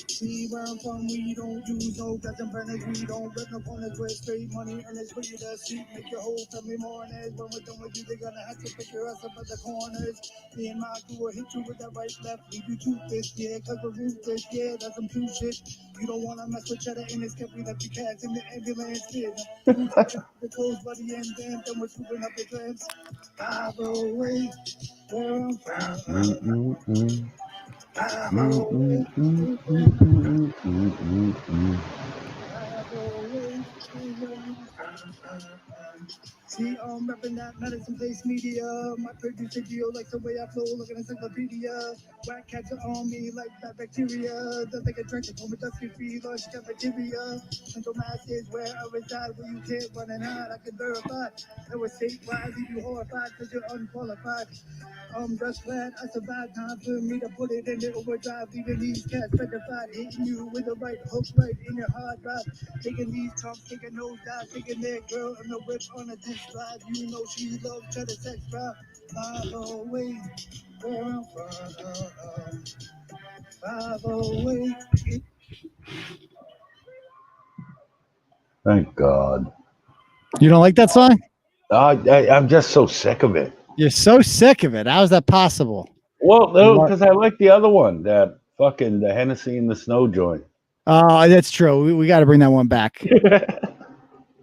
See where I'm from, we don't use no custom furnace, we don't rip no corners with straight money, and it's for you to see, make your whole family mourners. When we're done with you, they're gonna have to picture us up at the corners. Me and my crew will hit you with that right left, leave you toothless, yeah, cause we're ruthless, yeah, that's some true shit. You don't wanna mess with cheddar in this cup, we left you cats in the ambulance, kid. The clothes, buddy, and damn, then we're scooping up the clams. 508, where I'm from. See, repping that medicine place media. My producer Geo likes the way I flow, like an encyclopedia. Whack cats are on me like bad bacteria. Don't think I drink it, home it does get free, large cafeteria. Central Mass is where I reside, where you can't run and hide. I can verify. That was statewide, leave you horrified because you're unqualified. Just glad I survived. Time for me to put it in the overdrive. Leaving these cats petrified. Hitting you with the right hook right in your hard drive. Taking these chumps, taking those guys, taking their girl in the whip on a disc drive. You know she loves cheddar sex drive. 508, where I'm from. 508. Thank God. You don't like that song? I'm just so sick of it. You're so sick of it. How is that possible? Well, no, because I like the other one, that fucking the Hennessy in the Snow joint. Oh, that's true. We got to bring that one back.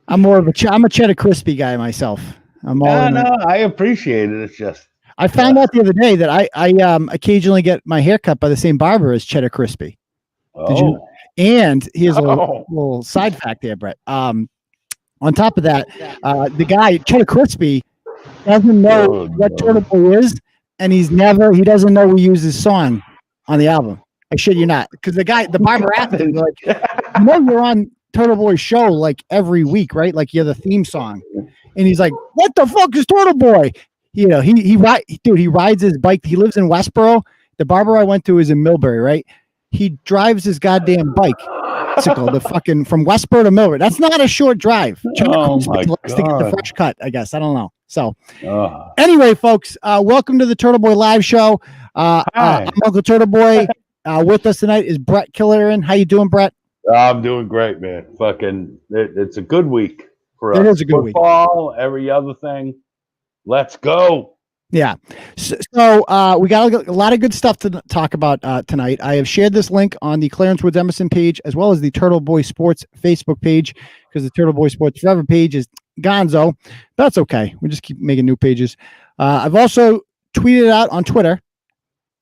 I'm a Cheddar Crispy guy myself. I appreciate it. It's just I found out the other day that I occasionally get my hair cut by the same barber as Cheddar Crispy. Did you? And here's a little side fact there, Bret. On top of that, the guy Cheddar Crispy doesn't know what Turtleboy is, and he doesn't know we use his song on the album. I shit you not, because the barber asked him, like, you're on Turtleboy's show like every week, right? Like you're the theme song, and he's like, "What the fuck is Turtleboy?" You know, he rides his bike. He lives in Westboro. The barber I went to is in Millbury, right? He drives his goddamn bike. The fucking from Westboro to Millbury. That's not a short drive. Oh my God. To get the fresh cut, I guess. I don't know. So, anyway, folks, welcome to the Turtleboy Live Show. I'm Uncle Turtleboy. With us tonight is Bret Killerin. How you doing, Bret? I'm doing great, man. Fucking, it's a good week for us. It is a good week. Football, every other thing. Let's go. Yeah. So we got a lot of good stuff to talk about tonight. I have shared this link on the Clarence Woods Emerson page as well as the Turtleboy Sports Facebook page, because the Turtleboy Sports Forever page is gonzo. That's okay. We just keep making new pages. I've also tweeted out on Twitter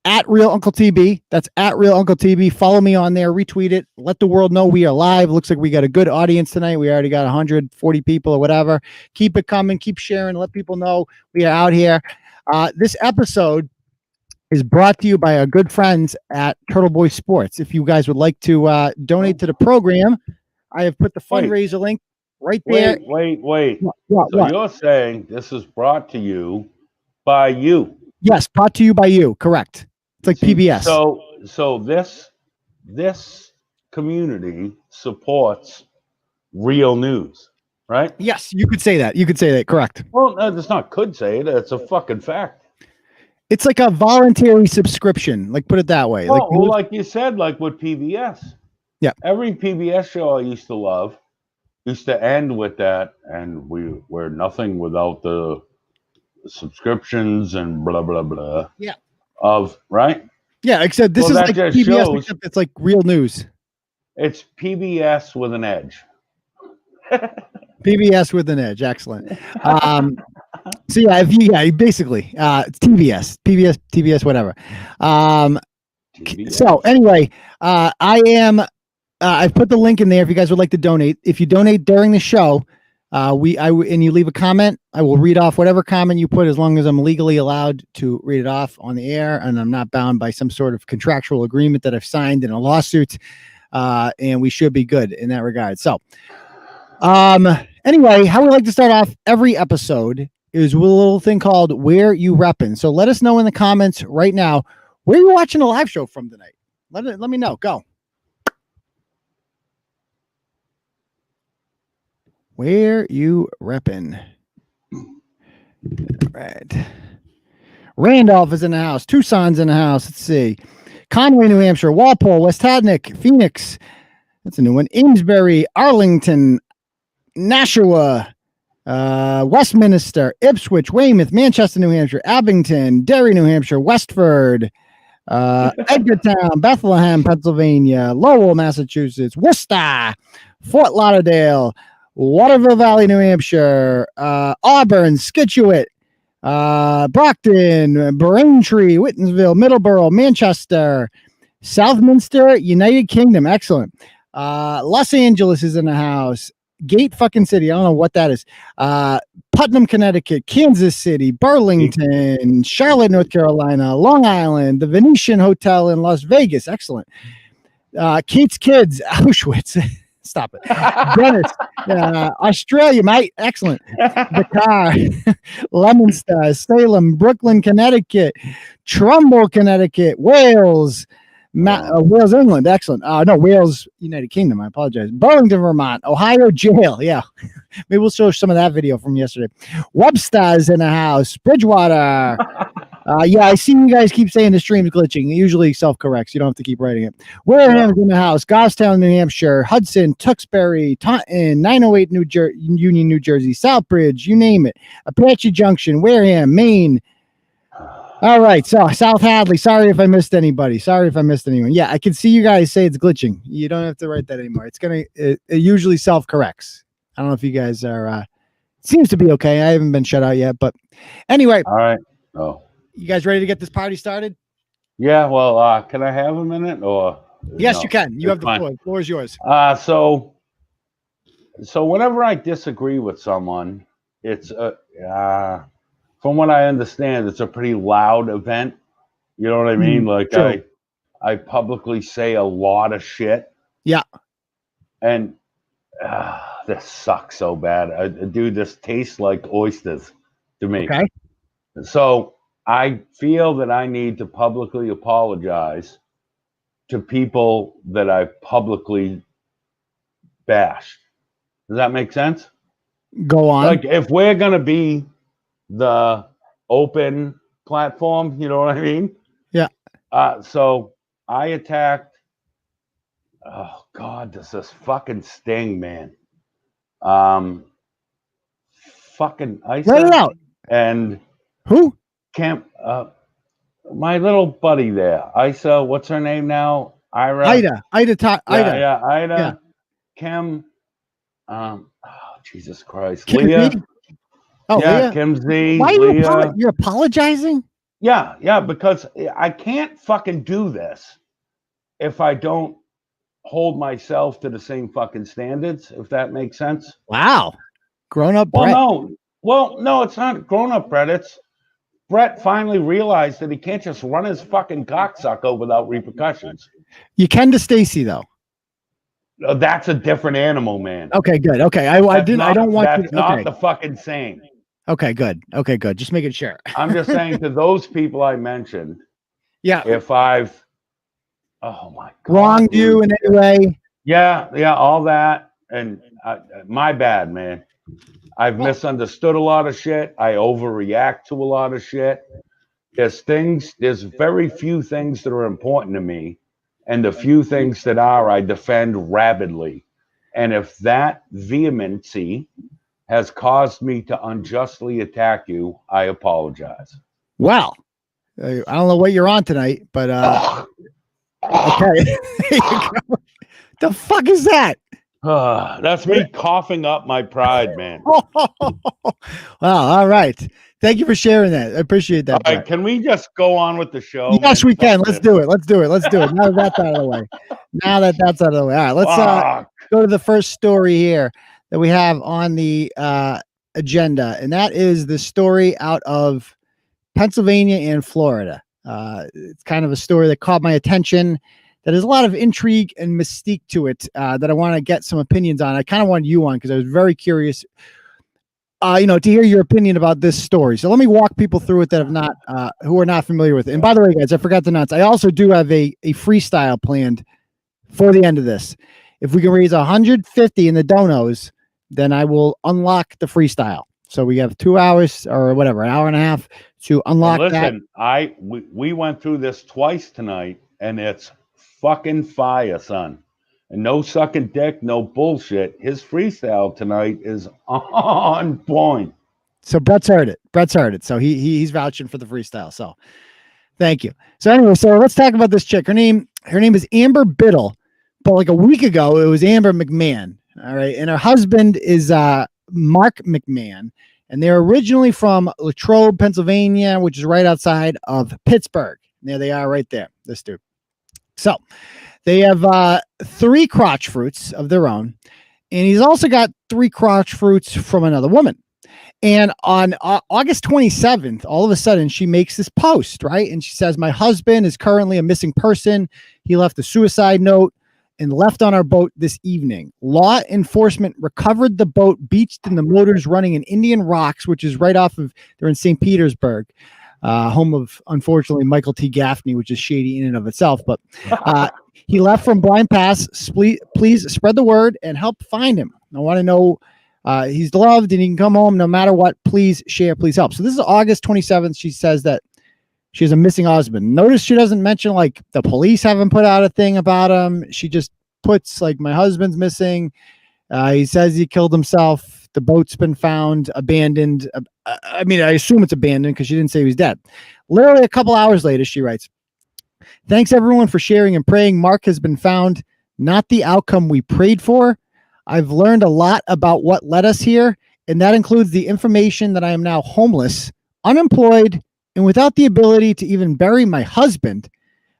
at Real Uncle TB. That's at Real Uncle TB. Follow me on there. Retweet it. Let the world know we are live. Looks like we got a good audience tonight. We already got 140 people or whatever. Keep it coming. Keep sharing. Let people know we are out here. This episode is brought to you by our good friends at Turtleboy Sports. If you guys would like to donate to the program, I have put the fundraiser link right there. Wait. What? You're saying this is brought to you by you? Yes, brought to you by you. Correct. It's like PBS. So this community supports real news, right? Yes, you could say that. Correct. Well, no, it's not could say it. It's a fucking fact. It's like a voluntary subscription. Like, put it that way. Like you said, like with PBS. Yeah. Every PBS show I used to love used to end with that, and we're nothing without the subscriptions and blah blah blah. Yeah. Right? Yeah, except this is like PBS, shows, except it's like real news. It's PBS with an edge. PBS with an edge. Excellent. So basically, it's TBS, TBS, whatever. TBS. So anyway, I've put the link in there if you guys would like to donate. If you donate during the show, and you leave a comment, I will read off whatever comment you put, as long as I'm legally allowed to read it off on the air and I'm not bound by some sort of contractual agreement that I've signed in a lawsuit. And we should be good in that regard. So, anyway, how we like to start off every episode is with a little thing called Where You Reppin'. So let us know in the comments right now where you're watching the live show from tonight. Let me know. Go. Where you reppin'. All right. Randolph is in the house. Tucson's in the house. Let's see. Conway, New Hampshire. Walpole, West Hadnock, Phoenix. That's a new one. Amesbury, Arlington, Nashua, Westminster, Ipswich, Weymouth, Manchester, New Hampshire, Abington, Derry, New Hampshire, Westford, Edgartown, Bethlehem, Pennsylvania, Lowell, Massachusetts, Worcester, Fort Lauderdale, Waterville Valley, New Hampshire, Auburn, Scituate, Brockton, Braintree, Whitensville, Middleborough, Manchester, Southminster, United Kingdom. Excellent. Los Angeles is in the house. Gate fucking City. I don't know what that is. Putnam, Connecticut, Kansas City, Burlington, Charlotte, North Carolina, Long Island, the Venetian Hotel in Las Vegas. Excellent. Kate's Kids, Auschwitz. Stop it. Dennis, Australia, mate. Excellent. Dakar, Leominster, Salem, Brooklyn, Connecticut, Trumbull, Connecticut, Wales, Wales, England. Excellent. No, Wales, United Kingdom. I apologize. Burlington, Vermont, Ohio jail. Yeah. Maybe we'll show some of that video from yesterday. Webster's in the house. Bridgewater. Yeah, I see you guys keep saying the stream's glitching. It usually self-corrects. You don't have to keep writing it. Wareham's in the house. Goffstown, New Hampshire. Hudson, Tewksbury, Taunton, 908 Union, New Jersey. Southbridge, you name it. Apache Junction, Wareham, Maine. All right, so South Hadley. Sorry if I missed anybody. Sorry if I missed anyone. Yeah, I can see you guys say it's glitching. You don't have to write that anymore. It usually self-corrects. I don't know if you guys are. Seems to be okay. I haven't been shut out yet, but anyway. All right. Oh. You guys ready to get this party started? Yeah, well, can I have a minute or? Yes, no? you can. You have the Fine. floor. The floor is yours. So whenever I disagree with someone, it's from what I understand, it's a pretty loud event. You know what I mean? Like true. I publicly say a lot of shit. Yeah. And this sucks so bad. Dude, this tastes like oysters to me. Okay. So I feel that I need to publicly apologize to people that I publicly bashed. Does that make sense? Go on. Like if we're going to be the open platform, you know what I mean? Yeah. So I attacked, oh God, does this fucking sting, man. Fucking Isa. Let it out. And who? My little buddy there, Isa. What's her name now? Ida. Yeah, Ida. Yeah. Kim. Oh, Jesus Christ. Kim Leah. Z? Oh, yeah, Leah. Kim Z. Why Leah. you're apologizing? Yeah, because I can't fucking do this if I don't hold myself to the same fucking standards, if that makes sense. Wow. Grown up Bret. No, it's not grown up Bret. It's Bret finally realized that he can't just run his fucking cocksucker without repercussions. You can to Staci though. That's a different animal, man. Okay, good. Okay, I don't want that's to. not Okay. the fucking same. Okay, good. Okay, good. Just making sure. I'm just saying to those people I mentioned. Yeah. If I've, oh my God, wronged you in any way. Yeah, all that, and my bad, man. I've misunderstood a lot of shit. I overreact to a lot of shit. There's very few things that are important to me. And the few things that are, I defend rabidly. And if that vehemency has caused me to unjustly attack you, I apologize. Well, I don't know what you're on tonight, but okay. The fuck is that? That's me coughing up my pride, man. Wow, all right. Thank you for sharing that. I appreciate that. All right, can we just go on with the show? Yes, we can. Let's do it. Now that that's out of the way. All right, let's go to the first story here that we have on the agenda, and that is the story out of Pennsylvania and Florida. It's kind of a story that caught my attention. That has a lot of intrigue and mystique to it that I want to get some opinions on. I kind of want you on because I was very curious. to hear your opinion about this story. So let me walk people through it that have not, who are not familiar with it. And by the way, guys, I forgot to announce, I also do have a freestyle planned for the end of this. If we can raise 150 in the donos, then I will unlock the freestyle. So we have 2 hours or whatever, an hour and a half to unlock that. Listen, we went through this twice tonight, and it's fucking fire, son. And no sucking dick, no bullshit. His freestyle tonight is on point. So Bret's heard it. So he's vouching for the freestyle. So thank you. So anyway, so let's talk about this chick. Her name is Amber Biddle, but like a week ago, it was Amber McMahon. All right. And her husband is Mark McMahon. And they're originally from Latrobe, Pennsylvania, which is right outside of Pittsburgh. There they are right there, this dude. So they have 3 crotch fruits of their own. And he's also got 3 crotch fruits from another woman. And on August 27th, all of a sudden, she makes this post, right? And she says, my husband is currently a missing person. He left a suicide note and left on our boat this evening. Law enforcement recovered the boat beached in the motors running in Indian Rocks, which is right off of, they're in St. Petersburg, home of, unfortunately, Michael T. Gaffney, which is shady in and of itself. But he left from Blind Pass. Please spread the word and help find him. I want to know he's loved and he can come home no matter what. Please share, please help. So this is August 27th. She says that she has a missing husband. Notice she doesn't mention like the police haven't put out a thing about him. She just puts like my husband's missing. He says he killed himself. The boat's been found abandoned. I mean, I assume it's abandoned because she didn't say he was dead. Literally a couple hours later, she writes, thanks everyone for sharing and praying. Mark has been found, not the outcome we prayed for. I've learned a lot about what led us here, and that includes the information that I am now homeless, unemployed, and without the ability to even bury my husband.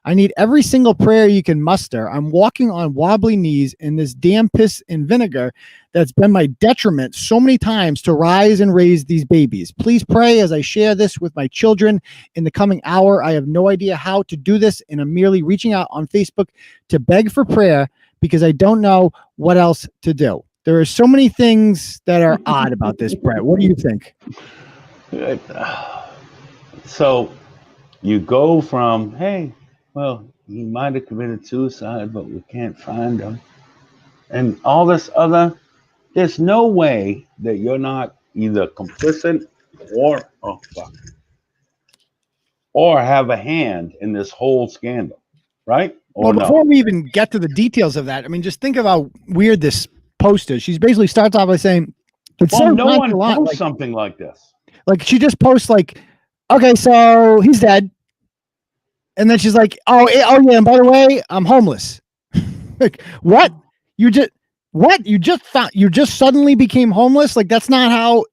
I need every single prayer you can muster. I'm walking on wobbly knees in this damn piss and vinegar that's been my detriment so many times to rise and raise these babies. Please pray as I share this with my children in the coming hour. I have no idea how to do this, and I'm merely reaching out on Facebook to beg for prayer because I don't know what else to do. There are so many things that are odd about this, Bret. What do you think? So you go from, hey, well, he might have committed suicide, but we can't find him. And all this other, there's no way that you're not either complicit or have a hand in this whole scandal, right? Or well, before we even get to the details of that, I mean, just think of how weird this post is. She basically starts off by saying, no one posts something like this. Like she just posts like, okay, so he's dead. And then she's like, oh yeah, and by the way, I'm homeless. Like, what? You just suddenly became homeless? Like, that's not how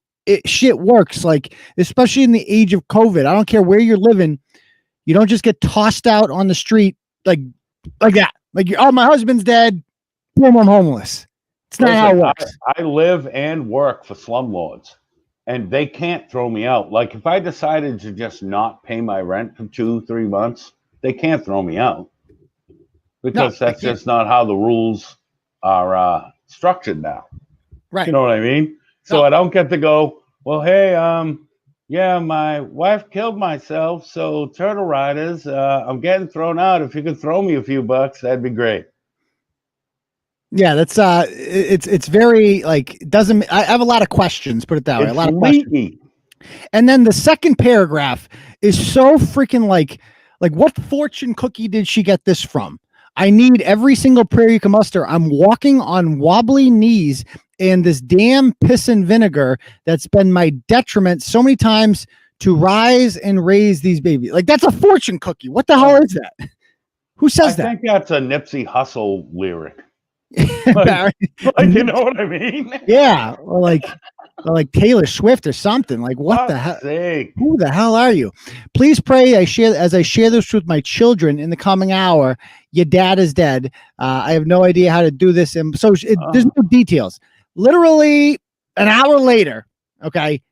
shit works. Like, especially in the age of COVID. I don't care where you're living. You don't just get tossed out on the street like that. Like, oh, my husband's dead. Boom, I'm homeless. It's not how it works. I live and work for slumlords. And they can't throw me out. Like if I decided to just not pay my rent for 2-3 months, they can't throw me out because that's just not how the rules are structured now. Right. You know what I mean? So I don't get to go, well, hey, yeah, my wife killed myself. So Turtle Riders, I'm getting thrown out. If you could throw me a few bucks, that'd be great. Yeah, that's it's very like doesn't. I have a lot of questions. Put it that way, a lot of questions. And then the second paragraph is so freaking like what fortune cookie did she get this from? I need every single prayer you can muster. I'm walking on wobbly knees in this damn piss and vinegar that's been my detriment so many times to rise and raise these babies. Like that's a fortune cookie. What the hell is that? Who says that? I think that's a Nipsey Hussle lyric. like, you know what I mean? Yeah, or like Taylor Swift or something. Like what the hell? Who the hell are you? Please pray as I share this with my children in the coming hour. Your dad is dead. I have no idea how to do this, and so there's no details. Literally an hour later, okay,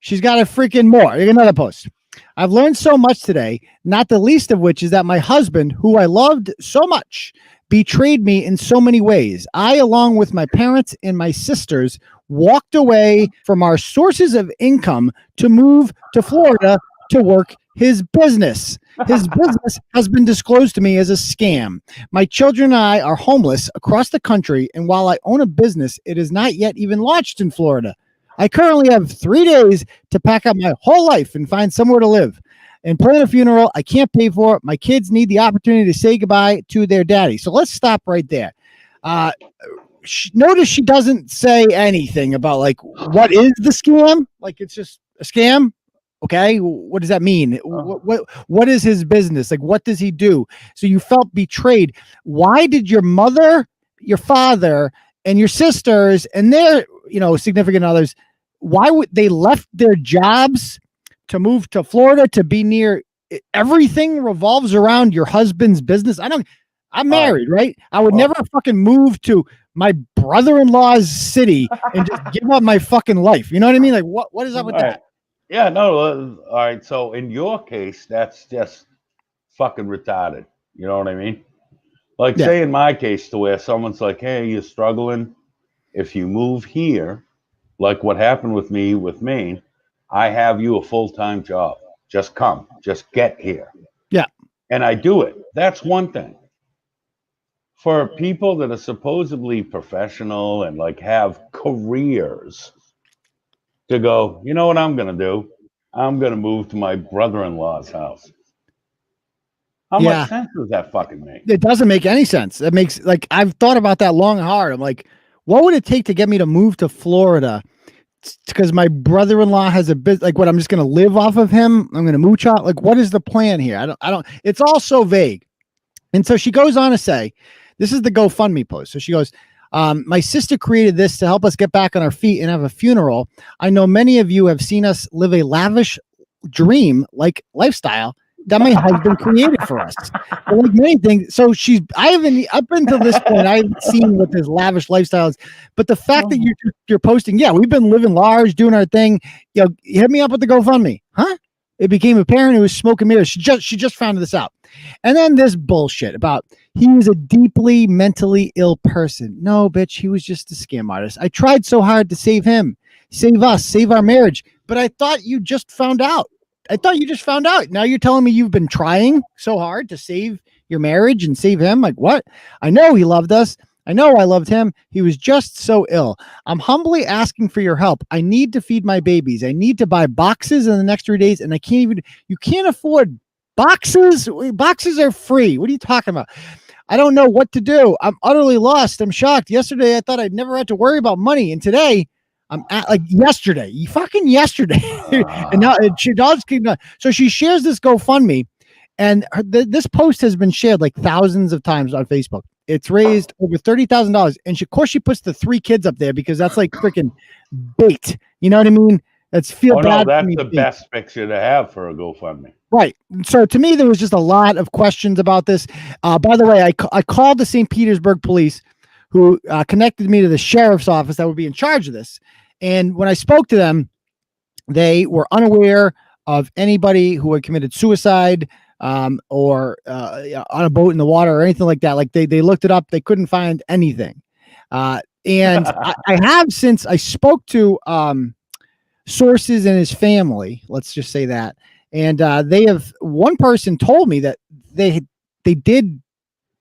she's got a freaking more. Another post. I've learned so much today, not the least of which is that my husband, who I loved so much, betrayed me in so many ways. I, along with my parents and my sisters, walked away from our sources of income to move to Florida to work his business. His business has been disclosed to me as a scam. My children and I are homeless across the country, and while I own a business, it is not yet even launched in Florida. I currently have 3 days to pack up my whole life and find somewhere to live and plan a funeral I can't pay for. My kids need the opportunity to say goodbye to their daddy. So let's stop right there. Notice she doesn't say anything about like what is the scam. Like it's just a scam. Okay, what does that mean? What is his business? Like, what does he do? So you felt betrayed. Why did your mother, your father, and your sisters and their, significant others, why would they left their jobs to move to Florida to be near? Everything revolves around your husband's business. I'm married, right? I would never fucking move to my brother-in-law's city and just give up my fucking life. You know what I mean? Like, what is up with that? Yeah, no, all right. So in your case, that's just fucking retarded. You know what I mean? Like, say in my case, to where someone's like, hey, you're struggling. If you move here, like what happened with me with Maine, I have you a full-time job. Just come. Just get here. Yeah. And I do it. That's one thing. For people that are supposedly professional and like have careers, to go, you know what I'm going to do? I'm going to move to my brother-in-law's house. How much sense does that fucking make? It doesn't make any sense. It makes, like, I've thought about that long and hard. I'm like, what would it take to get me to move to Florida? Because my brother-in-law has a business. Like, what, I'm just going to live off of him? I'm going to mooch out? Like, what is the plan here? I don't, it's all so vague. And so she goes on to say, this is the GoFundMe post. So she goes, my sister created this to help us get back on our feet and have a funeral. I know many of you have seen us live a lavish dream like lifestyle that my husband created for us. But like many things, so I haven't, up until this point, I haven't seen what this lavish lifestyle is. But the fact that you're posting, we've been living large, doing our thing. Hit me up with the GoFundMe, huh? It became apparent it was smoke and mirrors. She just found this out. And then this bullshit about he was a deeply mentally ill person. No, bitch, he was just a scam artist. I tried so hard to save him, save us, save our marriage. But I thought you just found out. Now you're telling me you've been trying so hard to save your marriage and save him? Like, what? I know he loved us. I know I loved him. He was just so ill. I'm humbly asking for your help. I need to feed my babies. I need to buy boxes in the next 3 days, and you can't afford boxes. Boxes are free. What are you talking about? I don't know what to do. I'm utterly lost. I'm shocked. Yesterday, I thought I'd never had to worry about money, and today, I'm at like yesterday. And now she does keep going. So she shares this GoFundMe, and this post has been shared like thousands of times on Facebook. It's raised over $30,000, and of course she puts the 3 kids up there because that's like freaking bait. You know what I mean? That's bad. No, that's the best picture to have for a GoFundMe. Right. So to me, there was just a lot of questions about this. By the way, I called the St. Petersburg police, who connected me to the sheriff's office that would be in charge of this. And when I spoke to them, they were unaware of anybody who had committed suicide or on a boat in the water or anything like that. Like they looked it up. They couldn't find anything. And I have, since I spoke to sources in his family, let's just say that. And one person told me that they did,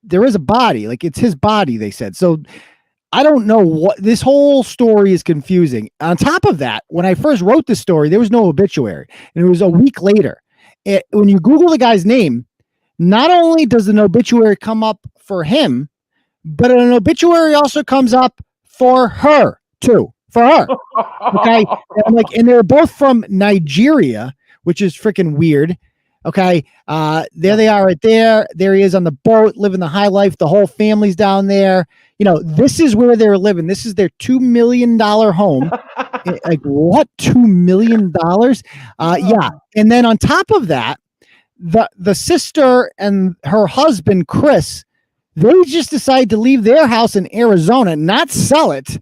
there is a body, like it's his body, they said. So I don't know what, this whole story is confusing. On top of that, when I first wrote this story, there was no obituary, and it was a week later. When you Google the guy's name, not only does an obituary come up for him, but an obituary also comes up for her too, Okay. And they're both from Nigeria, which is freaking weird. Okay. There they are right there. There he is on the boat, living the high life. The whole family's down there. This is where they're living. This is their $2 million home. Like, what? $2 million? Yeah. And then on top of that, the sister and her husband, Chris, they just decided to leave their house in Arizona, not sell it,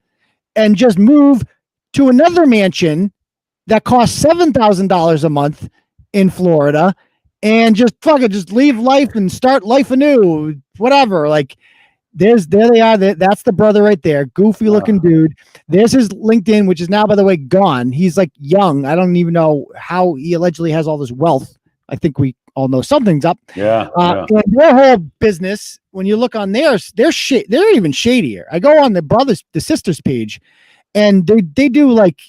and just move to another mansion that costs $7,000 a month in Florida, and just leave life and start life anew, whatever. Like, there they are. That's the brother right there. Goofy looking dude. There's his LinkedIn, which is now, by the way, gone. He's like young. I don't even know how he allegedly has all this wealth. I think we all know something's up. Yeah. And their whole business, when you look on theirs, they're even shadier. I go on the sisters page, and they do like,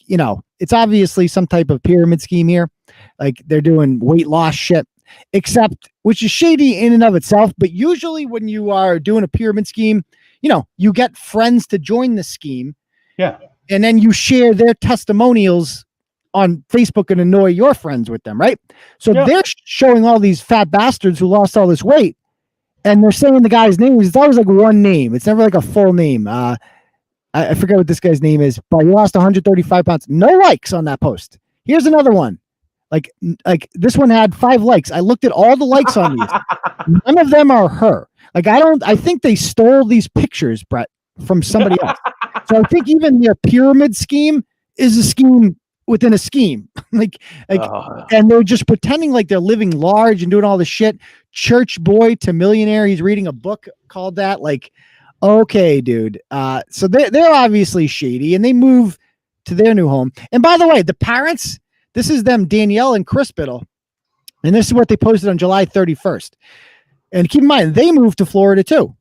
it's obviously some type of pyramid scheme here. Like they're doing weight loss shit, except, which is shady in and of itself. But usually when you are doing a pyramid scheme, you get friends to join the scheme. Yeah. And then you share their testimonials on Facebook and annoy your friends with them, right? So they're showing all these fat bastards who lost all this weight, and they're saying the guy's name. It's always like one name. It's never like a full name. I forget what this guy's name is, but he lost 135 pounds. No likes on that post. Here's another one. Like this one had 5 likes. I looked at all the likes on these. None of them are her. Like I think they stole these pictures, Bret, from somebody else. So I think even their pyramid scheme is a scheme within a scheme. And they're just pretending like they're living large and doing all this shit. Church boy to millionaire. He's reading a book called that. Like, okay, dude. So they're obviously shady, and they move to their new home. And by the way, the parents, this is them, Danielle and Chris Biddle. And this is what they posted on July 31st. And keep in mind, they moved to Florida too.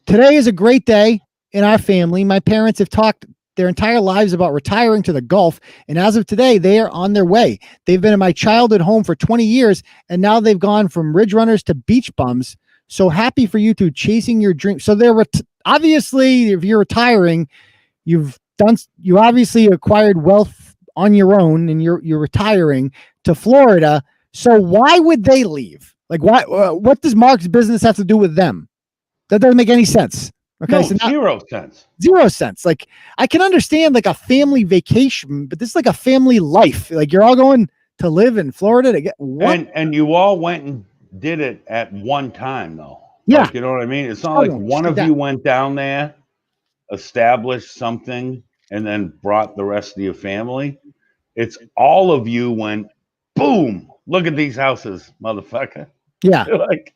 Today is a great day in our family. My parents have talked their entire lives about retiring to the Gulf, and as of today, they are on their way. They've been in my childhood home for 20 years, and now they've gone from ridge runners to beach bums. So happy for you two chasing your dream. So they're obviously, if you're retiring, you obviously acquired wealth on your own, and you're retiring to Florida. So why would they leave? Like, why? What does Mark's business have to do with them? That doesn't make any sense. Okay, no, so zero sense. 0 cents. Like, I can understand like a family vacation, but this is like a family life. Like, you're all going to live in Florida to get what? And you all went and did it at one time, though. Yeah, Like, you know what I mean? It's not like one of you went down there, established something, and then brought the rest of your family. It's all of you went, boom, look at these houses, motherfucker. Yeah. Like,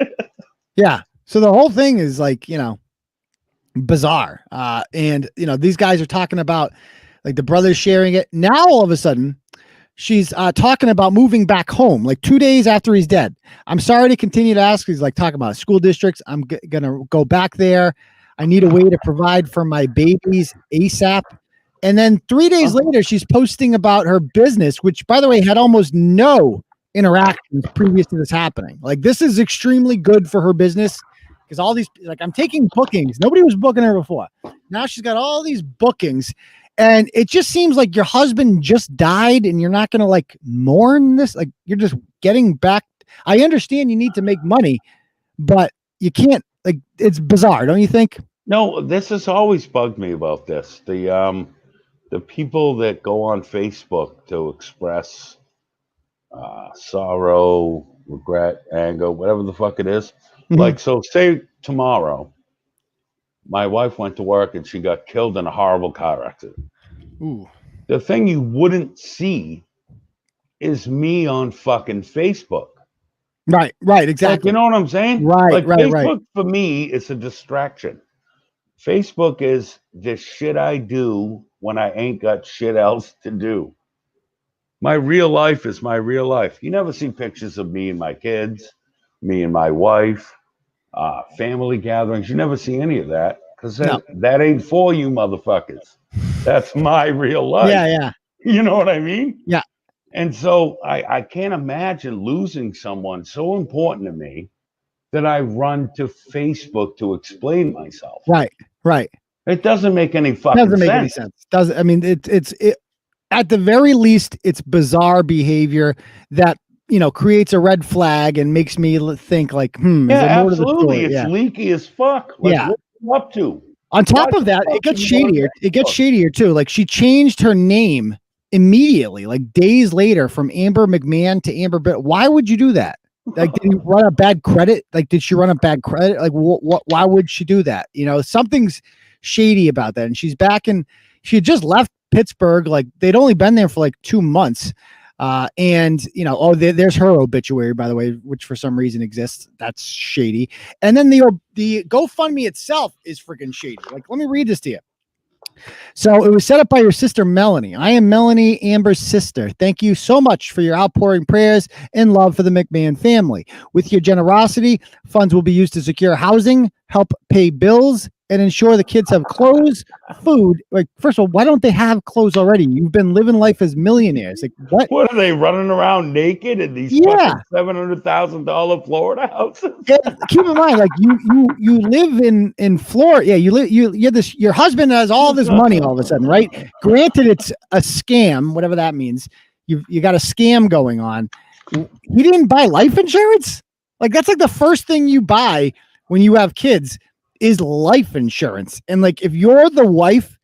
yeah. So the whole thing is like, bizarre. And these guys are talking about like the brothers sharing it. Now all of a sudden she's talking about moving back home like 2 days after he's dead. I'm sorry to continue to ask. He's like talking about school districts. I'm gonna go back there. I need a way to provide for my babies ASAP. And then 3 days later, she's posting about her business, which, by the way, had almost no interactions previous to this happening. Like, this is extremely good for her business. Because all these, like, I'm taking bookings. Nobody was booking her before. Now she's got all these bookings. And it just seems like your husband just died and you're not going to like mourn this. Like, you're just getting back. I understand you need to make money, but you can't, like, it's bizarre. Don't you think? no, this has always bugged me about this. The people that go on Facebook to express sorrow, regret, anger, whatever the fuck it is. Mhm. Like, so say tomorrow, my wife went to work and she got killed in a horrible car accident. Ooh. The thing you wouldn't see is me on fucking Facebook. Right, Like, exactly. you know what I'm saying? Right, like, right, Facebook right. for me is a distraction. Facebook is the shit I do when I ain't got shit else to do. My real life is my real life. You never see pictures of me and my kids, me and my wife, family gatherings. You never see any of that because that ain't for you motherfuckers. That's my real life. Yeah. You know what I mean? Yeah. And so I can't imagine losing someone so important to me that I run to Facebook to explain myself. Right. It doesn't make any fucking sense. Doesn't make any sense. Doesn't. I mean, it's at the very least, it's bizarre behavior that creates a red flag and makes me think like, Yeah, is there more to the absolutely. story? It's Yeah. leaky as fuck. Like, Yeah. what are you up to? On top Why of the that, fuck it gets do you want shadier. to It gets Facebook? shadier too. Like, she changed her name immediately, like days later, from Amber McMahon to Amber Bit. Why would you do that? Like, did you run a bad credit? Like, did she run a bad credit? Like, what? Why would she do that? Something's shady about that. And she's back in. She had just left Pittsburgh. Like, they'd only been there for like 2 months. And there's her obituary, by the way, which for some reason exists. That's shady. And then the GoFundMe itself is freaking shady. Like, let me read this to you. So it was set up by your sister, Melanie. I am Melanie, Amber's sister. Thank you so much for your outpouring prayers and love for the McMahon family. With your generosity, funds will be used to secure housing, help pay bills, and ensure the kids have clothes, food. Like, first of all, why don't they have clothes already? You've been living life as millionaires. Like, what? What are they running around naked in these fucking $700,000 Florida houses? Keep in mind, like you live in Florida. Yeah, your husband has all this money all of a sudden, right? Granted, it's a scam, whatever that means. You got a scam going on. He didn't buy life insurance. Like, that's like the first thing you buy when you have kids is life insurance. And like, if you're the wife,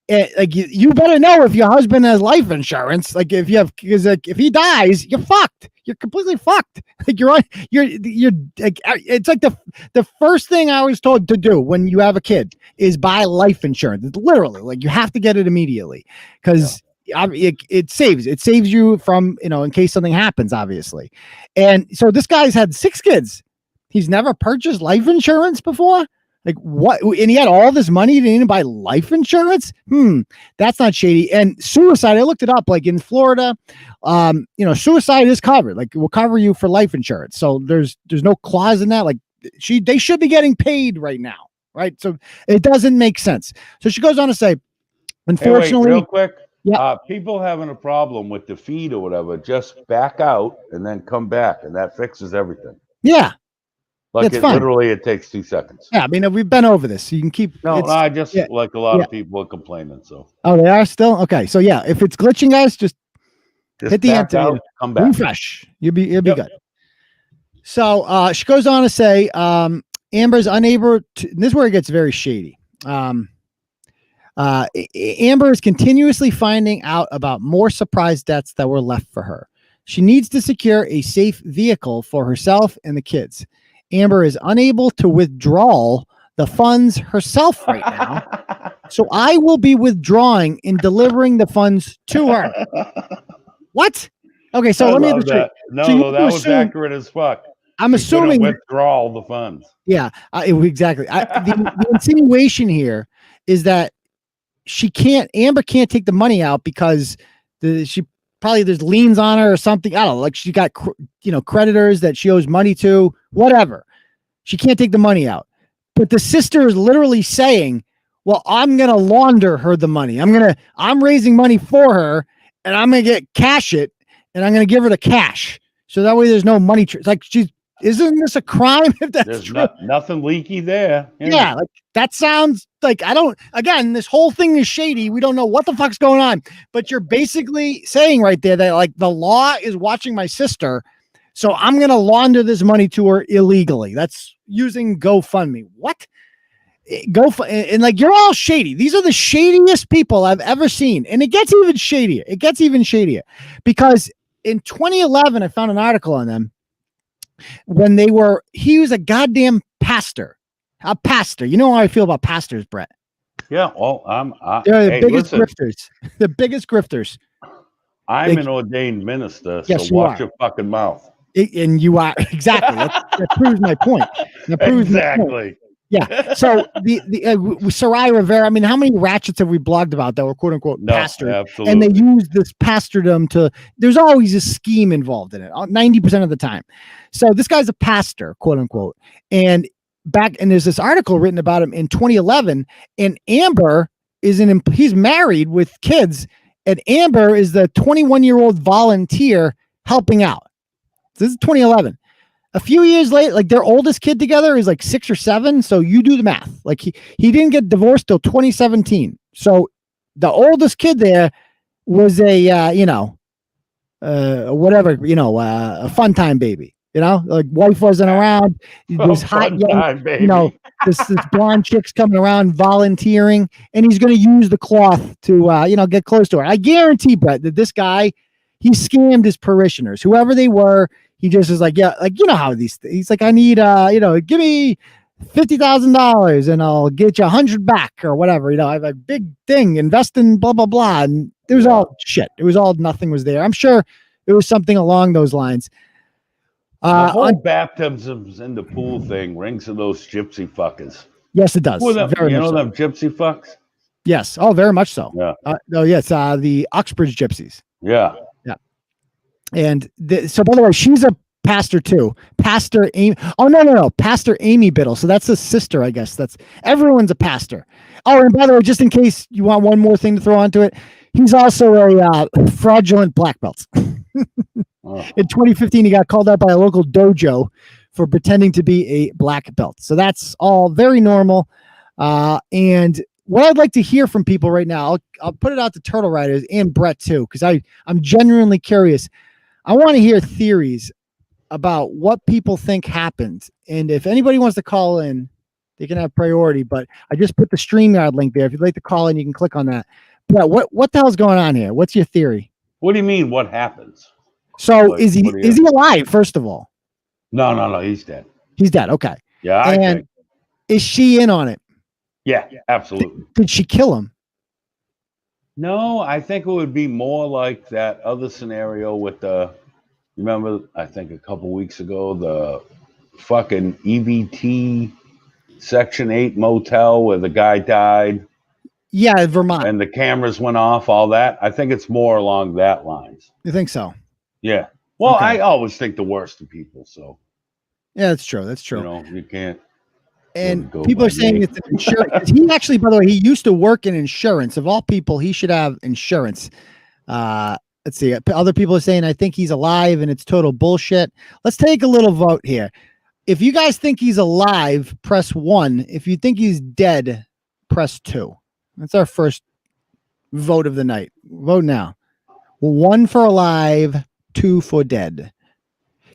like you better know if your husband has life insurance. Like, because like if he dies, you're fucked. You're completely fucked. Like you're like, it's like the first thing I was told to do when you have a kid is buy life insurance. It's literally like you have to get it immediately because it saves you from, in case something happens, obviously. And so this guy's had 6 kids. He's never purchased life insurance before. Like, what? And he had all this money, he didn't buy life insurance. That's not shady. And suicide, I looked it up. Like in Florida, suicide is covered. Like, it will cover you for life insurance. So there's no clause in that. Like, they should be getting paid right now, right? So it doesn't make sense. So she goes on to say, unfortunately, real quick, people having a problem with the feed or whatever, just back out and then come back, and that fixes everything. Yeah. Like, literally, it takes 2 seconds. Yeah, I mean, we've been over this. So you can keep. No, I just like a lot of people are complaining. So. Oh, they are still okay. So yeah, if it's glitching, guys, just hit the enter, come back, refresh. You'll be good. So she goes on to say, Amber's unable to. This is where it gets very shady. Amber is continuously finding out about more surprise debts that were left for her. She needs to secure a safe vehicle for herself and the kids. Amber is unable to withdraw the funds herself right now. So I will be withdrawing and delivering the funds to her. What? Okay, so let me understand. No, that was accurate as fuck. I'm assuming withdraw the funds. Yeah, exactly. The insinuation here is that Amber can't take the money out because there's liens on her or something. I don't know. Like, she got, creditors that she owes money to, whatever. She can't take the money out. But the sister is literally saying, well, I'm going to launder her the money. I'm raising money for her and I'm going to cash it and I'm going to give her the cash. So that way there's no money. Like, isn't this a crime? If that's There's true? nothing leaky there. Yeah, like that sounds like this whole thing is shady. We don't know what the fuck's going on, but you're basically saying right there that like the law is watching my sister. So I'm going to launder this money to her illegally. That's using GoFundMe. What? And like, you're all shady. These are the shadiest people I've ever seen. And it gets even shadier. Because in 2011, I found an article on them. He was a goddamn pastor. A pastor. You know how I feel about pastors, Bret. Yeah, well, they're the biggest grifters. The biggest grifters. I'm an ordained minister, yes, so watch your fucking mouth. And you are, exactly. That proves my point. Exactly. Yeah. So the Sarai Rivera, I mean, how many ratchets have we blogged about that were quote unquote pastors? Absolutely. And they use this pastordom there's always a scheme involved in it 90% of the time. So this guy's a pastor, quote unquote. And there's this article written about him in 2011, and Amber he's married with kids, and Amber is the 21-year-old volunteer helping out. So this is 2011. A few years later, like their oldest kid together is like 6 or 7. So you do the math. Like he didn't get divorced till 2017. So the oldest kid there was a fun time baby. Like wife wasn't around. This hot young, baby. This blonde chick's coming around volunteering, and he's going to use the cloth to get close to her. I guarantee, Bret, that this guy, he scammed his parishioners, whoever they were. He just is like, yeah, like, how he's like, I need, give me $50,000 and I'll get you 100 back or whatever. I have a big thing, invest in blah, blah, blah. And it was all shit. It was all, nothing was there. I'm sure It was something along those lines. The whole baptisms in the pool thing rings to those gypsy fuckers. Yes, it does. Who are them, Very you much know so. them gypsy fucks? Yes. Oh, very much so. Yeah. Yes. The Uxbridge Gypsies. Yeah. Yeah. And so, by the way, she's a pastor too. Pastor Amy. Oh, no. Pastor Amy Biddle. So that's a sister, I guess. Everyone's a pastor. Oh, and by the way, just in case you want one more thing to throw onto it, he's also a fraudulent black belt. In 2015, he got called out by a local dojo for pretending to be a black belt. So that's all very normal. And what I'd like to hear from people right now, I'll put it out to Turtle Riders and Bret too, because I'm genuinely curious. I want to hear theories about what people think happened. And if anybody wants to call in, they can have priority. But I just put the StreamYard link there. If you'd like to call in, you can click on that. But what the hell's going on here? What's your theory? What do you mean? What happens? So like, is he alive? First of all, no, he's dead. He's dead. Okay. Yeah, I think. Is she in on it? Yeah, absolutely. Did she kill him? No, I think it would be more like that other scenario with remember, I think a couple weeks ago, the fucking EBT Section 8 motel where the guy died. Yeah, Vermont. And the cameras went off, all that. I think it's more along that lines. You think so? Yeah. Well, okay. I always think the worst of people, so. Yeah, that's true. That's true. You know, you can't. And people are saying it's insurance. He actually, by the way, he used to work in insurance. Of all people, he should have insurance. Let's see. Other people are saying, I think he's alive and it's total bullshit. Let's take a little vote here. If you guys think he's alive, press 1. If you think he's dead, press 2. That's our first vote of the night. Vote now. 1 for alive, 2 for dead.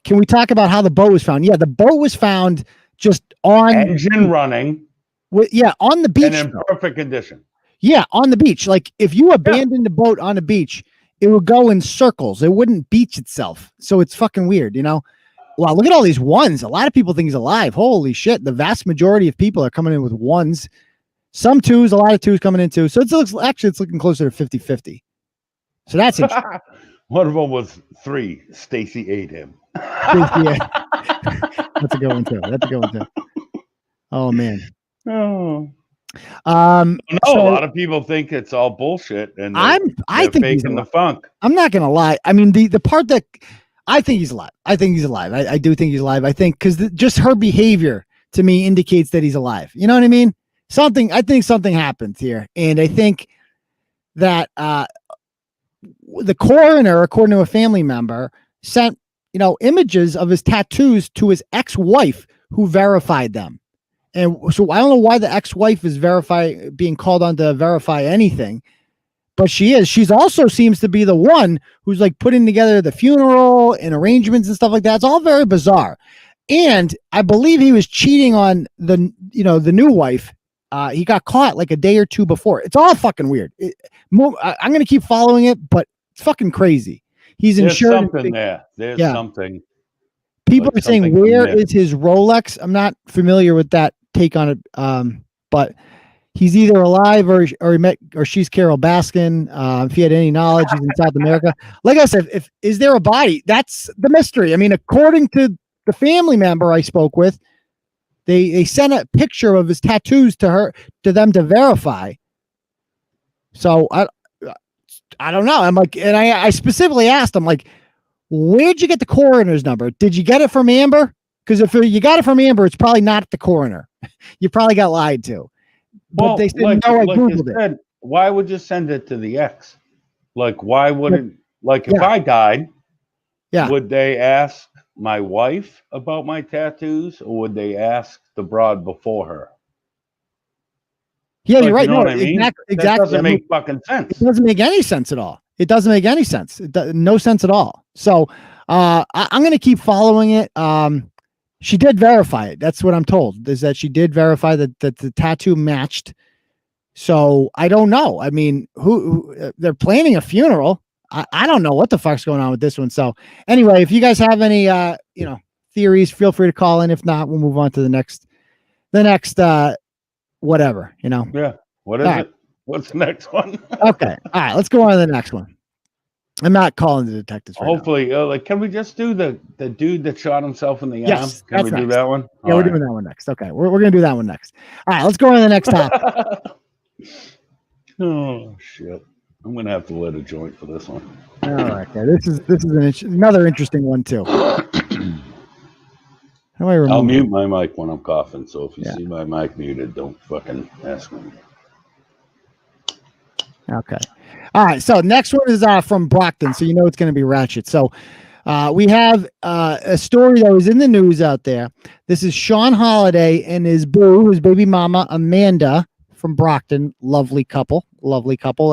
Can we talk about how the boat was found? Yeah, the boat was found just on engine running. On the beach. And in perfect condition. Yeah, on the beach. Like if you abandoned the boat on a beach, it would go in circles. It wouldn't beach itself. So it's fucking weird, you know? Wow, look at all these ones. A lot of people think he's alive. Holy shit. The vast majority of people are coming in with ones. Some twos, a lot of twos coming in too. So it's looking closer to 50-50. So that's interesting. One of them was 3. Staci ate him. Yeah. That's a good one too. Oh man. Oh. No, a lot of people think it's all bullshit, and I think faking the funk. I'm not gonna lie. I mean, the part that I think he's alive. I do think he's alive. I think because just her behavior to me indicates that he's alive. You know what I mean? I think something happened here, and I think that the coroner, according to a family member, sent images of his tattoos to his ex-wife, who verified them. And so I don't know why the ex-wife is being called on to verify anything, but she is. She's also seems to be the one who's like putting together the funeral and arrangements and stuff like that. It's all very bizarre. And I believe he was cheating on the new wife. He got caught like a day or two before. It's all fucking weird. I'm going to keep following it, but it's fucking crazy. He's insured. There's something there. There's something. People are saying, where is his Rolex? I'm not familiar with that take on it, but he's either alive or she's Carol Baskin. If he had any knowledge, he's in South America. Like I said, is there a body? That's the mystery. I mean, according to the family member I spoke with, they sent a picture of his tattoos to them to verify. So I don't know. I'm like, and I specifically asked him, like, where'd you get the coroner's number? Did you get it from Amber? Because if you got it from Amber, it's probably not the coroner. You probably got lied to. But they said, no, I Googled it. Why would you send it to the ex? Like, why wouldn't, if I died, would they ask my wife about my tattoos, or would they ask the broad before her? Yeah, you're right. You know what I mean? Exactly. That doesn't make fucking sense. It doesn't make any sense at all. It doesn't make any sense. No sense at all. So I'm going to keep following it. She did verify it. That's what I'm told, is that she did verify that the tattoo matched. So I don't know. I mean, who they're planning a funeral. I don't know what the fuck's going on with this one. So anyway, if you guys have any theories, feel free to call in. If not, we'll move on to the next whatever, Yeah. What is it? What's the next one? Okay. All right. Let's go on to the next one. I'm not calling the detectives right now. Hopefully, like, can we just do the dude that shot himself in the arm? Yes, Can we that's do next. that one? Yeah, All we're right. doing that one next. Okay, we're going to do that one next. All right, let's go on to the next topic. Oh shit! I'm gonna have to lit a joint for this one. All right, okay. This is another interesting one too. How do I remove I'll mute it? my mic when I'm coughing, so if you Yeah. see my mic muted, don't fucking ask me. Okay. All right. So next one is from Brockton. So you know it's going to be ratchet. So we have a story that was in the news out there. This is Sean Holiday and his boo, his baby mama, Amanda from Brockton. Lovely couple.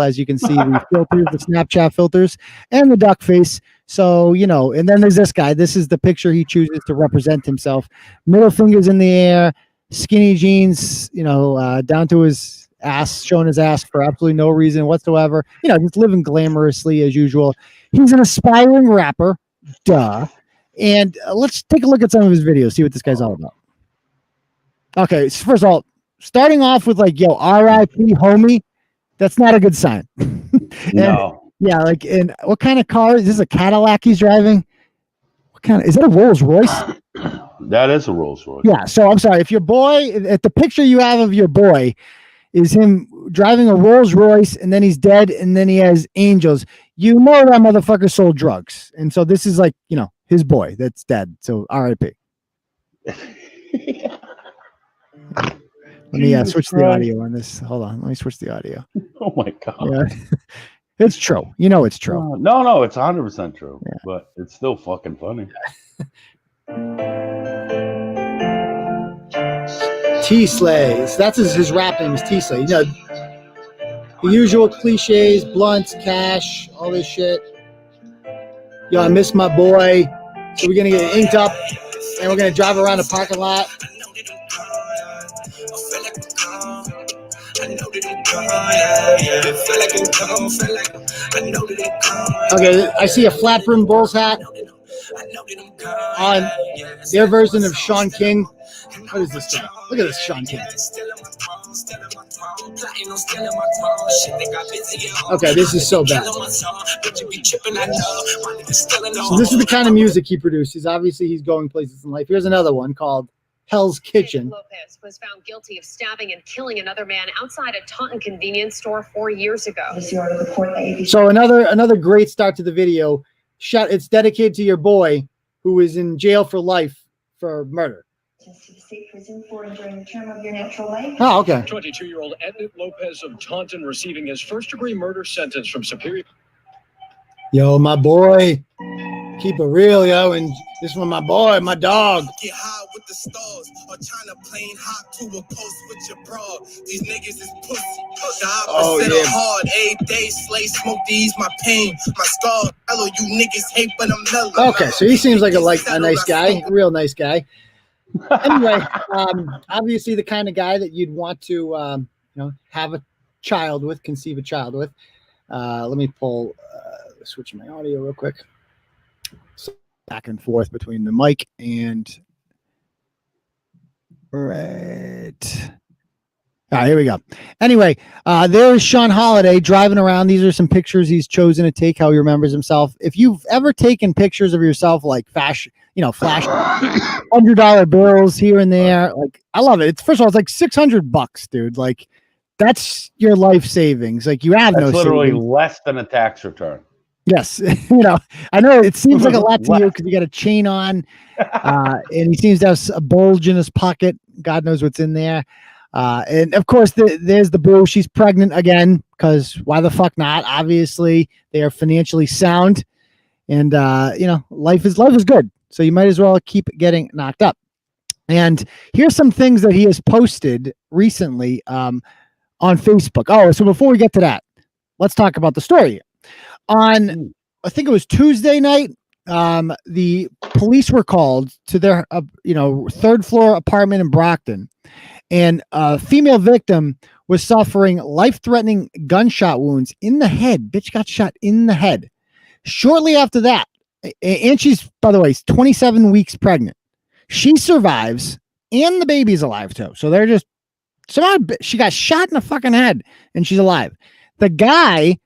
As you can see, the filters, the Snapchat filters, and the duck face. So, you know, and then there's this guy. This is the picture he chooses to represent himself. Middle fingers in the air, skinny jeans, you know, down to his ass, showing his ass for absolutely no reason whatsoever. You know, just living glamorously as usual. He's an aspiring rapper, duh. And let's take a look at some of his videos, see what this guy's all about. Okay, so first of all, starting off with like, yo, R.I.P. homie, that's not a good sign. No. Yeah, like, and what kind of car is this? A Cadillac he's driving? What kind of, is that a Rolls Royce? That is a Rolls Royce. Yeah, so I'm sorry if your boy, at the picture you have of your boy is him driving a Rolls Royce and then he's dead and then he has angels. You know that motherfucker sold drugs. And so this is like, you know, his boy that's dead. So R.I.P. Let me switch the audio on this. Hold on. Let me switch the audio. Oh my God. Yeah. It's true. You know it's true. No, it's 100% true. Yeah. But it's still fucking funny. T-Slays. That's his rap name is T-Slay. You know, the usual cliches, blunts, cash, all this shit. Yo, I miss my boy. So we're going to get inked up and we're going to drive around the parking lot. Okay, I see a flat brim Bulls hat on their version of Sean King. What is this guy? Look at this Sean King. Okay, this is so bad. So this is the kind of music he produces. Obviously, he's going places in life. Here's another one called Hell's Kitchen. Lopez was found guilty of stabbing and killing another man outside a Taunton convenience store 4 years ago. So another great start to the video. It's dedicated to your boy who is in jail for life for murder. Prison for during the term of your natural life. Oh, okay. 22-year-old Aidan Lopez of Taunton receiving his first-degree murder sentence from Superior. Yo, my boy. Keep it real, yo. And this one, my boy, my dog. Get high with the stars or trying to plane hop to a post with your bra. These niggas is pussy. Oh, yeah. Hard, every day, slay, smoke to ease my pain. My scars, hello, you niggas hate, but I'm mellow. Okay, so he seems like a nice guy, a real nice guy. Anyway, obviously the kind of guy that you'd want to, have a child with, conceive a child with. Let me switch my audio real quick. So back and forth between the mic and right. All right, here we go. Anyway, there's Sean Holiday driving around. These are some pictures he's chosen to take, how he remembers himself. If you've ever taken pictures of yourself, like flash $100 bills here and there, like I love it. It's first of all, it's like $600, dude. Like that's your life savings. Like you have That's no literally savings. less than a tax return. Yes, I know it seems like a lot to you because you got a chain on, and he seems to have a bulge in his pocket. God knows what's in there. And of course, there's the boo. She's pregnant again because why the fuck not? Obviously, they are financially sound, and life is good. So you might as well keep getting knocked up. And here's some things that he has posted recently on Facebook. Oh, so before we get to that, let's talk about the story. On, I think it was Tuesday night, the police were called to their, third floor apartment in Brockton. And a female victim was suffering life-threatening gunshot wounds in the head. Bitch got shot in the head. Shortly after that, and she's, by the way, 27 weeks pregnant. She survives, and the baby's alive too. So they're just somehow she got shot in the fucking head, and she's alive. The guy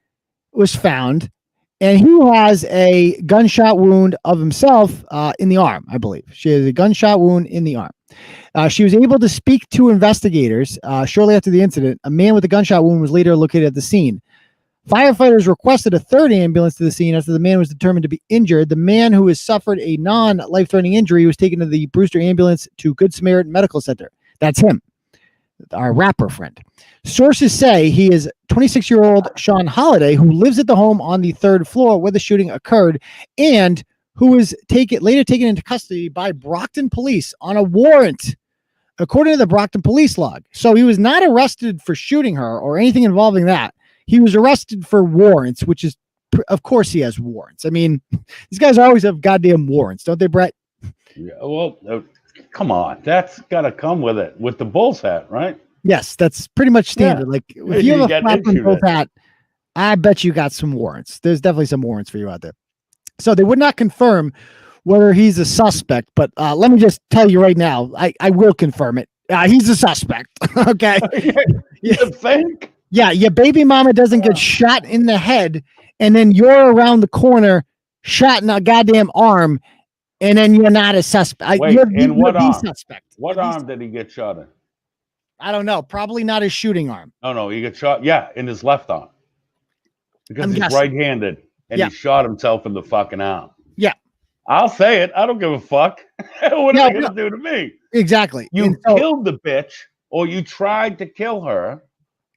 was found And he has a gunshot wound of himself in the arm, I believe. She has a gunshot wound in the arm. She was able to speak to investigators shortly after the incident. A man with a gunshot wound was later located at the scene. Firefighters requested a third ambulance to the scene after the man was determined to be injured. The man who has suffered a non-life-threatening injury was taken to the Brewster ambulance to Good Samaritan Medical Center. That's him, our rapper friend. Sources say he is 26-year-old Sean Holiday, who lives at the home on the third floor where the shooting occurred, and who was later taken into custody by Brockton police on a warrant, according to the Brockton police log. So he was not arrested for shooting her or anything involving that. He was arrested for warrants, which is, of course, he has warrants. I mean, these guys always have goddamn warrants, don't they, Bret? Yeah, well, come on. That's got to come with it, with the Bulls hat, right? Yes, that's pretty much standard. Yeah. Like, if you have a Flatland Bulls it. hat, I bet you got some warrants. There's definitely some warrants for you out there. So they would not confirm whether he's a suspect, but let me just tell you right now, I will confirm it. He's a suspect, okay? You think? Yeah, your baby mama doesn't get shot in the head, and then you're around the corner, shot in a goddamn arm, and then you're not a suspect. Wait, you're what the arm? suspect. What arm did he get shot in? I don't know. Probably not his shooting arm. No, he got shot. Yeah, in his left arm. Because he's right-handed, and he shot himself in the fucking arm. Yeah. I'll say it. I don't give a fuck. What are they going to do to me? Exactly. You killed the bitch, or you tried to kill her,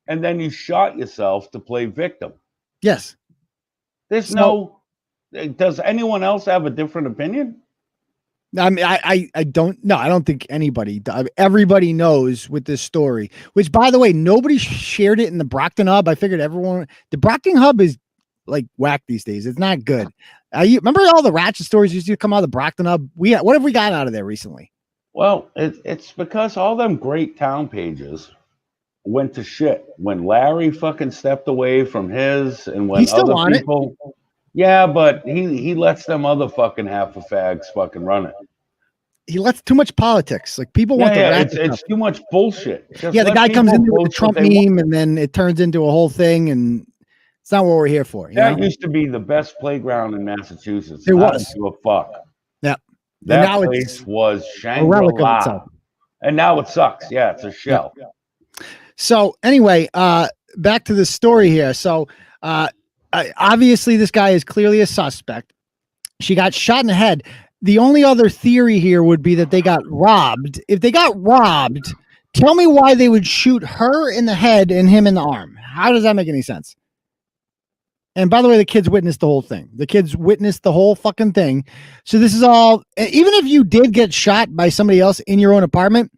and then you shot yourself to play victim. Yes. Does anyone else have a different opinion? I mean, I don't know. I don't think anybody, everybody knows with this story, which, by the way, nobody shared it in the Brockton hub. I figured the Brockton hub is like whack these days. It's not good. You remember all the ratchet stories used to come out of the Brockton hub? What have we got out of there recently? Well, it's because all them great town pages went to shit when Larry fucking stepped away from his, and when other people, yeah, but he lets them other fucking fags fucking run it. He lets too much politics. Like, people want the it's too much bullshit. The guy comes in with the Trump meme, and then it turns into a whole thing, and it's not what we're here for. That used to be the best playground in Massachusetts. It was. A fuck. Yeah. That place was Shangri-La. And now it sucks. Yeah, it's a shell. Yeah. So anyway, back to the story here. So obviously this guy is clearly a suspect. She got shot in the head. The only other theory here would be that they got robbed. If they got robbed, tell me why they would shoot her in the head and him in the arm. How does that make any sense? And by the way, the kids witnessed the whole thing. The kids witnessed the whole fucking thing. So this is all, even if you did get shot by somebody else in your own apartment,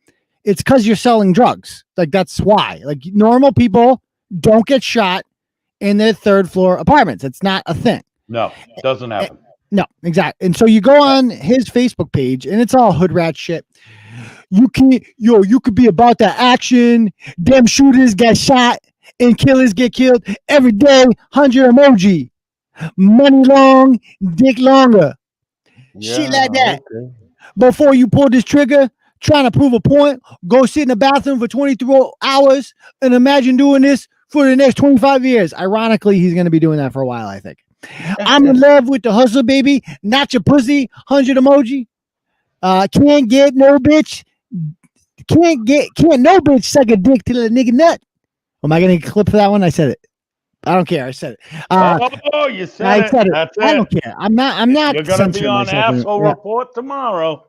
it's because you're selling drugs. Like, that's why. Like, normal people don't get shot in their third floor apartments. It's not a thing. No, it doesn't happen. No, exactly. And so you go on his Facebook page, and it's all hood rat shit. You could be about that action. Them shooters get shot and killers get killed every day. 100 emoji. Money long, dick longer. Yeah, shit like that. Okay. Before you pull this trigger, trying to prove a point, go sit in the bathroom for 23 hours and imagine doing this for the next 25 years. Ironically, he's going to be doing that for a while, I think. I'm in love with the hustle, baby. Not your pussy. 100 emoji. Can't get no bitch. Can't no bitch suck a dick till a nigga nut. Am I going to get a clip for that one? I said it. I don't care. I said it. You said it. That's it. I don't care. I'm not. You're going to be on Asshole Report tomorrow.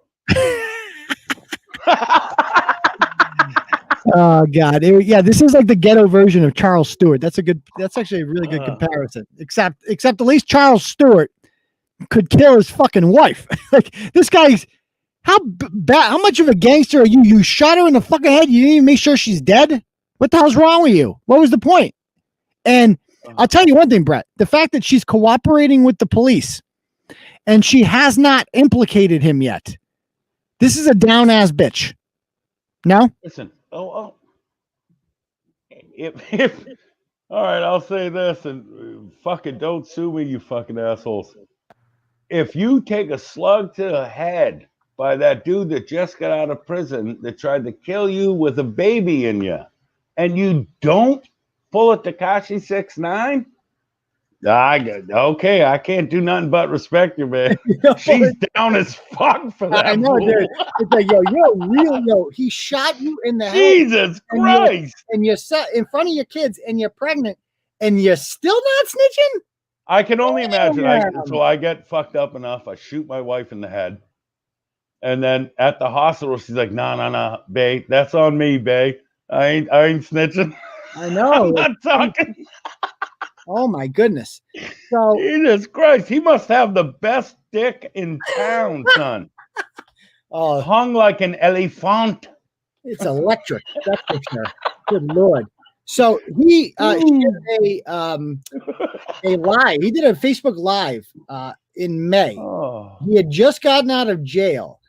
Oh God. This is like the ghetto version of Charles Stewart. That's actually a really good comparison. Except at least Charles Stewart could kill his fucking wife. Like, this guy's how much of a gangster are you? You shot her in the fucking head. You didn't even make sure she's dead. What the hell's wrong with you? What was the point? And I'll tell you one thing, Bret, the fact that she's cooperating with the police and she has not implicated him yet. This is a down ass bitch. No? Listen. If all right, I'll say this, and fucking don't sue me, you fucking assholes. If you take a slug to the head by that dude that just got out of prison that tried to kill you with a baby in you, and you don't pull a Tekashi 6ix9ine, Okay, I can't do nothing but respect you, man. She's down as fuck for that. I know, dude. It's like, yo, he shot you in the head. Jesus Christ. And you're in front of your kids and you're pregnant and you're still not snitching? I can only imagine. So I get fucked up enough. I shoot my wife in the head. And then at the hospital, she's like, no, babe, that's on me, babe. I ain't snitching. I know. I'm not talking. Oh my goodness. So Jesus Christ, he must have the best dick in town, son. Oh, hung like an elephant. It's electric. That's for sure. Good Lord. So he did a live. He did a Facebook Live in May. Oh. He had just gotten out of jail,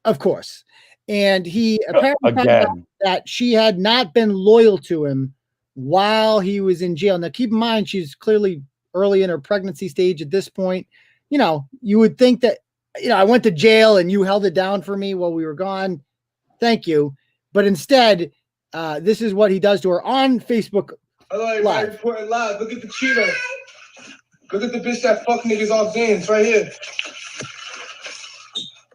of course, and he apparently found out that she had not been loyal to him while he was in jail. Now, keep in mind, she's clearly early in her pregnancy stage at this point. You know, you would think that, I went to jail and you held it down for me while we were gone. Thank you. But instead, this is what he does to her on Facebook Live. Reporting live. Look at the cheater. Look at the bitch that fuck niggas off Zans right here.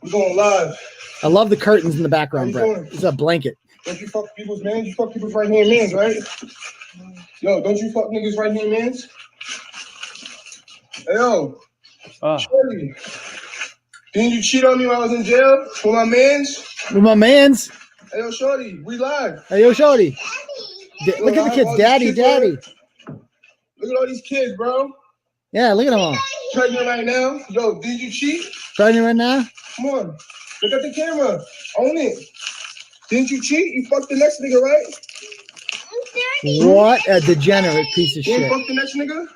We're going live. I love the curtains in the background, Bret. It's a blanket. Don't you fuck people's mans? You fuck people's right hand mans, right? Yo, don't you fuck niggas right hand mans? Hey, yo. Shorty. Didn't you cheat on me while I was in jail with my mans? With my mans? Hey, yo, Shorty, we live. Hey, yo, Shorty. Look at the kids. Daddy. Look at all these kids, bro. Yeah, look at them all. Pregnant right now. Yo, did you cheat? Pregnant right now? Come on. Look at the camera. Own it. Didn't you cheat? You fucked the next nigga, right? What a degenerate piece of shit. You fucked the next nigga?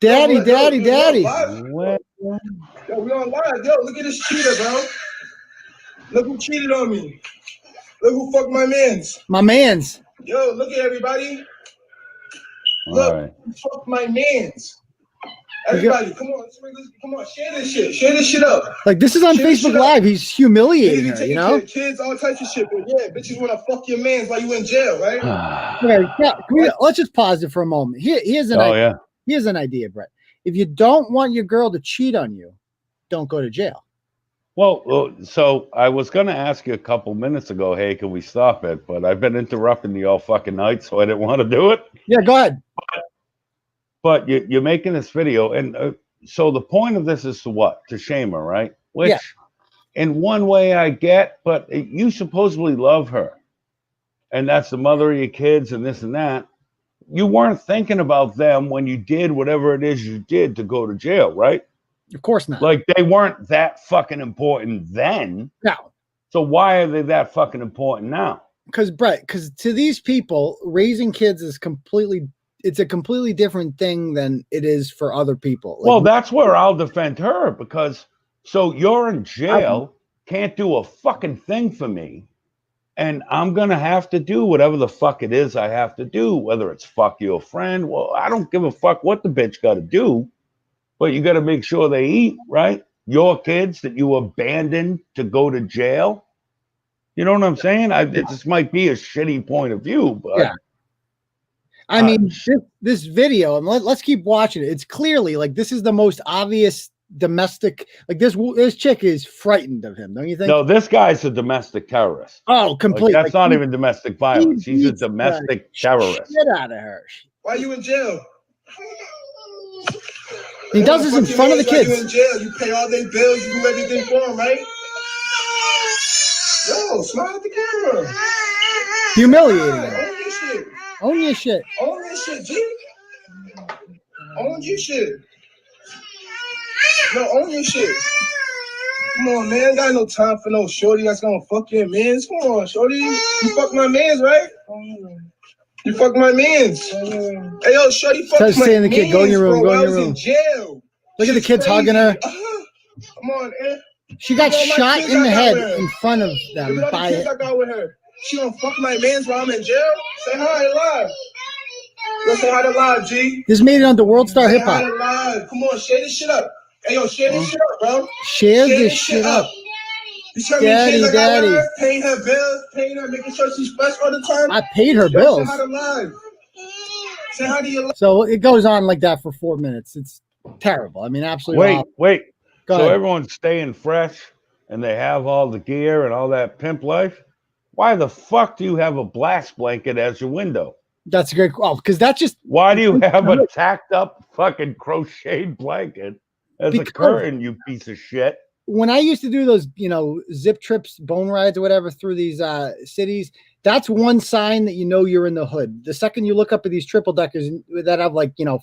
Daddy. Yo, we on live. Yo, look at this cheater, bro. Look who cheated on me. Look who fucked my mans. My mans. Yo, look at everybody. Look, who fucked my mans. Everybody, come on, share this shit. Share this shit up. Like, this is on Facebook Live. He's humiliating her, you know? Kids, all types of shit. But yeah, bitches want to fuck your mans while you in jail, right? Let's just pause it for a moment. Here's an idea. Here's an idea, Bret. If you don't want your girl to cheat on you, don't go to jail. Well, so I was going to ask you a couple minutes ago, hey, can we stop it? But I've been interrupting you all fucking night, so I didn't want to do it. Yeah, go ahead. But you're making this video, and so the point of this is to what? To shame her, right? Which, in one way, I get, but you supposedly love her, and that's the mother of your kids, and this and that. You weren't thinking about them when you did whatever it is you did to go to jail, right? Of course not. Like, they weren't that fucking important then. No. So why are they that fucking important now? Because, Bret, to these people, raising kids is it's a completely different thing than it is for other people. Like, well, that's where I'll defend her, because so you're in jail, can't do a fucking thing for me, and I'm going to have to do whatever the fuck it is I have to do, whether it's fuck your friend. Well, I don't give a fuck what the bitch got to do, but you got to make sure they eat, right? Your kids that you abandoned to go to jail. You know what I'm saying? This might be a shitty point of view, but... Yeah. I mean, this video, and let's keep watching it. It's clearly like this is the most obvious domestic. Like this chick is frightened of him, don't you think? No, this guy's a domestic terrorist. Oh, completely. Like, that's not even domestic violence. He's a domestic terrorist. Get out of her. Why are you in jail? He does this in front of the kids. You in jail. You pay all their bills. You do everything for them, right? Yo, smile at the camera. Humiliating. Own your shit. Own your shit. Own your shit, G. Own your shit. No, own your shit. Come on, man. I got no time for no shorty that's gonna fuck your mans. Come on, shorty. You fuck my mans, right? You fuck my mans. Hey, yo, shorty, fuck my mans. Kid, go in your room. Go in your room. In jail. Look at the kids hugging her. Come on, man. She got shot in the head in front of them. Look at all the kids I got with her. She gonna fuck my mans while I'm in jail? Say hi live. Let's say hi to live, G. This made it onto World Star Hip Hop. Come on, share this shit up. Hey, yo, share this shit up, bro. Share this shit up. You tell me Daddy. Paying her bills, paying her, making sure she's fresh all the time. I paid her bills. Say hi to live. Say hi to your So it goes on like that for 4 minutes. It's terrible. I mean, absolutely. Wait. Go So ahead. everyone's staying fresh and they have all the gear and all that pimp life. Why the fuck do you have a blast blanket as your window? That's a great call because that's just. Why do you have a tacked up fucking crocheted blanket as a curtain, you piece of shit? When I used to do those, zip trips, bone rides or whatever through these cities, that's one sign that you know you're in the hood. The second you look up at these triple deckers that have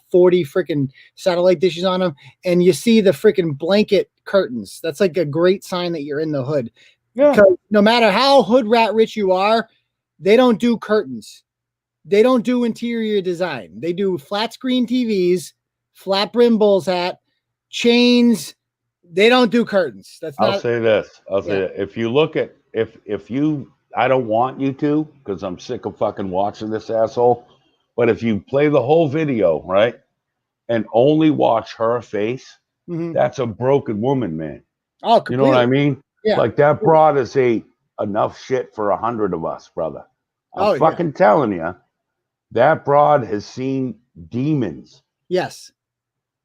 40 freaking satellite dishes on them and you see the freaking blanket curtains, that's like a great sign that you're in the hood. Yeah. Because no matter how hood rat rich you are, they don't do curtains. They don't do interior design. They do flat screen TVs, flat brim bull's hat, chains. They don't do curtains. I'll say this. If you look at if you, I don't want you to because I'm sick of fucking watching this asshole. But if you play the whole video, right, and only watch her face, that's a broken woman, man. Oh, completely. You know what I mean? Yeah. Like that broad has ate enough shit for 100 of us, brother. I'm fucking telling you, that broad has seen demons. Yes,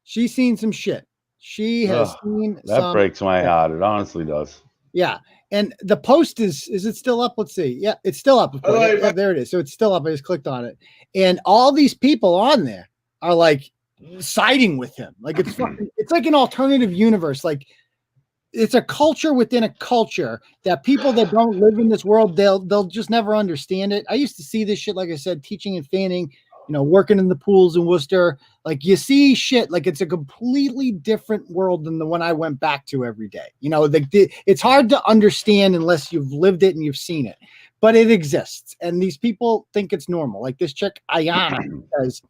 she's seen some shit. She has seen that breaks my heart. It honestly does. Yeah. And the post is it still up? Let's see. Yeah, it's still up. Yeah, there it is. So it's still up. I just clicked on it. And all these people on there are like siding with him. Like it's like an alternative universe. Like it's a culture within a culture that people that don't live in this world, they'll just never understand it. I used to see this shit, like I said, teaching and fanning, working in the pools in Worcester. Like you see shit, like it's a completely different world than the one I went back to every day. It's hard to understand unless you've lived it and you've seen it, but it exists. And these people think it's normal. Like this chick, Aidan, says,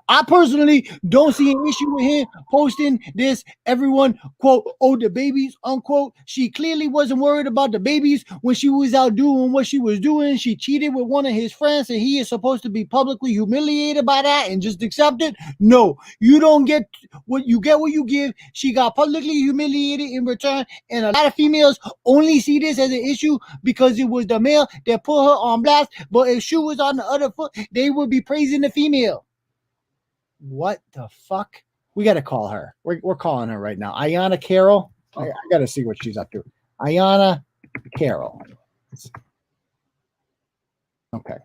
I personally don't see an issue with him posting this. Everyone, quote, oh, the babies, unquote. She clearly wasn't worried about the babies when she was out doing what she was doing. She cheated with one of his friends and he is supposed to be publicly humiliated by that and just accept it. No, you don't get what you give. She got publicly humiliated in return. And a lot of females only see this as an issue because it was the male that put her on blast. But if she was on the other foot, they would be praising the female. What the fuck? We got to call her. We're calling her right now. Ayana Carroll. I got to see what she's up to. Ayana Carroll. Okay.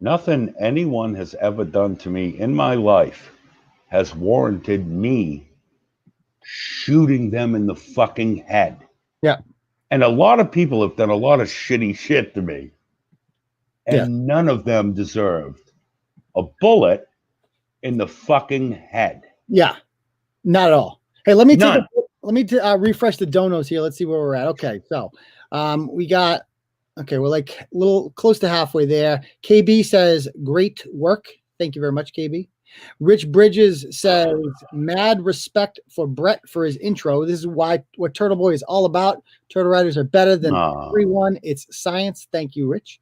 Nothing anyone has ever done to me in my life has warranted me shooting them in the fucking head. Yeah. And a lot of people have done a lot of shitty shit to me. And none of them deserved a bullet in the fucking head. Yeah, not at all. Hey, let me refresh the donos here. Let's see where we're at. Okay, so we're like a little close to halfway there. KB says, great work. Thank you very much, KB. Rich Bridges says, mad respect for Bret for his intro. This is what Turtleboy is all about. Turtle Riders are better than everyone. It's science. Thank you, Rich.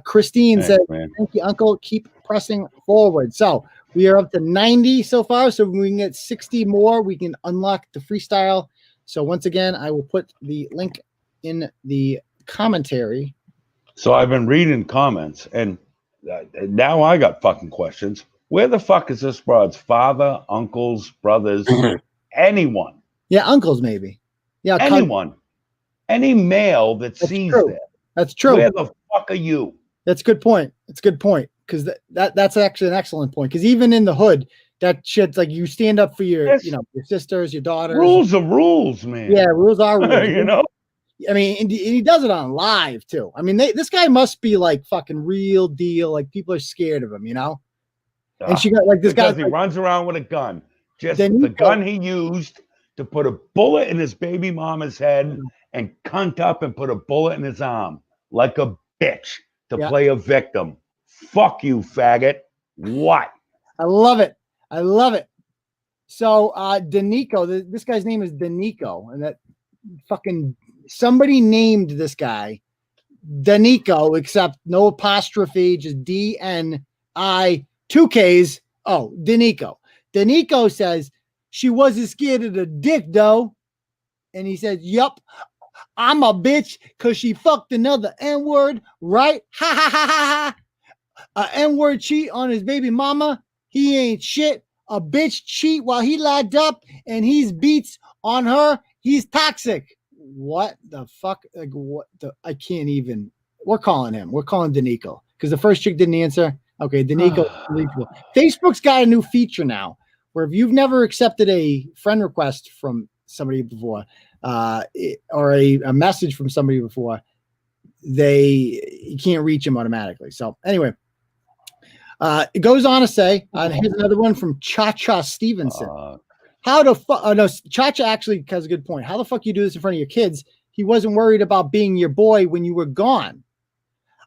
Christine says, thank you, Uncle. Keep pressing forward. So we are up to 90 so far. So when we can get 60 more, we can unlock the freestyle. So once again, I will put the link in the commentary. So I've been reading comments, and now I got fucking questions. Where the fuck is this broad's father, uncles, brothers, anyone? Yeah, uncles maybe. Yeah, anyone. Any male that sees that. That's true. Where the fuck are you? That's a good point. It's a good point. Because that's actually an excellent point. Because even in the hood, that shit's like you stand up for your your sisters, your daughters. Rules are rules, man. Yeah, rules are rules. You know? I mean, and he does it on live too. I mean, this guy must be like fucking real deal. Like people are scared of him, And she got like this guy. Because he runs around with a gun. Just the gun he used to put a bullet in his baby mama's head and cunt up and put a bullet in his arm like a bitch to play a victim. Fuck you, faggot. What? I love it. I love it. So Danico, this guy's name is Danico, and that fucking somebody named this guy Danico, except no apostrophe, just DNI, 2 Ks. Oh, Danico. Danico says she wasn't scared of the dick though. And he says, yup, I'm a bitch because she fucked another N-word, right? Ha ha ha ha ha. A N-word cheat on his baby mama. He ain't shit. A bitch cheat while he locked up and he's beats on her. He's toxic. What the fuck? Like, what the? I can't even. We're calling him. We're calling Danico because the first chick didn't answer. Okay, Danico. Facebook's got a new feature now where if you've never accepted a friend request from somebody before, or a message from somebody before, you can't reach them automatically. So anyway, it goes on to say, here's another one from Cha-Cha Stevenson. How the fuck? No, Cha-Cha actually has a good point. How the fuck you do this in front of your kids? He wasn't worried about being your boy when you were gone.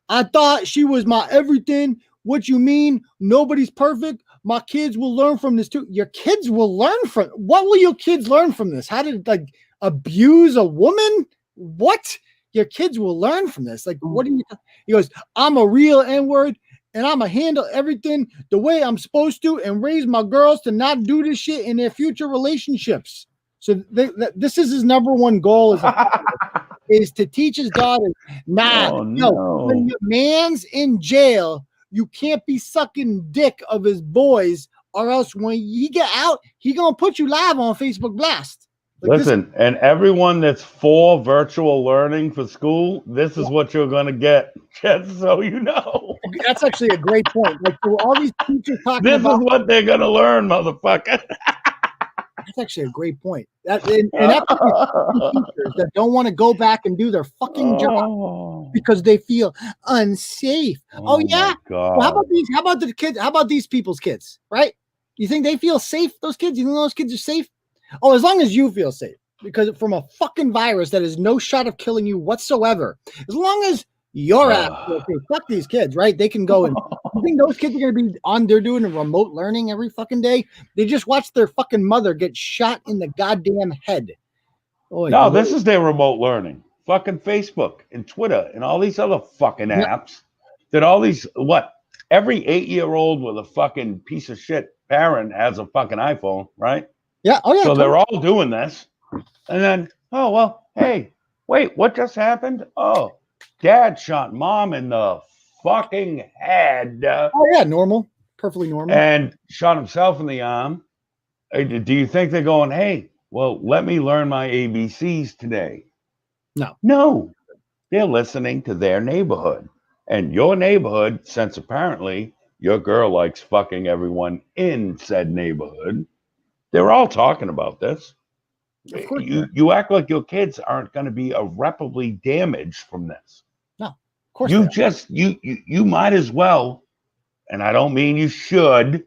I thought she was my everything. What you mean? Nobody's perfect. My kids will learn from this too. Your kids will learn from. What will your kids learn from this? How to like abuse a woman? What? Your kids will learn from this. Like, what do you? He goes, I'm a real N-word. And I'm going to handle everything the way I'm supposed to and raise my girls to not do this shit in their future relationships. So this is his number one goal is to teach his daughter, when your man's in jail, you can't be sucking dick of his boys or else when he get out, he going to put you live on Facebook Blast. Like listen, and everyone that's for virtual learning for school, this is what you're going to get, just so you know. That's actually a great point. Like, so all these teachers talking this about... is what they're going to learn, motherfucker. That's actually a great point. And that's teachers that don't want to go back and do their fucking job because they feel unsafe. Oh yeah? Well, how about these? How about the kids? How about these people's kids, right? You think they feel safe, those kids? You think those kids are safe? Oh, as long as you feel safe, because from a fucking virus that is no shot of killing you whatsoever, as long as you're out, okay, fuck these kids, right? They can go and you think those kids are going to be on there doing a remote learning every fucking day? They just watch their fucking mother get shot in the goddamn head. Oh, no, this is their remote learning. Fucking Facebook and Twitter and all these other fucking apps that all these, every 8-year-old with a fucking piece of shit parent has a fucking iPhone, right? Yeah. Oh, yeah. So they're all doing this. And then, oh, well, hey, wait, what just happened? Oh, dad shot mom in the fucking head. Oh, yeah. Normal. Perfectly normal. And shot himself in the arm. Do you think they're going, hey, well, let me learn my ABCs today? No. They're listening to their neighborhood. And your neighborhood, since apparently your girl likes fucking everyone in said neighborhood, they're all talking about this. You act like your kids aren't going to be irreparably damaged from this. No, of course you might as well, and I don't mean you should,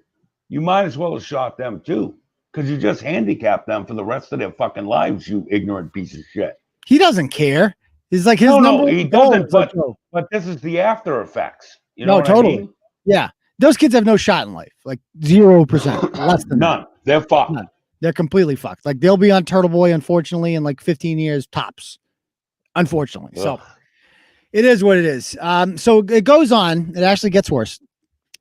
you might as well have shot them too, because you just handicapped them for the rest of their fucking lives, you ignorant piece of shit. He doesn't care. He's like his number. He doesn't. But this is the after effects. You know totally. I mean? Yeah, those kids have no shot in life. Like 0%, less than none. They're fucked. None. They're completely fucked. Like they'll be on Turtle Boy, unfortunately, in like 15 years tops. Unfortunately. Ugh. So it is what it is. So it goes on. It actually gets worse.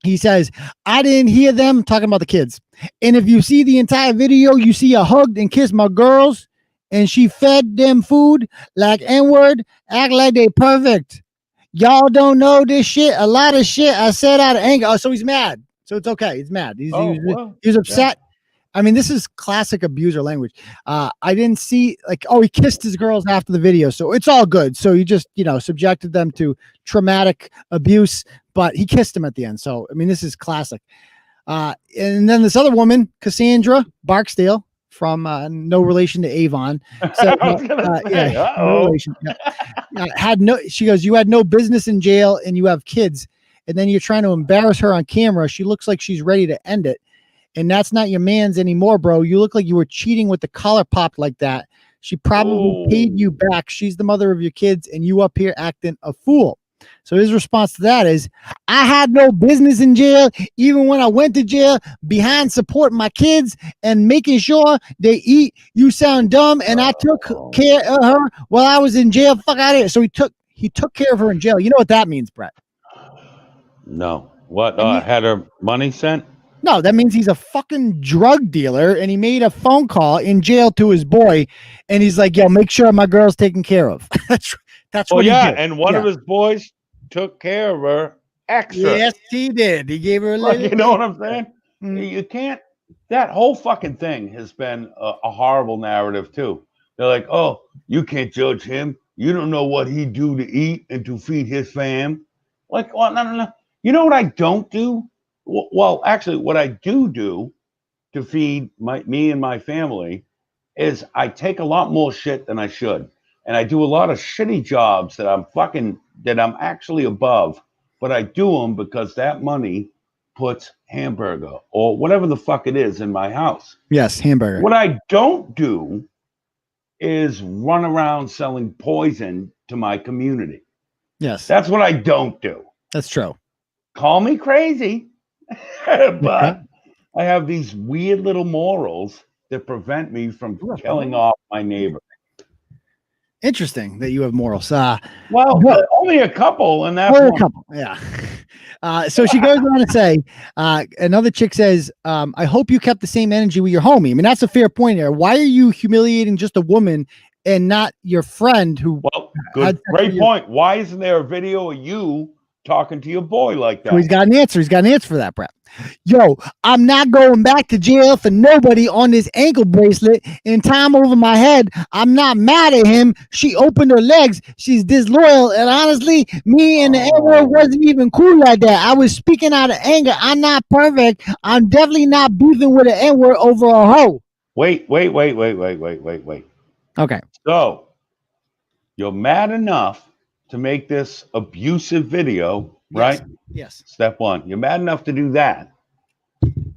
He says, I didn't hear them talking about the kids. And if you see the entire video, you see I hugged and kissed my girls and she fed them food like N-word, act like they perfect. Y'all don't know this shit. A lot of shit I said out of anger. Oh, so he's mad. So it's okay. He's mad. He's upset. Yeah. I mean, this is classic abuser language. I didn't see he kissed his girls after the video. So it's all good. So he just, subjected them to traumatic abuse, but he kissed him at the end. So, I mean, this is classic. And then this other woman, Cassandra Barksdale from no relation to Avon. So, no relation. She goes, you had no business in jail and you have kids. And then you're trying to embarrass her on camera. She looks like she's ready to end it. And that's not your man's anymore, bro. You look like you were cheating with the collar popped like that. She probably paid you back. She's the mother of your kids, and you up here acting a fool. So his response to that is, I had no business in jail, even when I went to jail, behind supporting my kids and making sure they eat. You sound dumb, and I took care of her while I was in jail. Fuck out of here. So he took care of her in jail. You know what that means, Bret? No. What? Had her money sent? No, that means he's a fucking drug dealer, and he made a phone call in jail to his boy, and he's like, yo, make sure my girl's taken care of. That's what he did. And one of his boys took care of her extra. Yes, he did. He gave her a little. You know what I'm saying? You can't. That whole fucking thing has been a horrible narrative too. They're like, oh, you can't judge him. You don't know what he do to eat and to feed his fam. Like, well, no. You know what I don't do? Well, actually, what I do to feed me and my family is I take a lot more shit than I should. And I do a lot of shitty jobs that I'm actually above, but I do them because that money puts hamburger or whatever the fuck it is in my house. Yes, hamburger. What I don't do is run around selling poison to my community. Yes. That's what I don't do. That's true. Call me crazy, but I have these weird little morals that prevent me from killing off my neighbor. Interesting that you have morals. Only a couple, and that's a couple. Yeah. So she goes on to say, another chick says, I hope you kept the same energy with your homie. I mean, that's a fair point there. Why are you humiliating just a woman and not your friend who? Well, great point. Why isn't there a video of you talking to your boy like that? So he's got an answer. He's got an answer for that, Bret. Yo, I'm not going back to jail for nobody on this ankle bracelet and time over my head. I'm not mad at him. She opened her legs. She's disloyal. And honestly, me and the N-word wasn't even cool like that. I was speaking out of anger. I'm not perfect. I'm definitely not beefing with an N-word over a hoe. Wait. Okay. So you're mad enough to make this abusive video, right? Yes. Step one. You're mad enough to do that.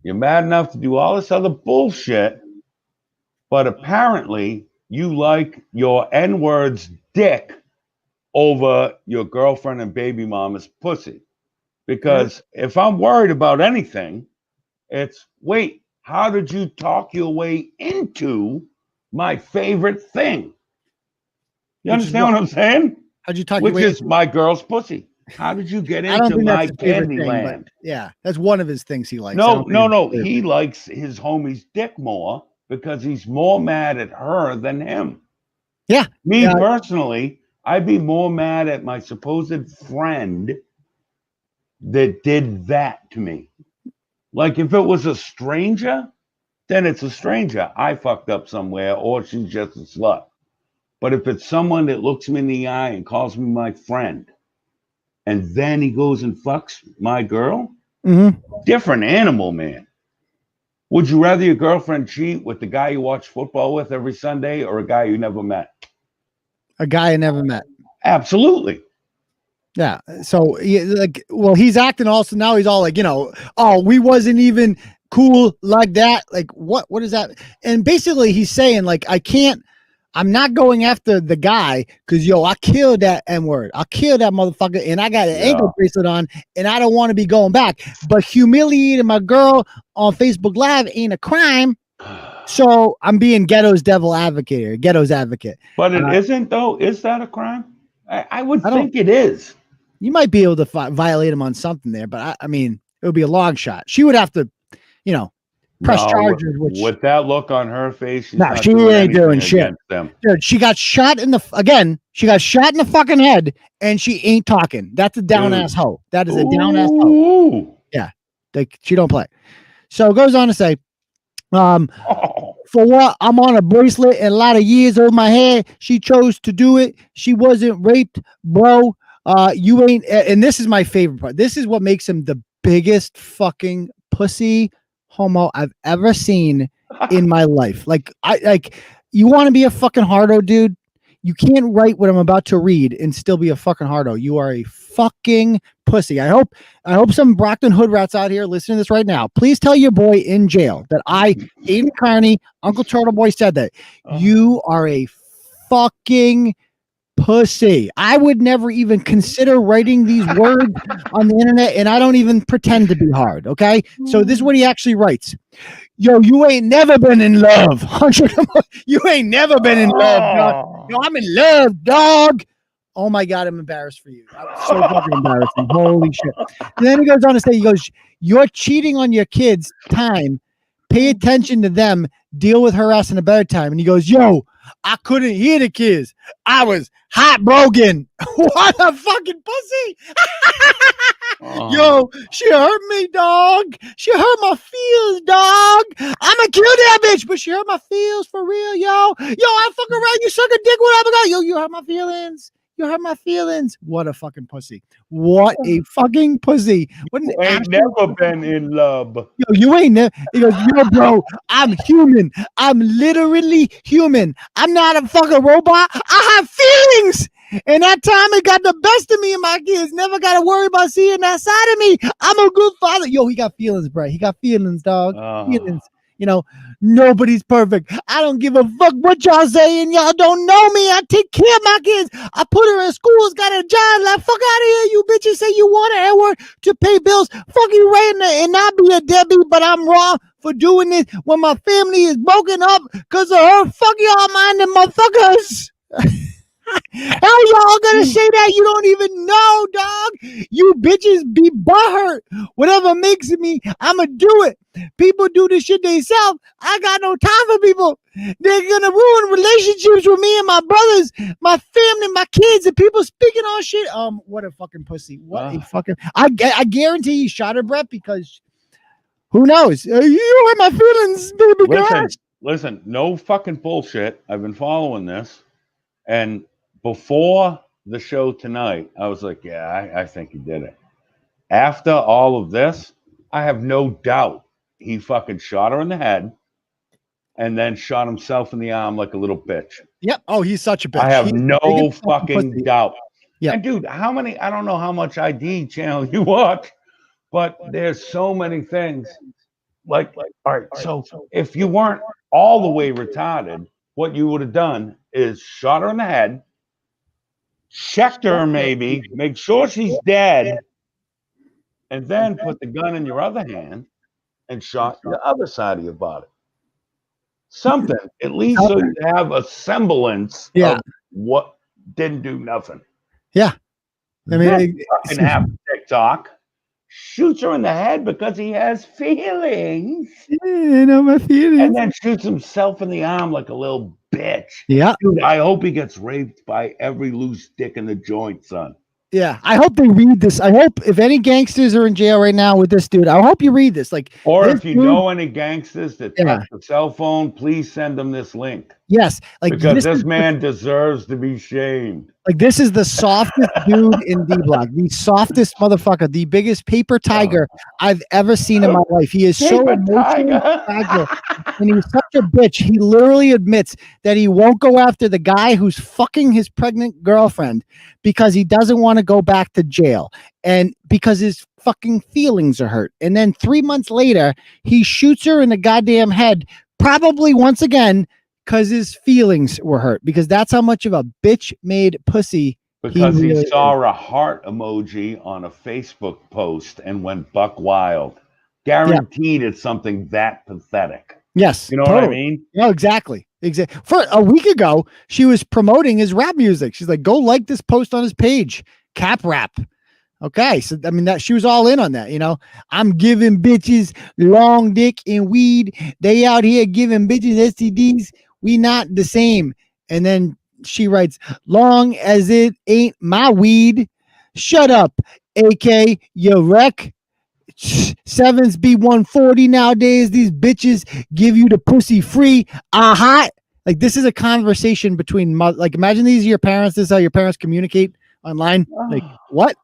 You're mad enough to do all this other bullshit, but apparently you like your N-word's dick over your girlfriend and baby mama's pussy. Because if I'm worried about anything, it's, wait, how did you talk your way into my favorite thing? You understand what I'm saying? How'd you talk your way? Which is my girl's pussy. How did you get into my candy land? Yeah, that's one of his things he likes. No. He likes his homie's dick more because he's more mad at her than him. Yeah. Me personally, I'd be more mad at my supposed friend that did that to me. Like if it was a stranger, then it's a stranger. I fucked up somewhere or she's just a slut. But if it's someone that looks me in the eye and calls me my friend, and then he goes and fucks my girl, different animal, man. Would you rather your girlfriend cheat with the guy you watch football with every Sunday or a guy you never met? A guy I never met. Absolutely. Yeah. So he's acting also now. He's all like, we wasn't even cool like that. Like what is that? And basically he's saying like, I'm not going after the guy because, I killed that N-word. I killed that motherfucker, and I got an ankle bracelet on, and I don't want to be going back. But humiliating my girl on Facebook Live ain't a crime. So I'm being Ghetto's advocate. But it isn't, though. Is that a crime? I would think it is. You might be able to violate him on something there, but I mean, it would be a long shot. She would have to, press charges. With that look on her face, she ain't doing shit. Dude, she got shot in the fucking head, and she ain't talking. That's a down ass hoe. That is a down ass hoe. Yeah, she don't play. So it goes on to say, for what? I'm on a bracelet and a lot of years over my head. She chose to do it. She wasn't raped, bro. You ain't. And this is my favorite part. This is what makes him the biggest fucking pussy homo I've ever seen in my life. You want to be a fucking hardo, dude? You can't write what I'm about to read and still be a fucking hardo. You are a fucking pussy. I hope some Brockton hood rats out here listening to this right now. Please tell your boy in jail that Aidan Kearney, Uncle Turtleboy said that. You are a fucking pussy. I would never even consider writing these words on the internet, and I don't even pretend to be hard. Okay. So this is what he actually writes. Yo, you ain't never been in love. You ain't never been in love, dog. Yo, I'm in love, dog. Oh my God, I'm embarrassed for you. I'm so fucking embarrassing. Holy shit. And then he goes on to say, you're cheating on your kids' time. Pay attention to them. Deal with her ass in a better time. And he goes, yo, I couldn't hear the kids. I was heartbroken. What a fucking pussy. Yo, she hurt me, dog. She hurt my feels, dog. I'ma kill that bitch, but she hurt my feels for real, yo. Yo, I fuck around, you suck a dick, whatever. Yo, you hurt my feelings. You hurt my feelings. What a fucking pussy. What a fucking pussy. What an ain't never been in love. Yo, you ain't never. He goes, yo, bro, I'm human. I'm literally human. I'm not a fucking robot. I have feelings. And that time it got the best of me and my kids. Never got to worry about seeing that side of me. I'm a good father. Yo, he got feelings, bro. He got feelings, dog. Feelings. You know, nobody's perfect. I don't give a fuck what y'all saying. Y'all don't know me. I take care of my kids. I put her in school. Got a job. Like, fuck out of here. You bitches say you want an N-word to pay bills. Fuck you right now and not be a deadbeat, but I'm wrong for doing this when my family is broken up because of her. Fuck y'all minding motherfuckers. How y'all gonna say that? You don't even know, dog. You bitches be butthurt. Whatever makes me, I'ma do it. People do this shit themselves. I got no time for people. They're gonna ruin relationships with me and my brothers, my family, my kids, and people speaking on shit. What a fucking pussy. What a fucking. I guarantee he shot her, Bret, because who knows? You hurt my feelings, baby girl. Listen, no fucking bullshit. I've been following this, and before the show tonight, I was like, yeah, I think he did it. After all of this, I have no doubt he fucking shot her in the head and then shot himself in the arm like a little bitch. Yep. Oh, he's such a bitch. I have no fucking doubt. Yeah. And dude, I don't know how much ID channel you watch, but there's so many things. Like, all right, so if you weren't all the way retarded, what you would have done is shot her in the head, checked her maybe, make sure she's dead, and then put the gun in your other hand and shot the other side of your body. Something, at least so you have a semblance of what didn't do nothing. Yeah. I mean, fucking have TikTok. Shoots her in the head because he has feelings. Yeah, I know my feelings. And then shoots himself in the arm like a little bitch. Yeah. Dude, I hope he gets raped by every loose dick in the joint, son. Yeah, I hope they read this. I hope if any gangsters are in jail right now with this dude, I hope you read this. Like, or if you know any gangsters that touch the cell phone, please send them this link. Yes, like because this man deserves to be shamed. Like, this is the softest dude in D Block, the softest motherfucker, the biggest paper tiger I've ever seen in my life. He is so emotionally fragile, and he's such a bitch. He literally admits that he won't go after the guy who's fucking his pregnant girlfriend because he doesn't want to go back to jail and because his fucking feelings are hurt. And then 3 months later, he shoots her in the goddamn head, probably once again, because his feelings were hurt, because that's how much of a bitch made pussy. Because he saw a heart emoji on a Facebook post and went buck wild. Guaranteed it's something that pathetic. Yes. You know what I mean? No, exactly. For a week ago, she was promoting his rap music. She's like, go like this post on his page. Cap rap. Okay, so I mean that she was all in on that, you know. I'm giving bitches long dick and weed. They out here giving bitches STDs. We not the same. And then she writes, long as it ain't my weed. Shut up, AK, you wreck. 7s be 140 nowadays. These bitches give you the pussy free. Hot. Like, this is a conversation between, like, imagine these are your parents. This is how your parents communicate online. Like, what?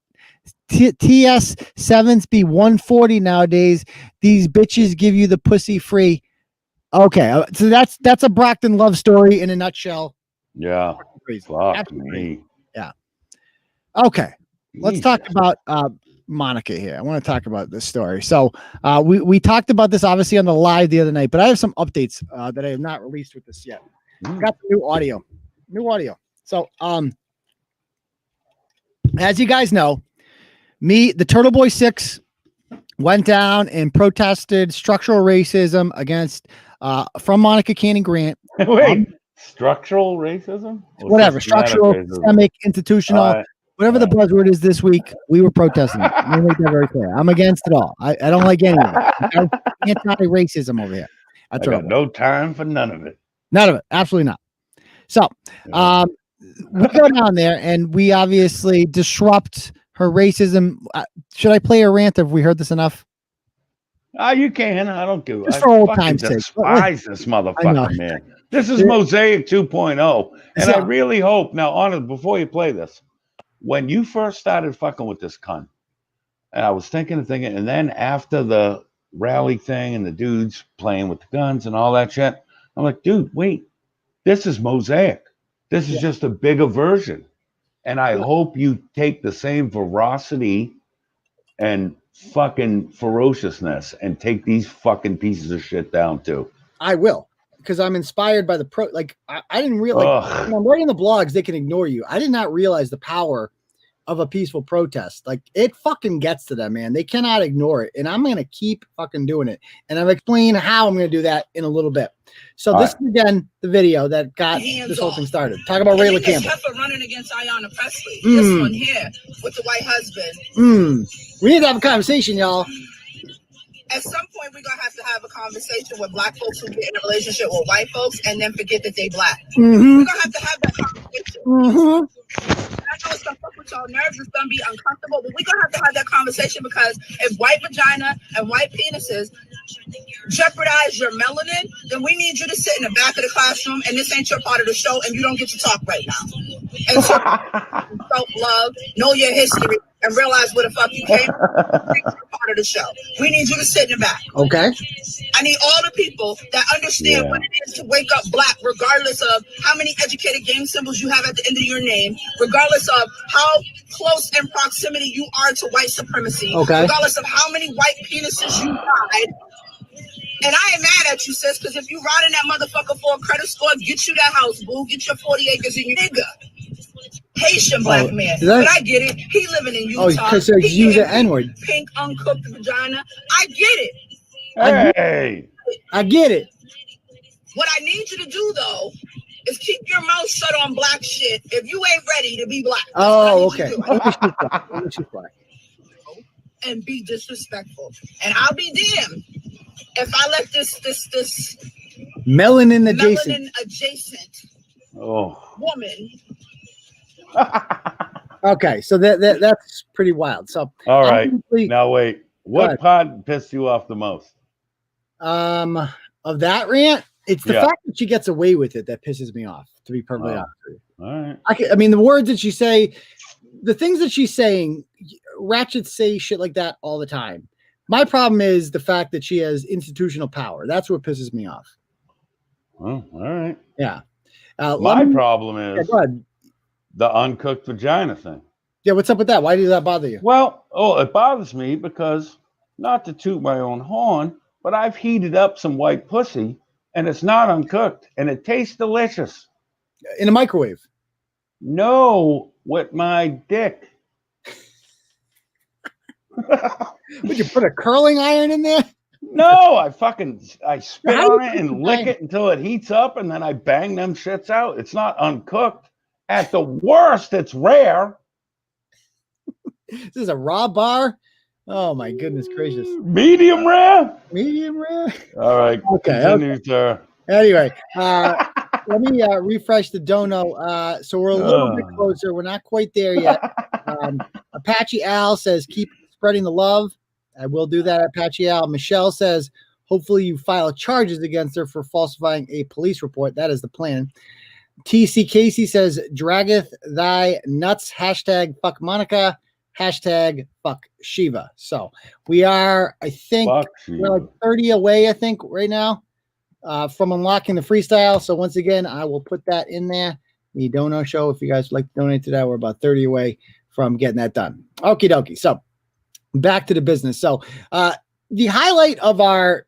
TS 7s be 140 nowadays. These bitches give you the pussy free. Okay, so that's a Brockton love story in a nutshell. Yeah. Fuck me. Yeah. Okay, let's talk about Monica here. I want to talk about this story. So we talked about this obviously on the live the other night, but I have some updates that I have not released with this yet. Got the new audio. So as you guys know, the Turtleboy 6 went down and protested structural racism against from Monica Cannon Grant. Wait, structural racism? Whatever, structural, systemic, institutional, whatever the buzzword is this week, we were protesting it. Let me make that very clear. I'm against it all. I don't like any of it. Anti-racism over here. I got no time for none of it. None of it. Absolutely not. So we go down there and we obviously disrupt her racism. Should I play a rant? Have we heard this enough? You can. I don't do. Just I for old fucking time's sake. despise this motherfucker, man. This is Mosaic 2.0. And I really hope, now, honest, before you play this, when you first started fucking with this cunt, and I was thinking, and then after the rally thing and the dudes playing with the guns and all that shit, I'm like, dude, wait, this is Mosaic. This is just a bigger version. And I hope you take the same ferocity and fucking ferociousness and take these fucking pieces of shit down too. I will, because I'm inspired by the I didn't realize when I'm writing the blogs, they can ignore you. I did not realize the power of a peaceful protest. Like, it fucking gets to them, man. They cannot ignore it. And I'm going to keep fucking doing it. And I'm explaining how I'm going to do that in a little bit. So this is, again, the video that got this whole thing started. Talk about Rayla Campbell. Running against Ayanna Presley. This one here with the white husband. We need to have a conversation, y'all. At some point, we're going to have a conversation with black folks who get in a relationship with white folks and then forget that they black. We're going to have that conversation. I know it's going to fuck with y'all nerves. It's going to be uncomfortable, but we're going to have that conversation, because if white vagina and white penises jeopardize your melanin, then we need you to sit in the back of the classroom, and this ain't your part of the show, and you don't get to talk right now. And so, self-love, know your history, and realize where the fuck you came from. It's part of the show. We need you to sit in the back. Okay. I need all the people that understand what it is to wake up black, regardless of how many educated game symbols you have at the end of your name, regardless of how close in proximity you are to white supremacy, regardless of how many white penises you ride. And I ain't mad at you, sis, because if you riding that motherfucker for a credit score, get you that house, boo. Get your 40 acres in your nigga. Haitian black man. But I get it. He living in Utah. Oh, because they use the N-word. Pink, uncooked vagina. I get it. Hey. I get it. What I need you to do, though, is keep your mouth shut on black shit if you ain't ready to be black. Oh, okay. And be disrespectful. And I'll be damned if I let this melanin adjacent woman. Okay, so that's pretty wild. So all right, now wait, what part pissed you off the most? Of that rant, it's the fact that she gets away with it that pisses me off, to be perfectly honest with you. All right. I mean, the words that she say, the things that she's saying, ratchets say shit like that all the time. My problem is the fact that she has institutional power. That's what pisses me off. Oh, all right. Yeah. My problem is the uncooked vagina thing. Yeah, what's up with that? Why does that bother you? Well, it bothers me because, not to toot my own horn, but I've heated up some white pussy and it's not uncooked and it tastes delicious. In a microwave? No, with my dick. Would you put a curling iron in there? No, I spit on it and lick it until it heats up and then I bang them shits out. It's not uncooked. At the worst, it's rare. This is a raw bar? Oh my goodness gracious. Medium rare? Medium rare? All right. Okay. Continue, sir. Anyway, let me refresh the dono. So we're a little bit closer. We're not quite there yet. Apache Al says, keep spreading the love. I will do that, Apache Al. Michelle says, hopefully you file charges against her for falsifying a police report. That is the plan. TC Casey says, draggeth thy nuts, hashtag fuck Monica, hashtag fuck Shiva. So we are, I think, we're like 30 away, I think, right now from unlocking the freestyle. So once again, I will put that in there. The dono show, if you guys would like to donate to that, we're about 30 away from getting that done. Okie dokie. So back to the business. So the highlight of our,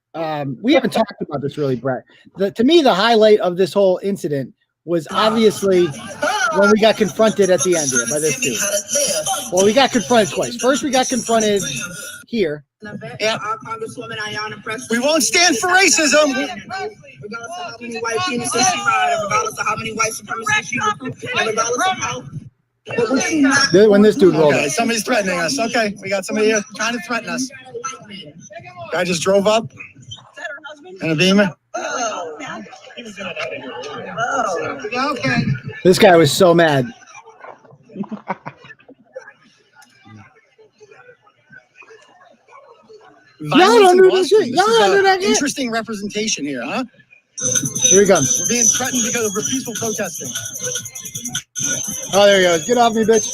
we haven't talked about this really, Bret. To me, the highlight of this whole incident was obviously when we got confronted at the end here by this dude. Well, we got confronted twice. First, we got confronted here. Yep. We won't stand for racism. Regardless of how many white penises she ride, regardless of how many white supremacists she recruits, regardless of how. When this dude rolled up. Somebody's threatening us. Okay, we got somebody here trying to threaten us. Guy just drove up in a Beamer. Oh, okay. This guy was so mad. Violence don't in do that Boston. shit. This is, Y'all do that shit. interesting representation here, huh? Here he comes. We're being threatened because of peaceful protesting. Oh, there he goes. Get off me, bitch.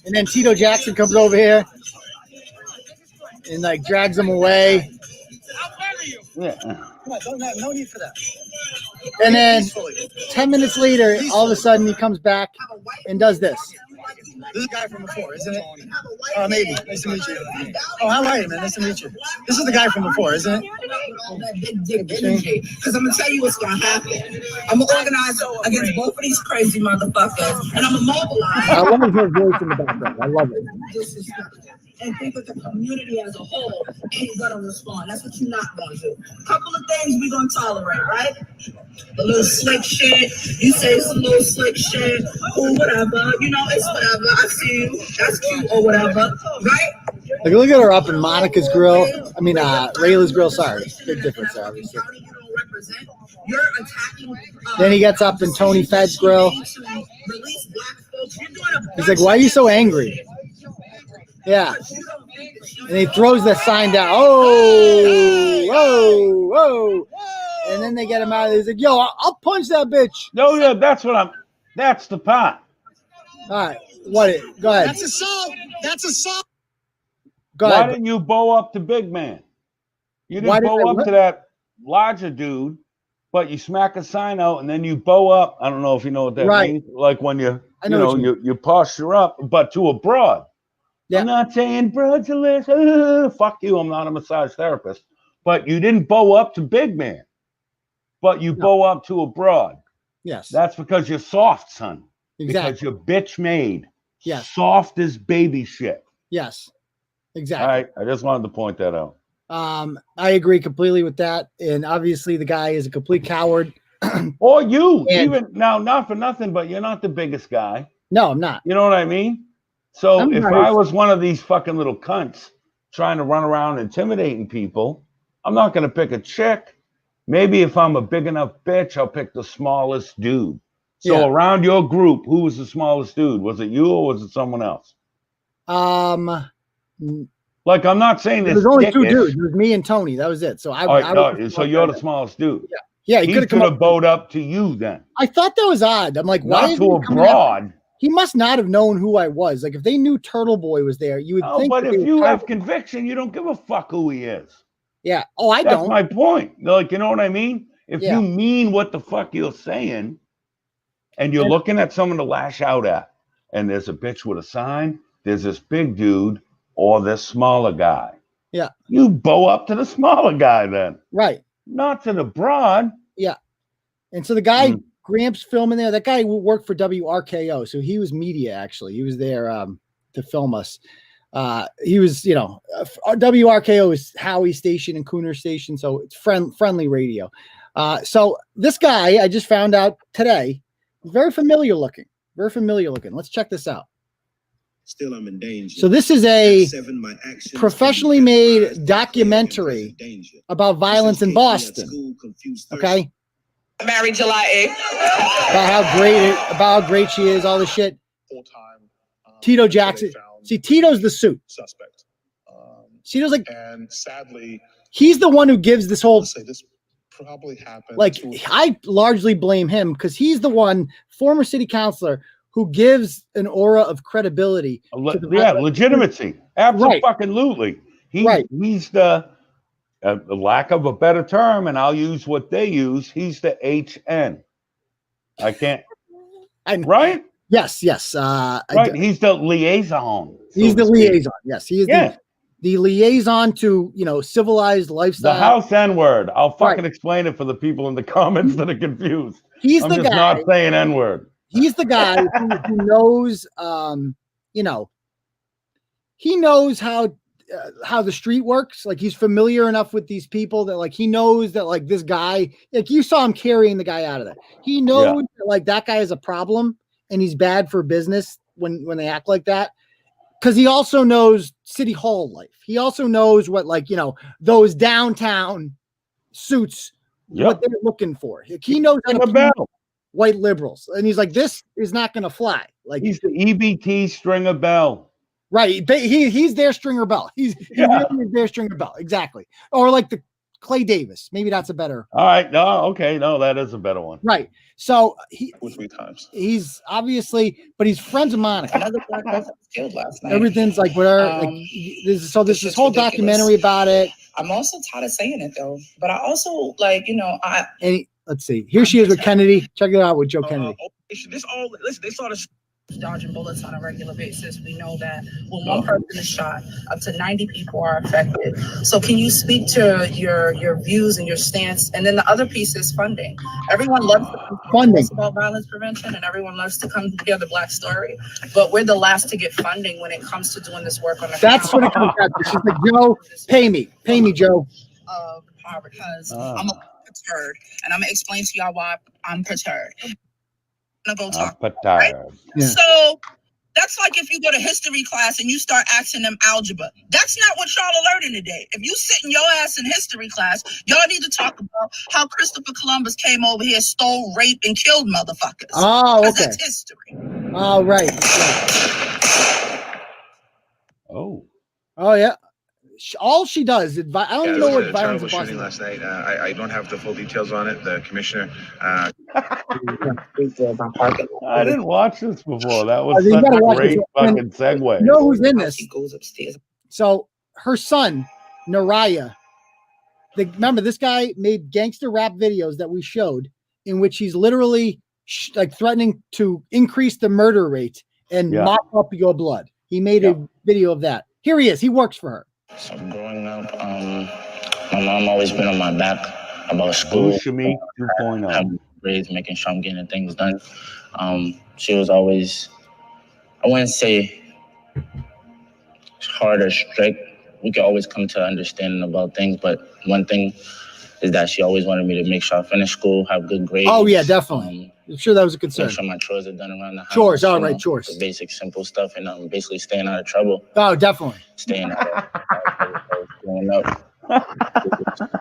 And then Tito Jackson comes over here and like drags him away. Yeah. Come on, no need for that. And then Peacefully. 10 minutes later, all of a sudden he comes back and does this. This is the guy from before, isn't it? Oh, maybe. Nice to meet you. Oh, how are you, man? Nice to meet you. This is the guy from before, isn't it? All that big dick energy. Because I'm going to tell you what's going to happen. I'm going to organize against both of these crazy motherfuckers. And I'm going to mobilize. I love her voice in the background. I love it. And think that the community as a whole ain't gonna respond. That's what you're not gonna do. Couple of things we're gonna tolerate, right? The little slick shit. You say some little slick shit, or whatever. You know, it's whatever. I see you. That's cute or whatever, right? Like, look at her up in Monica's grill. I mean, Rayla's grill. Sorry, big difference there, obviously. You're attacking. Then he gets up in Tony Fed's grill. He's like, "Why are you so angry?" Yeah. And he throws the sign down. Oh, whoa, whoa. And then they get him out of there. He's like, "Yo, I'll punch that bitch." No, yeah, that's the part. All right. Go ahead. That's assault. That's assault. Go Why ahead. didn't you bow up to big man? You Why didn't did bow I up what? to that larger dude, but you smack a sign out and then you bow up. I don't know if you know what that Right. means. Like when I know what you you posture up, but to a broad. Yeah. I'm not saying broads are less. Fuck you. I'm not a massage therapist. But you didn't bow up to big man, but you bow up to a broad. Yes. That's because you're soft, son. Exactly. Because you're bitch made. Yes. Soft as baby shit. Yes. Exactly. All right. I just wanted to point that out. I agree completely with that. And obviously the guy is a complete coward. Or you. And- Even now, not for nothing, but you're not the biggest guy. No, I'm not. You know what I mean? So I'm if not. I was one of these fucking little cunts trying to run around intimidating people, I'm not going to pick a chick. Maybe if I'm a big enough bitch, I'll pick the smallest dude. So Yeah. around your group, who was the smallest dude? Was it you or was it someone else? Like, I'm not saying this. There's only two dickish. dudes. It was me and Tony. That was it. So I So you're the smallest dude. Yeah, he He could could have have bowed up to you then. I thought that was odd. I'm like, why Not is to he a coming after- broad. He must not have known who I was. Like, if they knew Turtle Boy was there, you would Oh, think. but that they if would you try- have conviction, you don't give a fuck who he is. Yeah. Oh, I That's don't. my point. Like, you know what I mean? If Yeah. you mean what the fuck you're saying, and you're looking at someone to lash out at, and there's a bitch with a sign, there's this big dude or this smaller guy. Yeah. You bow up to the smaller guy then, Right. not to the broad. Yeah. And so the guy, Gramps filming there, that guy worked for WRKO. So he was media, actually. He was there to film us. He was, WRKO is Howie's station and Cooner station. So it's friendly radio. So this guy, I just found out today, is very familiar looking. Very familiar looking. Let's check this out. Still, I'm in danger. So this is a my actions professionally made documentary about violence in Boston. Okay. Married July 8th. About how great she is, all the shit. Tito Jackson. See, Tito's the suit. Suspect. Tito's like, and sadly, he's the one who gives this whole. This probably happened. Like, I largely blame him because he's the one, former city councilor, who gives an aura of credibility. Legitimacy. Absolutely. He's the lack of a better term, and I'll use what they use. He's the HN. I can't. Right? Yes. Right. He's the liaison. He's the liaison. Yes, he is the liaison to civilized lifestyle. The house N-word. I'll fucking explain it for the people in the comments that are confused. He's I'm the just guy. not saying N-word. He's the guy who knows, he knows how the street works. Like, he's familiar enough with these people that, like, he knows that, like, this guy, like, you saw him carrying the guy out of there. He knows that, like, that guy is a problem and he's bad for business when they act like that. Because he also knows city hall life. He also knows what, like, those downtown suits what they're looking for. He knows how to appeal white liberals, and he's like, this is not going to fly. Like he's the EBT Stringer Bell. Right. He's their Stringer Bell. He really is their Stringer Bell. Exactly. Or like the Clay Davis. Maybe that's a better. All right. No, okay. No, that is a better one. Right. So times. He's obviously, but he's friends of Monica. Another black person was killed last night. Everything's like whatever. There's this whole documentary about it. I'm also tired of saying it though, but I also let's see. Here she is with Kennedy. Check it out with Joe Kennedy. They saw this dodging bullets on a regular basis. We know that when one person is shot, up to 90 people are affected. So can you speak to your views and your stance? And then the other piece is funding. Everyone loves funding about violence prevention, and everyone loves to come together, Black Story. But we're the last to get funding when it comes to doing this work on the ground. That's what it comes down to. She's like, Joe, pay me, Joe. Because I'm perturbed, and I'm gonna explain to y'all why I'm perturbed. I'm gonna go talk. Right? Yeah. So that's like if you go to history class and you start asking them algebra. That's not what y'all are learning today. If you sit in your ass in history class, y'all need to talk about how Christopher Columbus came over here, stole, raped, and killed motherfuckers. Oh, okay. That's history. Oh, right. Oh, yeah. All she does, I don't even know what violence is. Shooting last night. I don't have the full details on it. The commissioner. I didn't watch this before. That was such a great fucking segue. You know who's in this? He goes upstairs. So her son, Naraya. Remember, this guy made gangster rap videos that we showed, in which he's literally like threatening to increase the murder rate and mop up your blood. He made a video of that. Here he is. He works for her. So growing up, my mom always been on my back about school. Shami 2.0. Raised, making sure I'm getting things done. She was always, I wouldn't say hard or strict. We could always come to understanding about things, but one thing is that she always wanted me to make sure I finish school, have good grades. Oh yeah, definitely. I'm sure that was a concern. Make sure my chores are done around the house. Chores, all right, chores. The basic, simple stuff, and basically staying out of trouble. Oh, definitely. Staying out of growing up.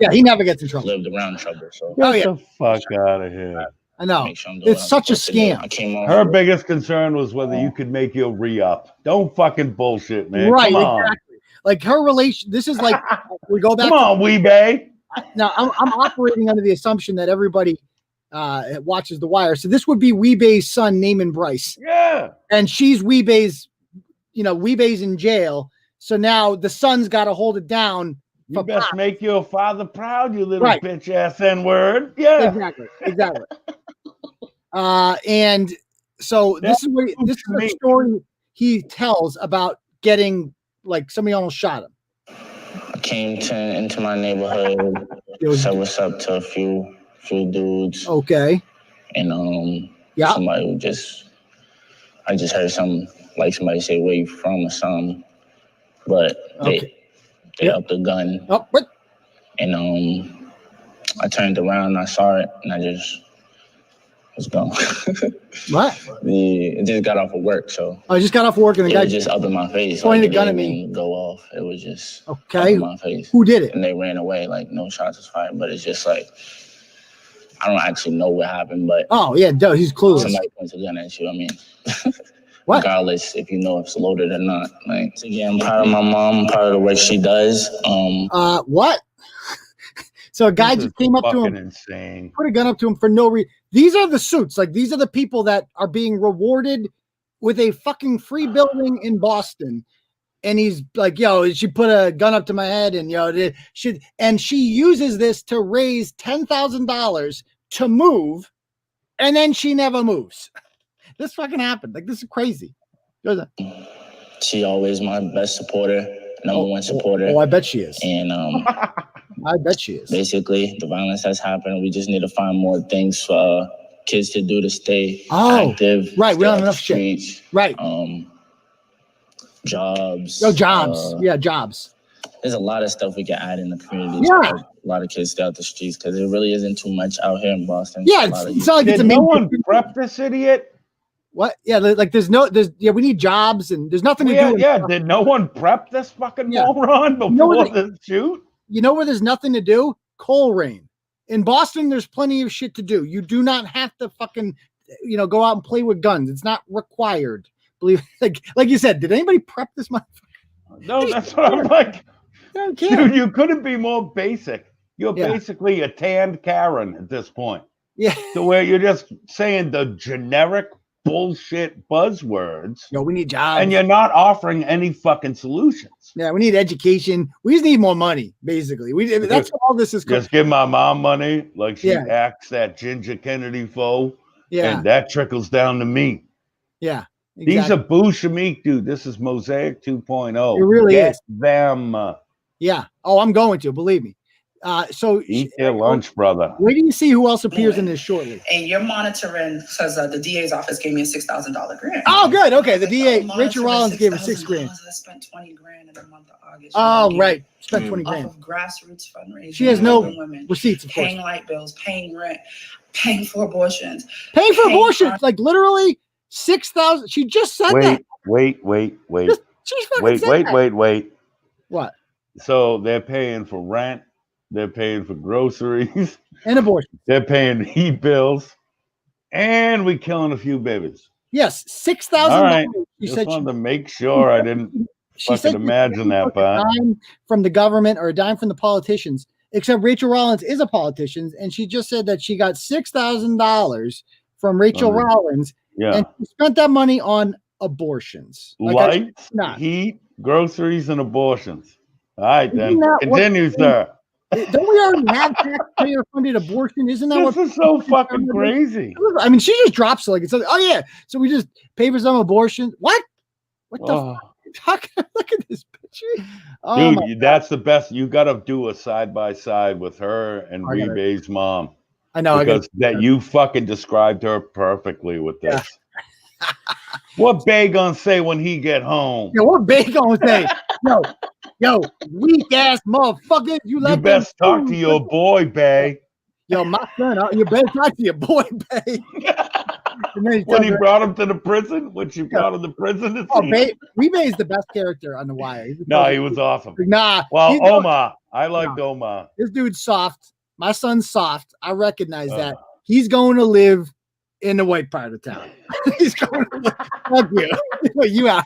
Yeah, he never gets in trouble. Lived around trouble, so. Get the fuck out of here. I know. Sure it's such a scam. Her biggest concern was whether you could make your re-up. Don't fucking bullshit, man. Right, Come on. exactly. Like her relation. This is like we go back. Come on, Weebay. Now I'm operating under the assumption that everybody watches The Wire, so this would be Weebay's son, Naaman Bryce. Yeah, and she's Weebay's. Weebay's in jail, so now the son's got to hold it down. You best make your father proud, you little bitch ass N-word. Yeah, exactly. And so this is the story he tells about getting like somebody almost shot him. I came into my neighborhood, said what's up to a few dudes. Okay. And somebody would I just heard somebody say where you from or something. But they upped the gun. Oh, what? And I turned around and I saw it and I just was gone. What? It just got off of work, so. I just got off work and the guy just up in my face. Pointed a gun at me. Go off. It was just up in my face. Who did it? And they ran away. Like no shots was fired, but it's just like I don't actually know what happened, but he's clueless. Somebody points a gun at you. I mean, what? Regardless if you know if it's loaded or not. Like again, I'm proud of my mom. I'm proud of the work she does. What? So a guy just came up to him, insane. Put a gun up to him for no reason. These are the suits. Like these are the people that are being rewarded with a fucking free building in Boston. And he's like, she put a gun up to my head and she uses this to raise $10,000 to move. And then she never moves. This fucking happened. Like, this is crazy. She always my best supporter, number one supporter. Oh, I bet she is. And I bet she is. Basically, the violence has happened. We just need to find more things for kids to do to stay active. Right, we don't have enough shit. Right. Jobs. Jobs. Jobs. There's a lot of stuff we can add in the community. Yeah. A lot of kids stay out the streets because there really isn't too much out here in Boston. Yeah, it's not like it's a no one prep this idiot. What? Yeah, like we need jobs and there's nothing to do. Yeah, did no one prep this fucking moron before the shoot? You know where there's nothing to do? Coleraine. in Boston, there's plenty of shit to do. You do not have to fucking, go out and play with guns. It's not required. Believe like you said, did anybody prep this motherfucker? No, that's what I'm like. Dude, you couldn't be more basic. You're basically a tanned Karen at this point. Yeah. So where you're just saying the generic bullshit buzzwords. Yo, we need jobs. And you're not offering any fucking solutions. Yeah, we need education. We just need more money, basically. That's what all this is. Just give my mom money, like she acts that Ginger Kennedy foe. Yeah. And that trickles down to me. Yeah. Exactly. These are Bouchamique, dude. This is Mosaic 2.0. It really Get is. them. Yeah. Oh, I'm going to, believe me. So eat your lunch, brother. Wait till you see who else appears in this shortly. And you're monitoring because the DA's office gave me a $6,000 grant. Oh, good. Okay, the DA, Rachel Rollins, gave her $6,000. I spent $20,000 in the month of August. Oh, right. Spent $20,000 off of grassroots fundraising. She has no women, receipts, of course. Paying light bills, paying rent, paying for abortions. Paying for abortions, like literally 6,000. She just said that. Wait. She's fucking said that. Wait. What? So they're paying for rent. They're paying for groceries and abortion. They're paying heat bills, and we killing a few babies. Yes, $6,000. All right. She Just said wanted to make sure I didn't fucking imagine that part. A dime from the government or a dime from the politicians. Except Rachel Rollins is a politician, and she just said that she got $6,000 from Rachel Rollins, and she spent that money on abortions, lights, heat, groceries, and abortions. All right, then continue, sir. Don't we already have taxpayer-funded abortion? Isn't that this is so fucking crazy? I mean, she just drops it like it's. Oh yeah, so we just pay for some abortion. What? What the fuck? Look at this picture. Oh, dude, that's the best. You got to do a side by side with her and Rebae's mom. I know because that you fucking described her perfectly with this. Yeah. What Bae gonna say when he get home? Yeah, what Bae gonna say? Yo, weak ass motherfucker. You best talk to your boy, Bae. Yo, my son, you better talk to your boy, Bae. When he brought him to the prison, when she brought him to prison. Rebae is the best character on The Wire. No, he was awesome. Nah. Well, Omar. I liked Omar. This dude's soft. My son's soft. I recognize that. He's going to live in the white part of town. He's going to live. Fuck you. You out.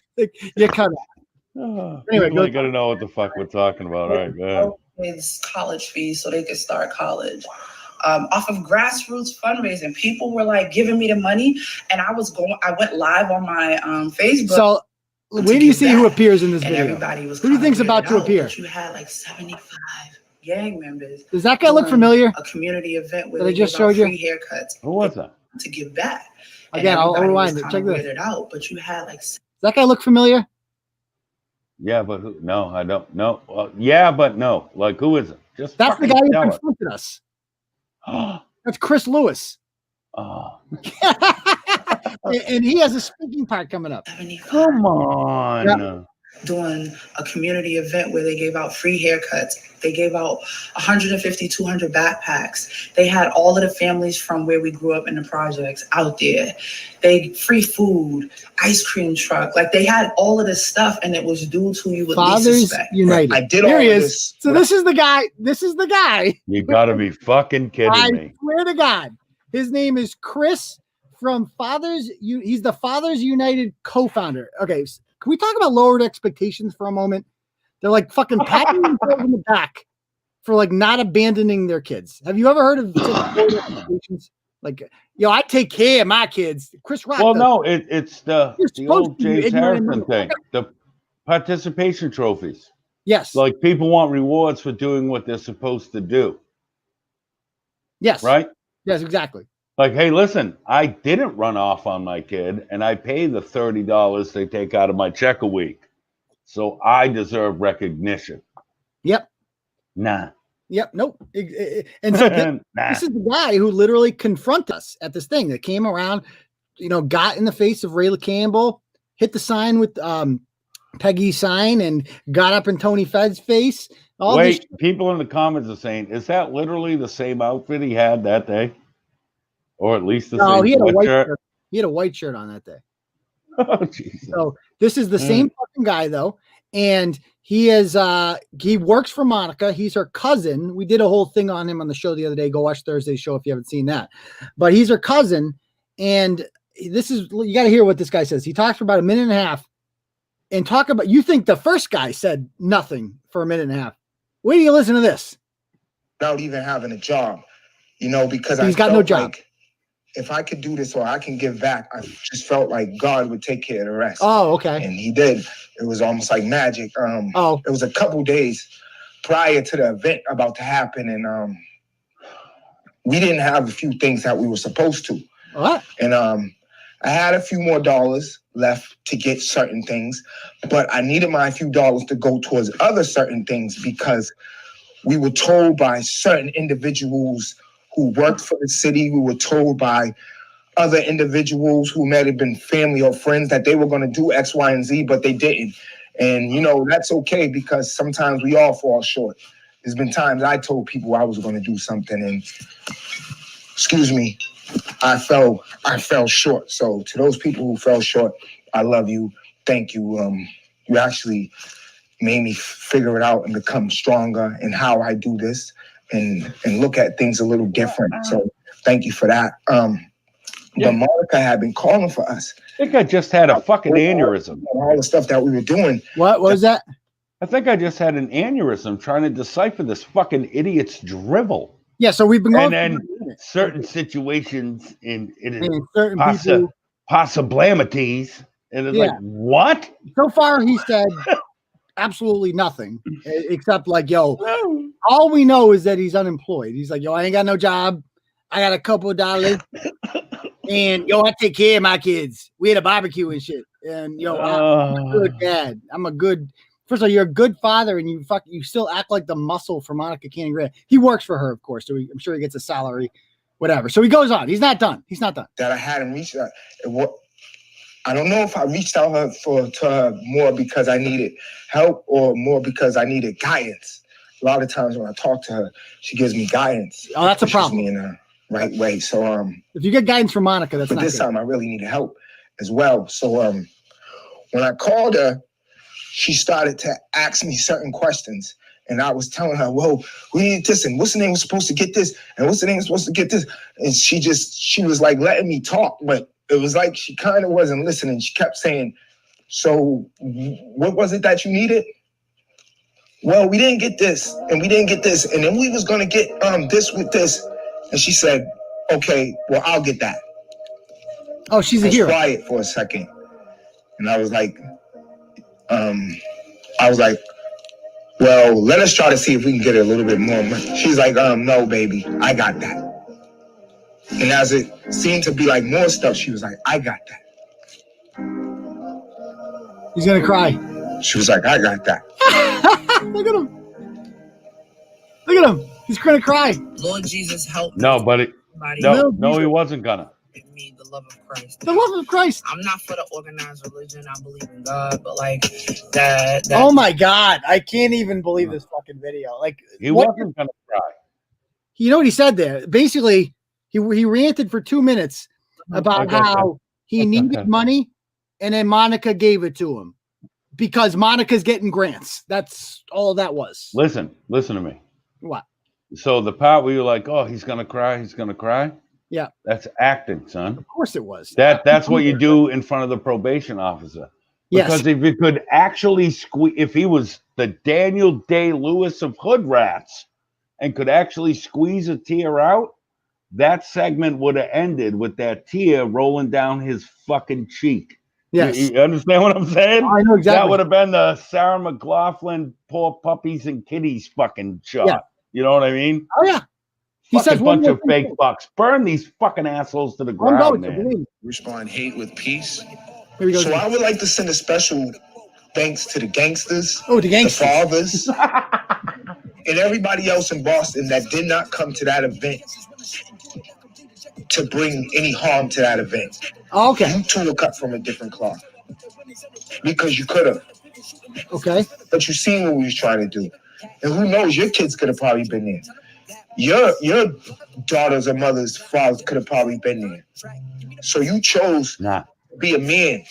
You're cut off. Anyway, you got to know what the fuck we're talking about. All right, man. Kids' college fees so they could start college. Off of grassroots fundraising, people were like giving me the money, and I went live on my Facebook. So, where do you see who appears in this video? Everybody was who do you think's about to appear? You had like 75 gang members. Does that guy look familiar? A community event where I they just showed you free haircuts. Who was that? To give back. Again, I'll rewind it. Check this. Out, but you had like. Does that guy look familiar? Yeah, but who? No, I don't know. Well, yeah, but no. Like, who is it? Just that's the guy who confronted us. That's Chris Lewis. Oh. and he has a speaking part coming up. Come on. Yeah. Doing a community event where they gave out free haircuts. They gave out 150, 200 backpacks. They had all of the families from where we grew up in the projects out there. They free food, ice cream truck. Like they had all of this stuff, and it was due to you with Fathers United. I did Here all he of is. this. So this is the guy. This is the guy. You gotta be fucking kidding me. I swear to God, his name is Chris from Fathers. He's the Fathers United co-founder. Okay. Can we talk about lowered expectations for a moment? They're like fucking patting themselves in the back for like not abandoning their kids. Have you ever heard of lowered expectations? Like, I take care of my kids. Chris Rock. Well, no, it's the old James Harrison thing. The participation trophies. Yes. Like people want rewards for doing what they're supposed to do. Yes. Right? Yes, exactly. Like, hey, listen, I didn't run off on my kid, and I pay the $30 they take out of my check a week. So I deserve recognition. Yep. Nah. Yep. Nope. And so this is the guy who literally confronted us at this thing that came around, got in the face of Rayla Campbell, hit the sign with Peggy's sign, and got up in Tony Fed's face. Wait, people in the comments are saying, is that literally the same outfit he had that day? Or at least the same he had a white shirt. shirt. He had a white shirt on that day. Oh, Jesus. So this is the same fucking guy, though. and he works for Monica. He's her cousin. We did a whole thing on him on the show the other day. Go watch Thursday's show if you haven't seen that. But he's her cousin, and you got to hear what this guy says. He talks for about a minute and a half, and you think the first guy said nothing for a minute and a half. Wait till you listen to this. Without even having a job, because he's got no job. Like if I could do this or I can give back, I just felt like God would take care of the rest. Oh, okay. And he did. It was almost like magic. It was a couple days prior to the event about to happen, and we didn't have a few things that we were supposed to. What? And I had a few more dollars left to get certain things, but I needed my few dollars to go towards other certain things because we were told by certain individuals who worked for the city, we were told by other individuals who might have been family or friends that they were going to do X, Y, and Z, but they didn't. And, that's okay because sometimes we all fall short. There's been times I told people I was going to do something and, I fell short. So to those people who fell short, I love you. Thank you. You actually made me figure it out and become stronger in how I do this and look at things a little different. So thank you for that. But Monica had been calling for us. I think I just had a fucking aneurysm. All the stuff that we were doing. What was that? I think I just had an aneurysm trying to decipher this fucking idiot's drivel. Yeah, so we've been going. And then certain situations in certain people, possibilities, and it's like, what? So far, he said absolutely nothing except like, yo, all we know is that he's unemployed. He's like, yo, I ain't got no job. I got a couple of dollars. And yo, I take care of my kids. We had a barbecue and shit. And yo, I'm a good dad. First of all, you're a good father, and you still act like the muscle for Monica Canning Grant. He works for her, of course, so I'm sure he gets a salary, whatever. So he goes on. He's not done. That I hadn't reached out. I don't know if I reached out to her more because I needed help or more because I needed guidance. A lot of times when I talk to her, she gives me guidance. Oh, that's a problem. Me in the right way. So if you get guidance from Monica, that's not good. But this time I really needed help as well. So when I called her, she started to ask me certain questions. And I was telling her, whoa, we need this. And what's the name was supposed to get this? And what's the name was supposed to get this? And she was like letting me talk. But it was like she kind of wasn't listening. She kept saying, so what was it that you needed? Well, we didn't get this. And we didn't get this. And then we was going to get this with this. And she said, okay, well, I'll get that. Oh, she's a hero. Quiet for a second. And I was like, well, let us try to see if we can get a little bit more money. She's like, no, baby, I got that. And as it seemed to be like more stuff, she was like, I got that. He's going to cry. She was like, I got that. Look at him. Look at him. He's going to cry. Lord Jesus, help me. No, buddy. No, he wasn't gonna. Me, the love of Christ. The love of Christ. I'm not for the organized religion. I believe in God, but like that. Oh my God. I can't even believe this fucking video. Like he wasn't gonna cry. You know what he said there? Basically, he ranted for 2 minutes about how he needed money, and then Monica gave it to him because Monica's getting grants. That's all that was. Listen to me. What? So the part where you're like, oh, he's gonna cry. Yeah, that's acting, son. Of course it was. That's what you do in front of the probation officer. Yes. Because if you could actually if he was the Daniel Day-Lewis of Hood Rats and could actually squeeze a tear out, that segment would have ended with that tear rolling down his fucking cheek. Yes. You understand what I'm saying? I know exactly. That would have been the Sarah McLachlan poor puppies and kitties fucking shot. Yeah. You know what I mean? Oh yeah. He says a bunch of fake bucks. Burn these fucking assholes to the ground, man. Respond hate with peace. So I would like to send a special thanks to the gangsters, the fathers, and everybody else in Boston that did not come to that event to bring any harm to that event. Oh, okay. You two were cut from a different cloth because you could have. Okay. But you seen what we was trying to do. And who knows, your kids could have probably been there. Your daughters or mothers, fathers could have probably been there. So you chose to be a man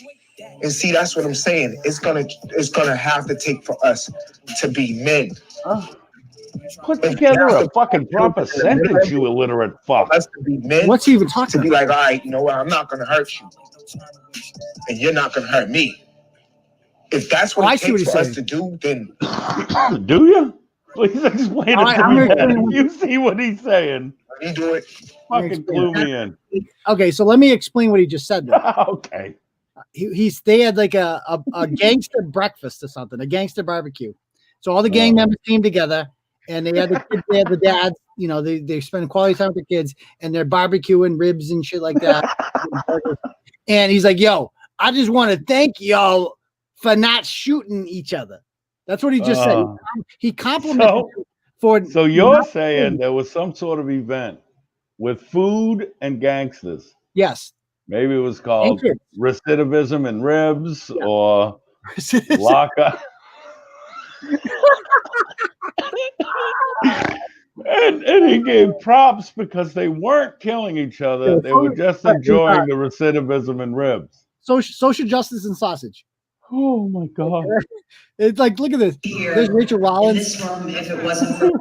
And see, that's what I'm saying. It's gonna have to take for us to be men. Put together a fucking proper sentence, you illiterate fuck. Us to be men. What's he even talking to be about? like, all right, you know what? I'm not gonna hurt you, and you're not gonna hurt me. If that's what it takes for us to do, then do you? Please explain it to me. If you see what he's saying, you do it. Fucking clue me in. Okay, so let me explain what he just said. Okay. They had like a gangster breakfast or something, a gangster barbecue. So all the gang members came together, and they had the kids, they had the dads. You know, they spend quality time with their kids, and they're barbecuing ribs and shit like that. And he's like, "Yo, I just want to thank y'all for not shooting each other." That's what he just said. He complimented for. So you're saying there was some sort of event with food and gangsters? Yes. Maybe it was called recidivism and ribs or lockup. and he gave props because they weren't killing each other. They were just enjoying the recidivism and ribs. Social justice and sausage. Oh my God. It's like, look at this. There's Rachel Rollins. In this room, if it wasn't for her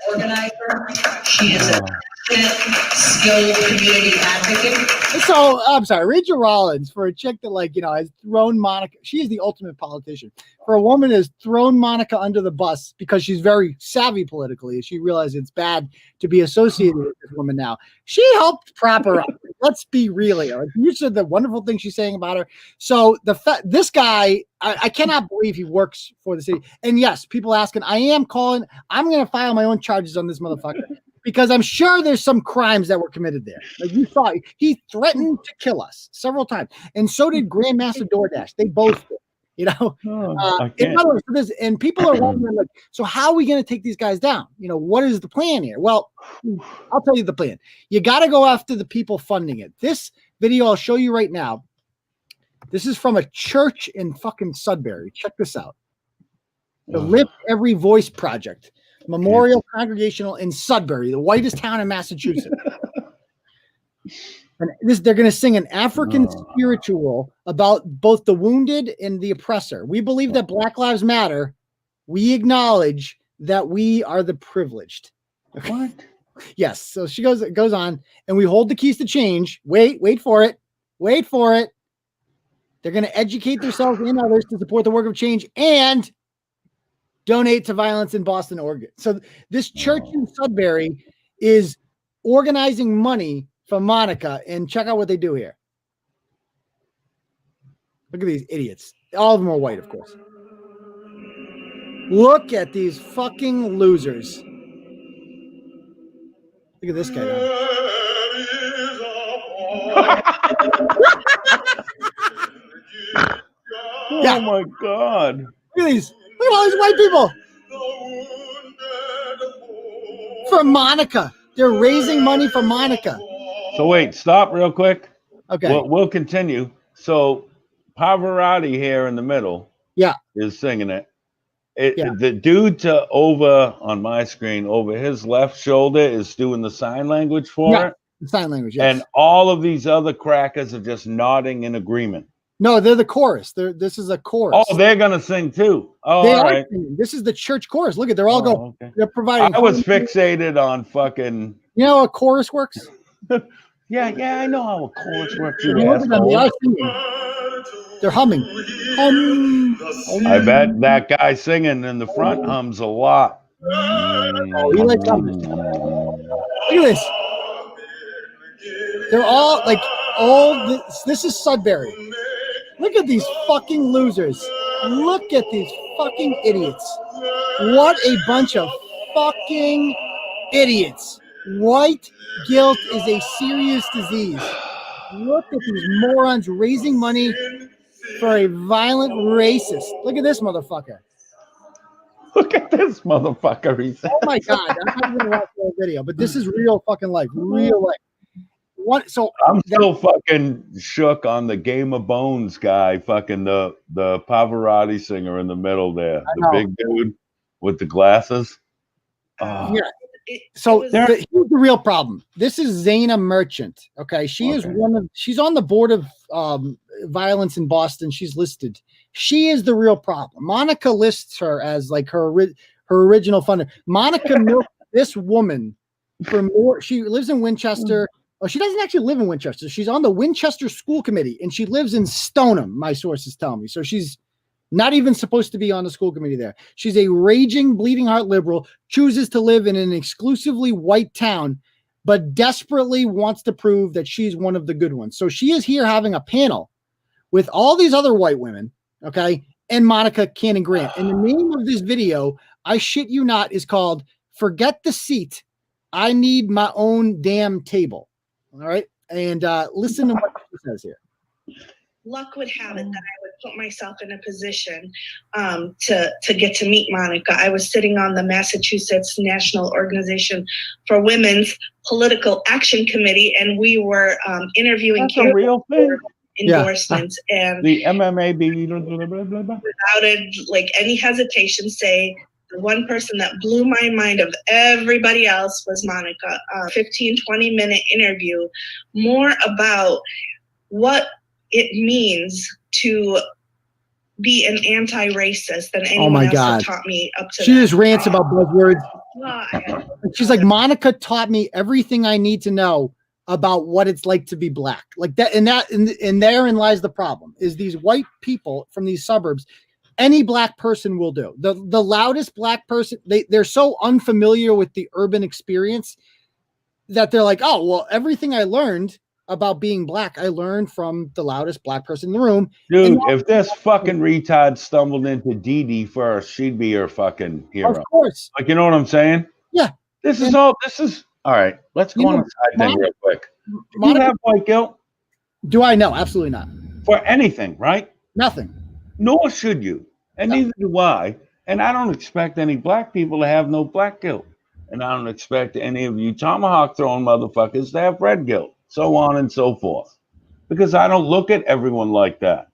organizer, she is a skilled community advocate. So I'm sorry, Rachel Rollins, for a chick that, like, you know, has thrown Monica. She is the ultimate politician. For a woman has thrown Monica under the bus because she's very savvy politically. She realized it's bad to be associated with this woman now. She helped prop her up. Let's be real here. You said the wonderful thing she's saying about her. So this guy, I cannot believe he works for the city. And yes, people asking, I'm going to file my own charges on this motherfucker because I'm sure there's some crimes that were committed there. Like you saw, he threatened to kill us several times. And so did Grandmaster DoorDash. They both did. You know, in other words, and people are wondering, like, so how are we going to take these guys down? You know, what is the plan here? Well, I'll tell you the plan. You got to go after the people funding it. This video I'll show you right now. This is from a church in fucking Sudbury. Check this out. The Lift Every Voice Project, Memorial Congregational in Sudbury, the whitest town in Massachusetts. And they're going to sing an African spiritual about both the wounded and the oppressor. We believe that Black Lives Matter. We acknowledge that we are the privileged. What? Yes. So she goes on, and we hold the keys to change. Wait for it. Wait for it. They're going to educate themselves and others to support the work of change and donate to violence in Boston, Oregon. So this church in Sudbury is organizing money for Monica, and check out what they do here. Look at these idiots. All of them are white, of course. Look at these fucking losers. Look at this guy now. Oh my God. Look at these. Look at all these white people. For Monica. They're raising money for Monica. So wait, stop real quick. Okay. We'll continue. So Pavarotti here in the middle is singing it. The dude on my screen, over his left shoulder is doing the sign language for it. Sign language, yes. And all of these other crackers are just nodding in agreement. No, they're the chorus. This is a chorus. Oh, they're going to sing too. Oh, they all are right. singing. This is the church chorus. Look at, they're all going. Okay. They're providing. I was fixated on fucking. You know how a chorus works? Yeah, I know how a chorus works. They are singing. They're humming. I bet that guy singing in the front hums a lot. Oh, he likes humming. Look at this. They're all like this is Sudbury. Look at these fucking losers. Look at these fucking idiots. What a bunch of fucking idiots. White guilt is a serious disease. Look at these morons raising money for a violent racist. Look at this motherfucker. Look at this motherfucker. He said. Oh my God. I'm not going to watch the whole video, but this is real fucking life. Real life. I'm still fucking shook on the Game of Bones guy, fucking the Pavarotti singer in the middle there. The big dude with the glasses. Yeah. here's the real problem. This is Zaina Merchant. Okay. She's on the board of violence in Boston. She's listed. She is the real problem. Monica lists her as like her original funder. Monica milked this woman for more. She lives in Winchester. Oh, she doesn't actually live in Winchester. She's on the Winchester School Committee, and she lives in Stoneham, my sources tell me. So she's not even supposed to be on the school committee there. She's a raging, bleeding heart liberal, chooses to live in an exclusively white town, but desperately wants to prove that she's one of the good ones. So she is here having a panel with all these other white women, okay, and Monica Cannon Grant. And the name of this video, I shit you not, is called Forget the Seat. I Need My Own Damn Table. All right. And listen to what she says here. Luck would have it that I would put myself in a position to get to meet Monica. I was sitting on the Massachusetts National Organization for Women's Political Action Committee, and we were interviewing a real thing. Endorsements and the MMAB without any hesitation say the one person that blew my mind of everybody else was Monica. 15-20 minute interview, more about what it means to be an anti-racist than anyone else had taught me up to She just rants about buzzwords. She's like, Monica taught me everything I need to know about what it's like to be black. Like that, and therein lies the problem, is these white people from these suburbs, any black person will do. The loudest black person, they're so unfamiliar with the urban experience that they're like, oh, well, everything I learned about being black, I learned from the loudest black person in the room. Dude, if this fucking retard stumbled into Dee Dee first, she'd be your fucking hero. Of course. Like, you know what I'm saying? Yeah. This is all right. Let's go on a side thing real quick. Do you have white guilt? Do I? No, absolutely not. For anything, right? Nothing. Nor should you. And neither do I. And I don't expect any black people to have no black guilt. And I don't expect any of you tomahawk throwing motherfuckers to have red guilt. So on and so forth. Because I don't look at everyone like that.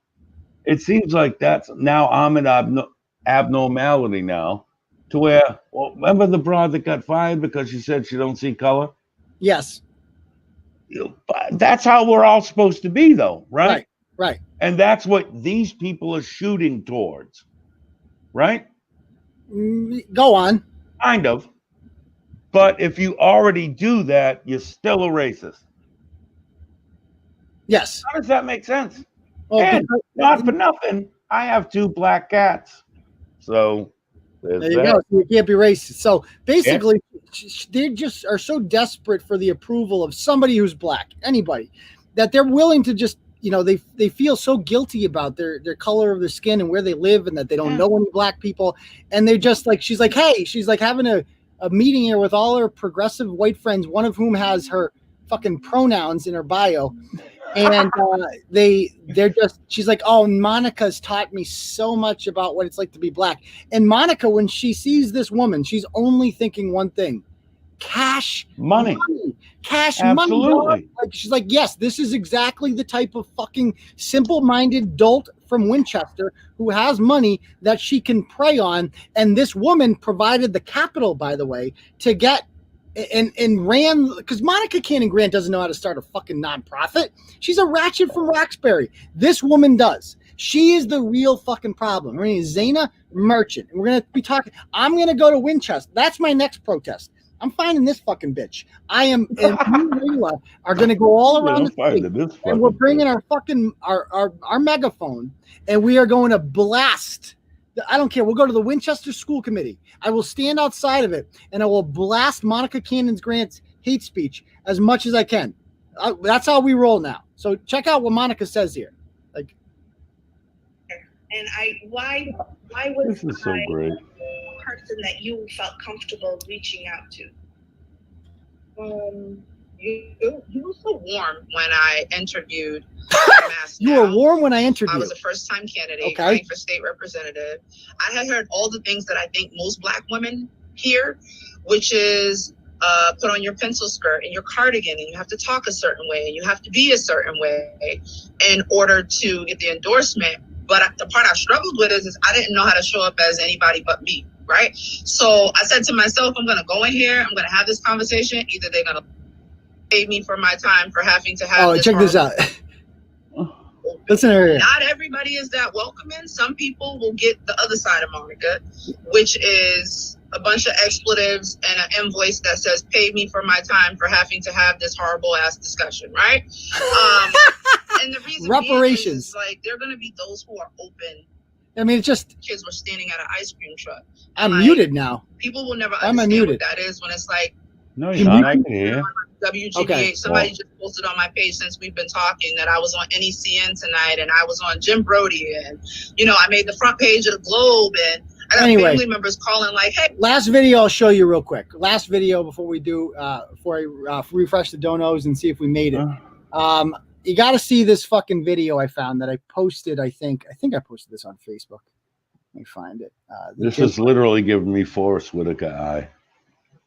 It seems like I'm an abnormality now, to where, well, remember the broad that got fired because she said she don't see color? Yes. That's how we're all supposed to be, though, right? Right. And that's what these people are shooting towards, right? Go on. Kind of. But if you already do that, you're still a racist. Yes. How does that make sense? Well, and not for nothing, I have 2 black cats. So there you go. You can't be racist. So basically, they just are so desperate for the approval of somebody who's black, anybody, that they're willing to just, they feel so guilty about their color of their skin and where they live, and that they don't know any black people. And they're just like, she's like having a meeting here with all her progressive white friends, one of whom has her fucking pronouns in her bio. And she's like, oh, Monica's taught me so much about what it's like to be black. And Monica, when she sees this woman, she's only thinking one thing: cash money. Cash Absolutely. Money. Like, she's like, yes, this is exactly the type of fucking simple-minded dolt from Winchester who has money that she can prey on. And this woman provided the capital, by the way, to get and ran, because Monica Cannon Grant doesn't know how to start a fucking nonprofit. She's a ratchet from Roxbury. This woman does. She is the real fucking problem. Her name is Zaina Merchant. And we're going to be talking. I'm going to go to Winchester. That's my next protest. I'm finding this fucking bitch. I am and me and Layla are going to go all around the state, and we're bringing our fucking our megaphone, and we are going to blast. I don't care. We'll go to the Winchester School Committee. I will stand outside of it, and I will blast Monica Cannon Grant's hate speech as much as I can. That's how we roll now. So check out what Monica says here. Like, and why was this is so great. A person that you felt comfortable reaching out to? You were so warm when I interviewed. You were warm when I interviewed. I was a first-time candidate running for state representative. I had heard all the things that I think most Black women hear, which is put on your pencil skirt and your cardigan, and you have to talk a certain way, and you have to be a certain way in order to get the endorsement. But the part I struggled with is I didn't know how to show up as anybody but me. right? So I said to myself, I'm going to go in here. I'm going to have this conversation. Either they're going to pay me for my time for having to have this. Check this out. Listen here. Not everybody is that welcoming. Some people will get the other side of Monica, which is a bunch of expletives and an invoice that says, pay me for my time for having to have this horrible ass discussion, right? And the reason reparations, is like, there are going to be those who are open. I mean, it's just kids were standing at an ice cream truck. I'm muted now. People will never understand what that is when it's like, no, you're not. I can hear. WGBH. Okay. Somebody just posted on my page since we've been talking that I was on NECN tonight and I was on Jim Brody and I made the front page of the Globe and I got family members calling like, hey. Last video I'll show you real quick. Last video before we do before I refresh the donos and see if we made it. You got to see this fucking video I found that I posted. I think I posted this on Facebook. Let me find it. This is literally giving me Forrest Whitaker eye.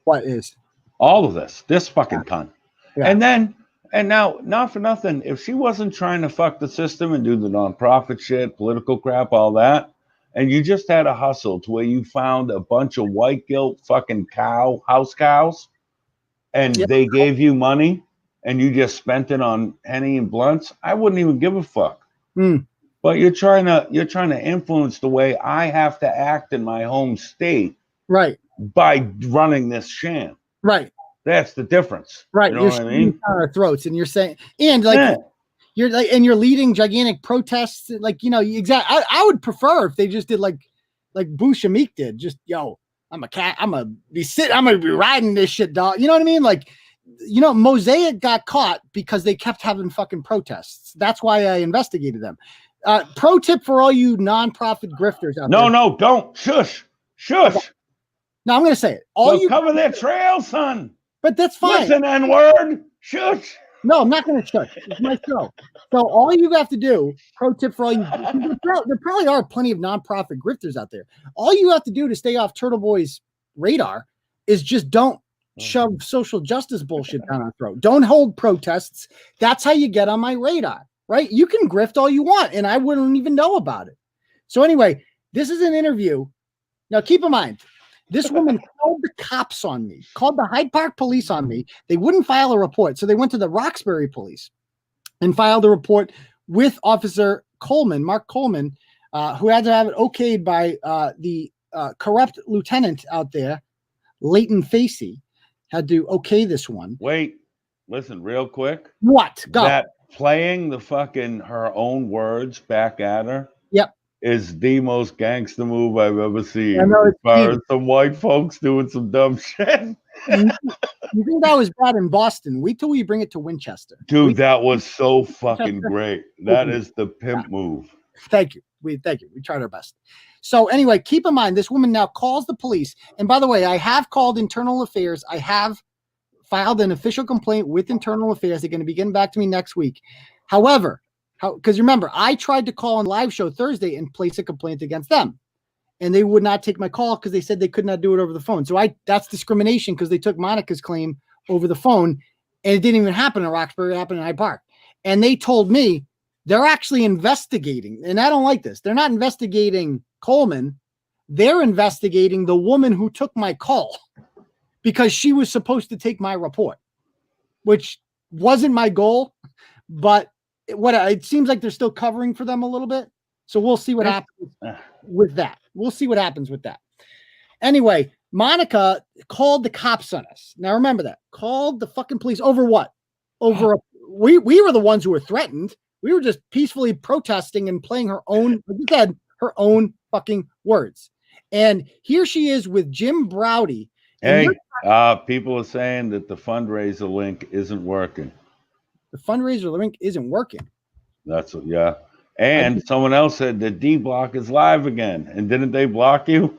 What is? All of this fucking cunt. Yeah. And now, not for nothing, if she wasn't trying to fuck the system and do the nonprofit shit, political crap, all that, and you just had a hustle to where you found a bunch of white guilt fucking house cows, and they gave you money, and you just spent it on Henny and blunts, I wouldn't even give a fuck. But you're trying to influence the way I have to act in my home state, right? By running this sham. Right. That's the difference. Right. You know what I mean? Down our throats, and you're saying, and like you're leading gigantic protests. Like, exactly. I would prefer if they just did like Boo Shamik did. Just, I'm a cat. I'm gonna be riding this shit, dog. You know what I mean? Like, Mosaic got caught because they kept having fucking protests. That's why I investigated them. Pro tip for all you nonprofit grifters out there. No, don't. Shush. Okay. No, I'm going to say it. Cover their trail, son. But that's fine. Listen, N-word. Shush. No, I'm not going to shush. It's my show. So all you have to do, pro tip for all you, there probably are plenty of nonprofit grifters out there. All you have to do to stay off Turtle Boy's radar is just don't shove social justice bullshit down our throat. Don't hold protests. That's how you get on my radar, right? You can grift all you want, and I wouldn't even know about it. So anyway, this is an interview. Now, keep in mind, this woman called the cops on me, called the Hyde Park police on me. They wouldn't file a report. So they went to the Roxbury police and filed a report with Officer Coleman, Mark Coleman, who had to have it okayed by the corrupt lieutenant out there, Leighton Facey, had to okay this one. Wait, listen real quick. What? Go. That playing the fucking her own words back at her. Yep. Is the most gangster move I've ever seen. I know, as far as some white folks doing some dumb shit. You think that was bad in Boston? Wait till we bring it to Winchester. Dude, that was so fucking great. That is the pimp move. Thank you. We tried our best. So anyway, keep in mind, this woman now calls the police. And by the way, I have called Internal Affairs. I have filed an official complaint with Internal Affairs. They're going to be getting back to me next week. However, because remember, I tried to call on live show Thursday and place a complaint against them, and they would not take my call because they said they could not do it over the phone. So that's discrimination because they took Monica's claim over the phone, and it didn't even happen in Roxbury. It happened in Hyde Park. And they told me they're actually investigating, and I don't like this. They're not investigating Coleman. They're investigating the woman who took my call because she was supposed to take my report, which wasn't my goal, but it seems like they're still covering for them a little bit. So we'll see what happens with that. We'll see what happens with that. Anyway, Monica called the cops on us. Now remember that. Called the fucking police over what? Over we were the ones who were threatened. We were just peacefully protesting and playing her own, like you said, her own fucking words. And here she is with Jim Browdy. Hey, people are saying that the fundraiser link isn't working. The fundraiser link isn't working. That's what, yeah. And someone else said the D block is live again. And didn't they block you?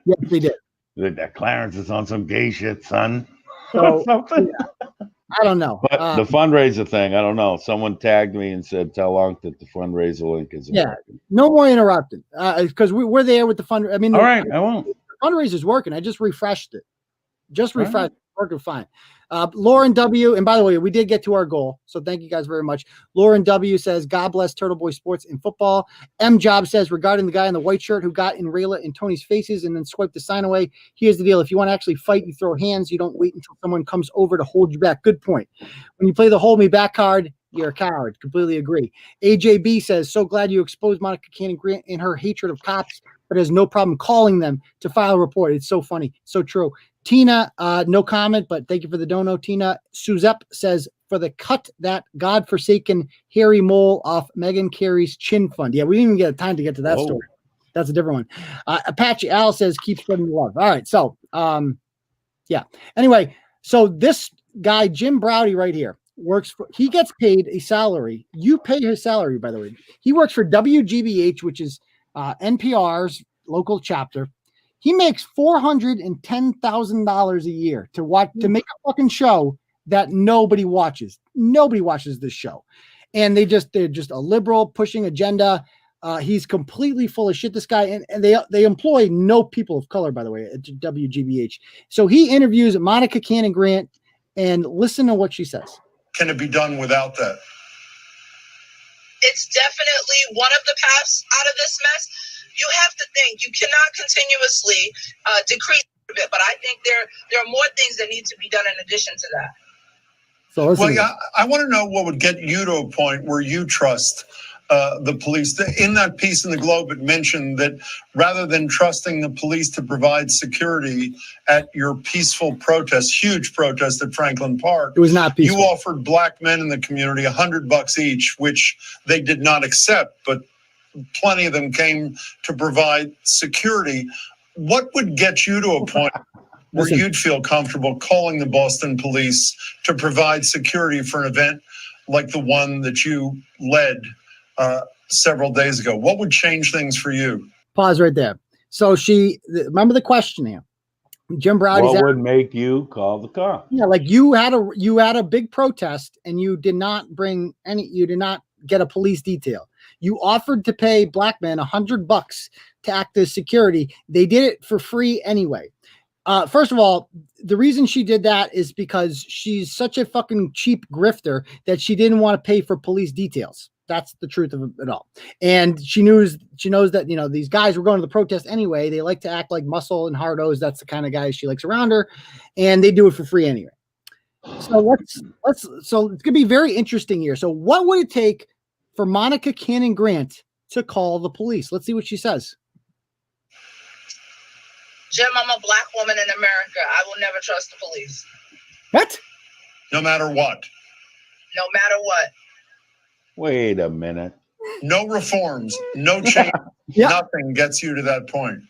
Yes, they did. That Clarence is on some gay shit, son. So, yeah. I don't know. But the fundraiser thing, I don't know. Someone tagged me and said, tell Unc that the fundraiser link isn't working. No more interrupting. Because we're there with the fundraiser. I mean, all right, I won't. The fundraiser's working. I just refreshed it. Working fine. Lauren W. And by the way, we did get to our goal, so thank you guys very much. Lauren W. says, God bless Turtleboy Sports in football. M. Job says, regarding the guy in the white shirt who got in Rayla and Tony's faces and then swiped the sign away, here's the deal. If you want to actually fight, you throw hands. You don't wait until someone comes over to hold you back. Good point. When you play the hold me back card, you're a coward. Completely agree. AJB says, so glad you exposed Monica Cannon Grant in her hatred of cops, but has no problem calling them to file a report. It's so funny. So true. Tina, no comment, but thank you for the dono, Tina. Suzette says, for the cut that godforsaken hairy mole off Megan Carey's chin fund. Yeah, we didn't even get time to get to that story. That's a different one. Apache Al says, keep spreading the love. All right, so, yeah. Anyway, so this guy, Jim Browdy right here, he gets paid a salary. You pay his salary, by the way. He works for WGBH, which is NPR's local chapter. He makes $410,000 a year to make a fucking show that nobody watches. Nobody watches this show. And they're just a liberal pushing agenda. He's completely full of shit, this guy. And they employ no people of color, by the way, at WGBH. So he interviews Monica Cannon Grant, and listen to what she says. Can it be done without that? It's definitely one of the paths out of this mess. You have to think you cannot continuously decrease a bit, but I think there are more things that need to be done in addition to that. So well, yeah, I want to know what would get you to a point where you trust the police. In that piece in the Globe, it mentioned that rather than trusting the police to provide security at your peaceful protest, huge protest at Franklin Park, it was not peaceful. You offered black men in the community $100 each, which they did not accept, but plenty of them came to provide security. What would get you to a point where you'd feel comfortable calling the Boston police to provide security for an event like the one that you led several days ago? What would change things for you? Pause right there. So remember the question here. Jim Browdy. What would make you call the car? Yeah, like you had a big protest and you did not get a police detail. You offered to pay black men $100 to act as security. They did it for free anyway. First of all, the reason she did that is because she's such a fucking cheap grifter that she didn't want to pay for police details. That's the truth of it all. And she knows that, these guys were going to the protest anyway. They like to act like muscle and hardos. That's the kind of guys she likes around her, and they do it for free anyway. So so it's gonna be very interesting here. So what would it take for Monica Cannon Grant to call the police? Let's see what she says. Jim, I'm a black woman in America. I will never trust the police. What? No matter what. No matter what. Wait a minute. No reforms, no change, Nothing gets you to that point.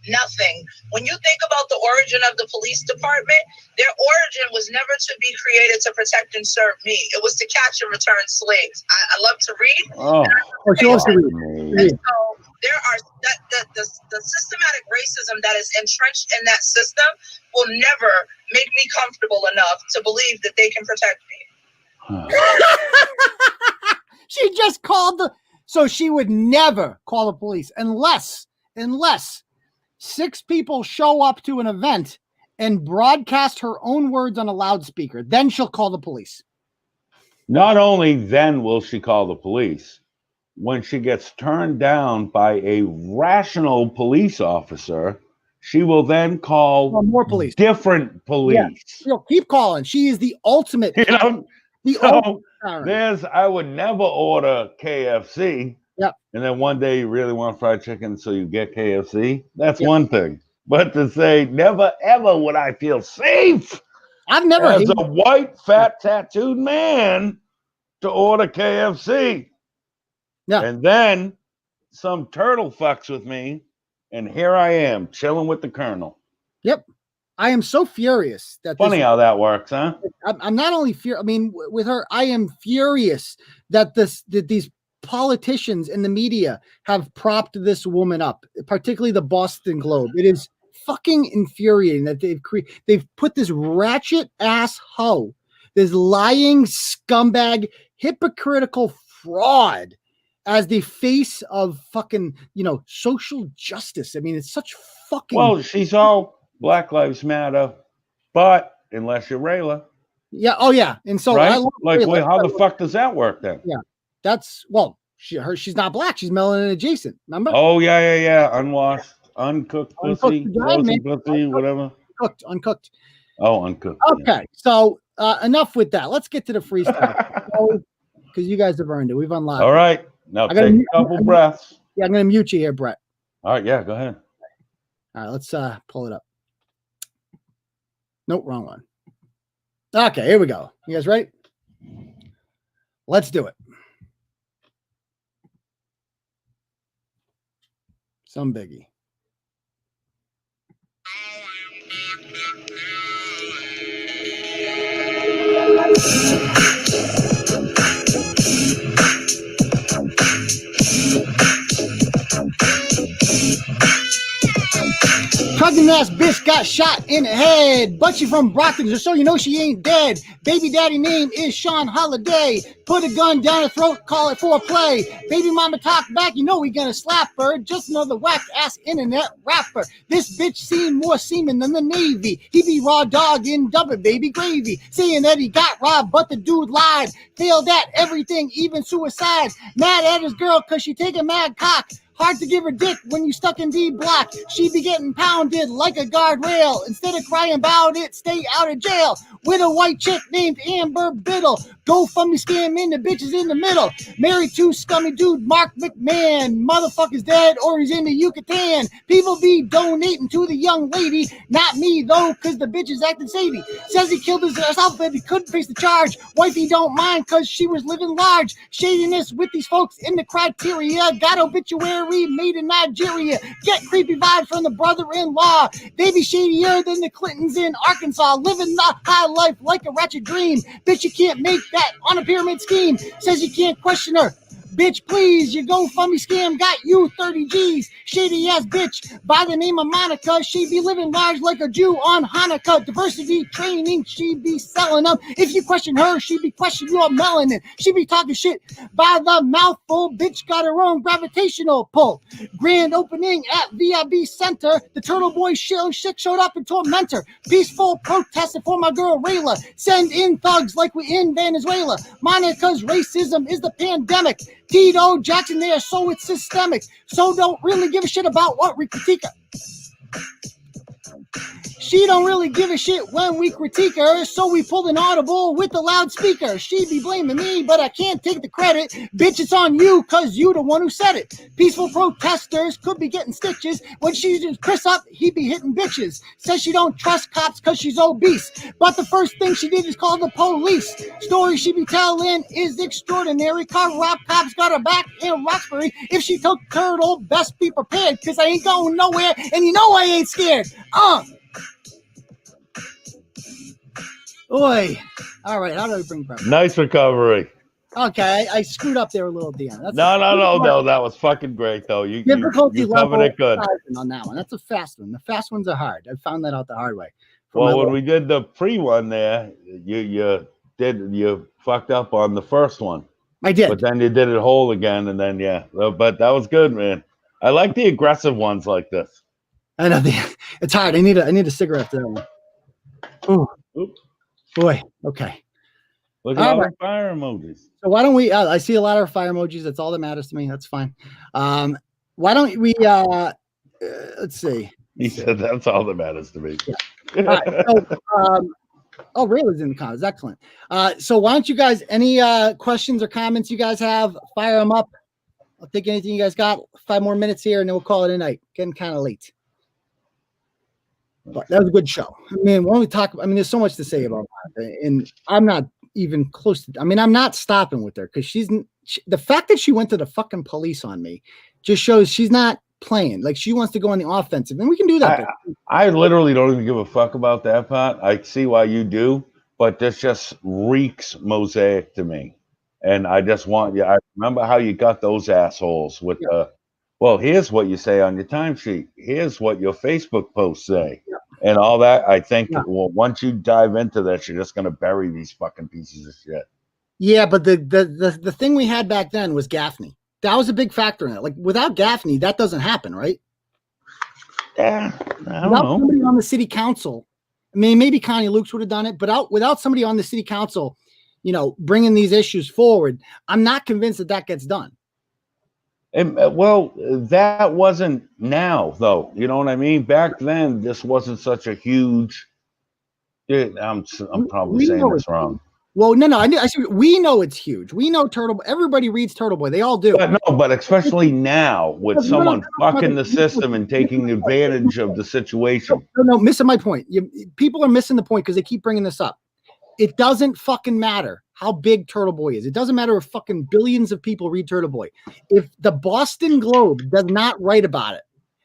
Nothing. When you think about the origin of the police department, their origin was never to be created to protect and serve me. It was to catch and return slaves. I love to read. She loves to read. And so there are the systematic racism that is entrenched in that system will never make me comfortable enough to believe that they can protect me. She just called so she would never call the police unless 6 people show up to an event and broadcast her own words on a loudspeaker. Then she'll call the police. Not only then will she call the police, when she gets turned down by a rational police officer, she will then call more police, different police. Yeah, she'll keep calling. She is the ultimate. I would never order KFC. Yep. And then one day you really want fried chicken, so you get KFC. That's one thing. But to say never ever would I feel safe. I've never as a white fat tattooed man to order KFC. Yeah. And then some turtle fucks with me, and here I am chilling with the colonel. Yep. I am so furious that funny how that works, huh? I'm not only furious. I mean, with her, I am furious that these politicians in the media have propped this woman up, particularly the Boston Globe. It is fucking infuriating that they've put this ratchet ass hoe, this lying scumbag, hypocritical fraud as the face of fucking, social justice. I mean, it's such fucking. Well, she's all Black Lives Matter, but unless you're Rayla. Yeah. Oh, yeah. And so right? I love like, Rayla. wait, how the fuck does that work then? Yeah, that's she's not black. She's melanin adjacent. Remember? Oh yeah. Unwashed, uncooked pussy, rosy pussy, whatever. Uncooked. Oh, uncooked. Okay, yeah. So enough with that. Let's get to the freestyle because you guys have earned it. We've unlocked. All right, now take a couple breaths. Yeah, I'm gonna mute you here, Bret. All right, yeah, go ahead. All right, let's pull it up. Nope, wrong one. Okay, here we go. You guys ready? Let's do it. Some biggie. Pregnant ass bitch got shot in the head, but she from Brockton, just so you know she ain't dead. Baby daddy name is Sean Holiday. Put a gun down her throat, call it foreplay. Baby mama talk back, you know we gonna slap her. Just another whack ass internet rapper. This bitch seen more semen than the Navy. He be raw dog in double baby gravy, saying that he got robbed, but the dude lied. Failed at everything, even suicide. Mad at his girl cause she take a mad cock. Hard to give her dick when you stuck in D block. She be getting pounded like a guardrail. Instead of crying about it, stay out of jail. With a white chick named Amber Biddle. GoFundMe scam in the bitches in the middle. Married to scummy dude Mark McMahon. Motherfucker's dead or he's in the Yucatan. People be donating to the young lady. Not me though, cause the bitch is acting shady. Says he killed herself but he couldn't face the charge. Wifey don't mind cause she was living large. Shadiness with these folks in the criteria. Got obituary made in Nigeria. Get creepy vibes from the brother-in-law. They be shadier than the Clintons in Arkansas. Living the high life like a ratchet dream. Bitch, you can't make that on a pyramid scheme. Says you can't question her. Bitch, please, your GoFundMe scam got you 30 G's. Shady ass bitch by the name of Monica. She be living large like a Jew on Hanukkah. Diversity training, she be selling them. If you question her, she be questioning your melanin. She be talking shit by the mouthful. Bitch got her own gravitational pull. Grand opening at VIB Center. The Turtleboy showed up and torment her. Peaceful protesting for my girl Rayla. Send in thugs like we in Venezuela. Monica's racism is the pandemic. Tito Jackson there, so it's systemic. So don't really give a shit about what we critique her. She don't really give a shit when we critique her, so we pulled an audible with the loudspeaker. She be blaming me, but I can't take the credit. Bitch, it's on you, cause you the one who said it. Peaceful protesters could be getting stitches. When she just Chris up, he be hitting bitches. Says she don't trust cops cause she's obese. But the first thing she did is call the police. Story she be telling is extraordinary. Car rob cops got her back in Roxbury. If she took Turtle, best be prepared, cause I ain't going nowhere, and you know I ain't scared. Oi. All right, how do I bring back? Nice recovery. Okay, I screwed up there a little, Deanna. No. That was fucking great, though. You covered it good. On that one. That's a fast one. The fast ones are hard. I found that out the hard way. Well, when we did the pre one there, you fucked up on the first one. I did. But then you did it whole again, and then, yeah. But that was good, man. I like the aggressive ones like this. I know. It's hard. I need a cigarette for that one. Ooh. Oops. Boy, okay. Look at all the fire emojis. So why don't we? I see a lot of fire emojis. That's all that matters to me. That's fine. Why don't we? Let's see. He said that's all that matters to me. Yeah. All right, so, Rayla's in the comments. Excellent. So why don't you guys? Any questions or comments you guys have? Fire them up. I'll take anything you guys got. 5 more minutes here, and then we'll call it a night. Getting kind of late. But that was a good show. I mean, when we talk, I mean, there's so much to say about that, and I'm not even close to. I mean, I'm not stopping with her because the fact that she went to the fucking police on me just shows she's not playing. Like she wants to go on the offensive, and we can do that. I literally don't even give a fuck about that part. I see why you do, but this just reeks Mosaic to me, and I just want you. I remember how you got those assholes with the. Well, here's what you say on your timesheet. Here's what your Facebook posts say. Yeah. And all that. I think, well, once you dive into this, you're just going to bury these fucking pieces of shit. Yeah, but the thing we had back then was Gaffney. That was a big factor in it. Like, without Gaffney, that doesn't happen, right? Yeah, I don't without know. Somebody on the city council I mean, maybe Connie Lukes would have done it, but without somebody on the city council, bringing these issues forward, I'm not convinced that gets done. And, well, that wasn't now, though. You know what I mean? Back then, this wasn't such a huge. I'm probably saying this wrong. Well, no, I see. We know it's huge. We know Turtle. Everybody reads Turtleboy. They all do. But especially now with someone fucking the system and taking advantage of the situation. No, missing my point. People are missing the point because they keep bringing this up. It doesn't fucking matter how big Turtleboy is. It doesn't matter if fucking billions of people read Turtleboy. If the Boston Globe does not write about it,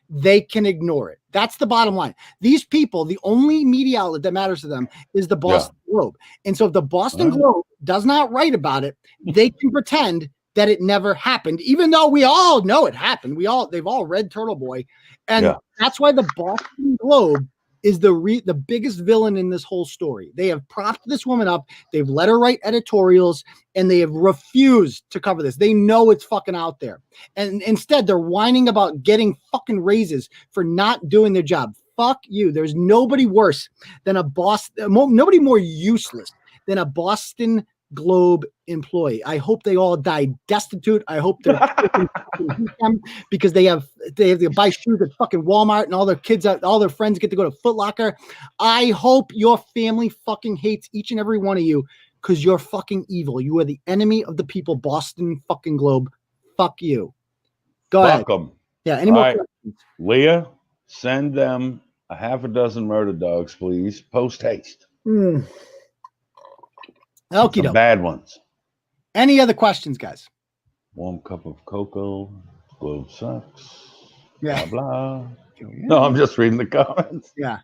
they can ignore it. That's the bottom line. These people, the only media outlet that matters to them is the Boston Globe. And so if the Boston Globe does not write about it, they can pretend that it never happened, even though we all know it happened. They've all read Turtleboy. And that's why the Boston Globe is the biggest villain in this whole story. They have propped this woman up. They've let her write editorials, and they have refused to cover this. They know it's fucking out there. And instead, they're whining about getting fucking raises for not doing their job. Fuck you. There's nobody worse than nobody more useless than a Boston Globe employee. I hope they all die destitute. I hope they're because they have to buy shoes at fucking Walmart, and all their kids, all their friends get to go to Foot Locker. I hope your family fucking hates each and every one of you because you're fucking evil. You are the enemy of the people. Boston fucking Globe. Fuck you. Go ahead. Them. Yeah. Any more questions? Leah, send them a half a dozen murder dogs, please. Post haste. Some bad ones. Any other questions, guys? Warm cup of cocoa. Globe sucks. Yeah. Blah, blah. No, I'm just reading the comments. Yeah.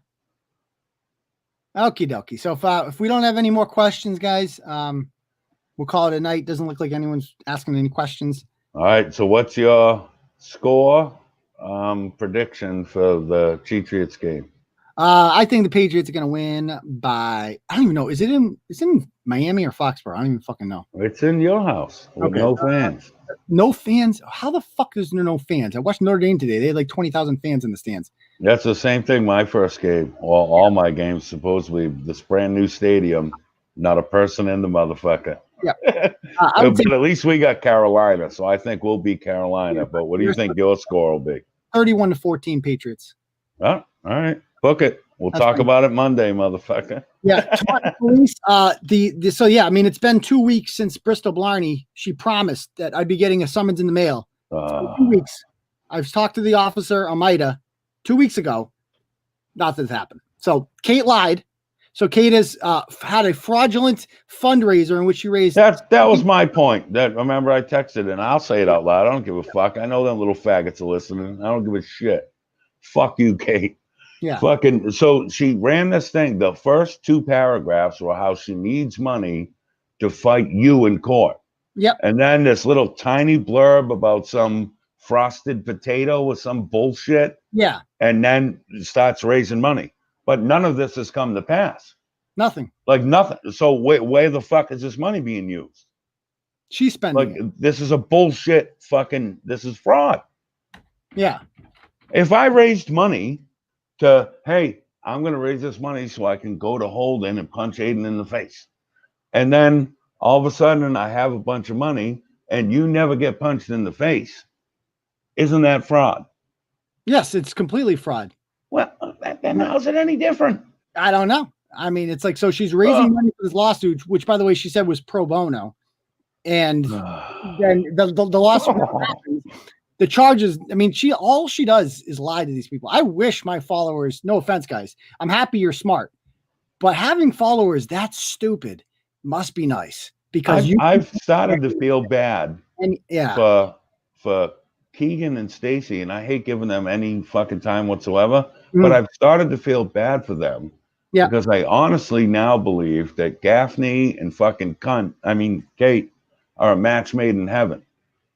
Okie dokie. So if we don't have any more questions, guys, we'll call it a night. Doesn't look like anyone's asking any questions. All right. So what's your score prediction for the Patriots game? I think the Patriots are going to win by, I don't even know. Is it in Miami or Foxborough? I don't even fucking know. It's in your house with no fans. No fans? How the fuck is there no fans? I watched Notre Dame today. They had like 20,000 fans in the stands. That's the same thing my first game. Well, all my games, supposedly, this brand new stadium, not a person in the motherfucker. Yeah. But at least we got Carolina, so I think we'll beat Carolina. But what do you think your score will be? 31-14 Patriots. Oh, all right. Book it. We'll talk about it Monday, motherfucker. Yeah. Police, so yeah, I mean, it's been 2 weeks since Bristol Blarney. She promised that I'd be getting a summons in the mail. 2 weeks. I've talked to the officer, Amida, 2 weeks ago. Nothing's happened. So Kate lied. So Kate has had a fraudulent fundraiser in which she raised. That was my point. That remember I texted, and I'll say it out loud. I don't give a fuck. I know them little faggots are listening. I don't give a shit. Fuck you, Kate. Yeah. Fucking. So she ran this thing. The first 2 paragraphs were how she needs money to fight you in court. Yep. And then this little tiny blurb about some frosted potato or some bullshit. Yeah. And then starts raising money. But none of this has come to pass. Nothing. Like nothing. So where the fuck is this money being used? She's spending like this is a bullshit fucking, this is fraud. Yeah. If I raised money to, hey, I'm going to raise this money so I can go to Holden and punch Aidan in the face. And then all of a sudden I have a bunch of money and you never get punched in the face. Isn't that fraud? Yes, it's completely fraud. Well, then how's it any different? I don't know. I mean, it's like, so she's raising money for this lawsuit, which by the way, she said was pro bono. And then the lawsuit happens. The charges, I mean, all she does is lie to these people. I wish my followers, no offense, guys, I'm happy you're smart, but having followers that's stupid must be nice because I've started to feel bad for Keegan and Staci, and I hate giving them any fucking time whatsoever, but I've started to feel bad for them because I honestly now believe that Gaffney and fucking Kate are a match made in heaven.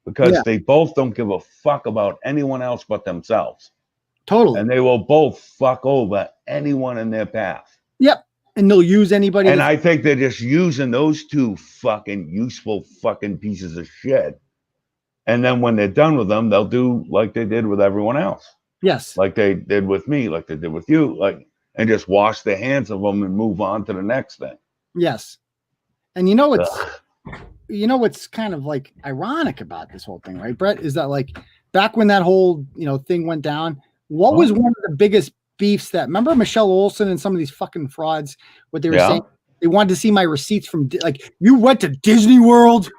Because they both don't give a fuck about anyone else but themselves. Totally. And they will both fuck over anyone in their path. Yep. And they'll use anybody. And I think they're just using those 2 fucking useful fucking pieces of shit. And then when they're done with them, they'll do like they did with everyone else. Yes. Like they did with me, like they did with you. Like, and just wash their hands of them and move on to the next thing. Yes. And you know what's kind of like ironic about this whole thing, right, Bret, is that like back when that whole thing went down, what was one of the biggest beefs that, remember Michelle Olsen and some of these fucking frauds, what they were saying? They wanted to see my receipts from, like, you went to Disney World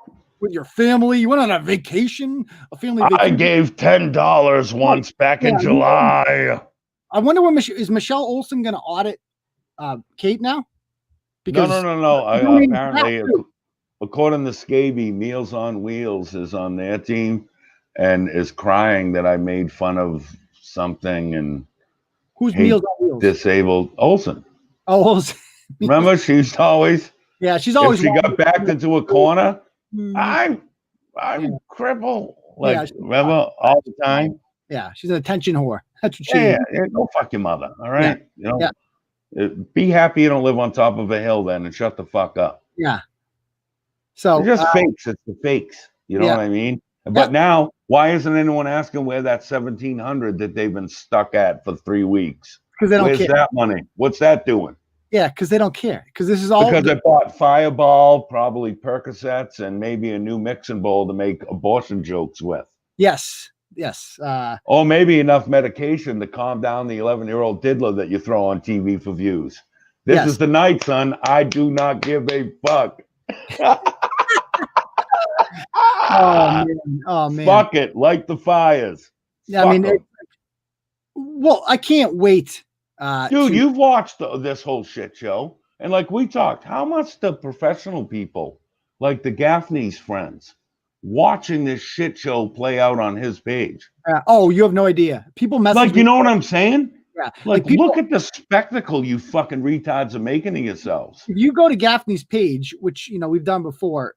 with your family, you went on a vacation, a family vacation. I gave $10 once back in July. I wonder when is Michelle Olsen going to audit Kate now? Because no. Apparently, according to Scaby, Meals on Wheels is on their team and is crying that I made fun of something and who's Meals on Wheels? Disabled Olsen. Oh, Olsen. Remember, she's always she's always. If she got backed into a corner, I'm crippled. Like remember all the time. Yeah, she's an attention whore. That's what she is. Go fuck your mother. All right, be happy you don't live on top of a hill then, and shut the fuck up. Yeah. So it's just fakes. It's the fakes. You know what I mean? But now, why isn't anyone asking where that $1,700 that they've been stuck at for 3 weeks? Because they don't Where's care. that money? What's that doing? Yeah, because they don't care. Because this is all because they bought Fireball, probably Percocets, and maybe a new mixing bowl to make abortion jokes with. Yes. Or maybe enough medication to calm down the 11-year-old diddler that you throw on TV for views. This is the night, son. I do not give a fuck. Oh man. Fuck it. Light the fires. Yeah, I mean, well, I can't wait. Dude, you've watched this whole shit show. And like we talked, how much the professional people, like the Gaffney's friends, watching this shit show play out on his page. You have no idea. People message like, you know what I'm saying? Yeah. Like look at the spectacle you fucking retards are making of yourselves. If you go to Gaffney's page, which, we've done before,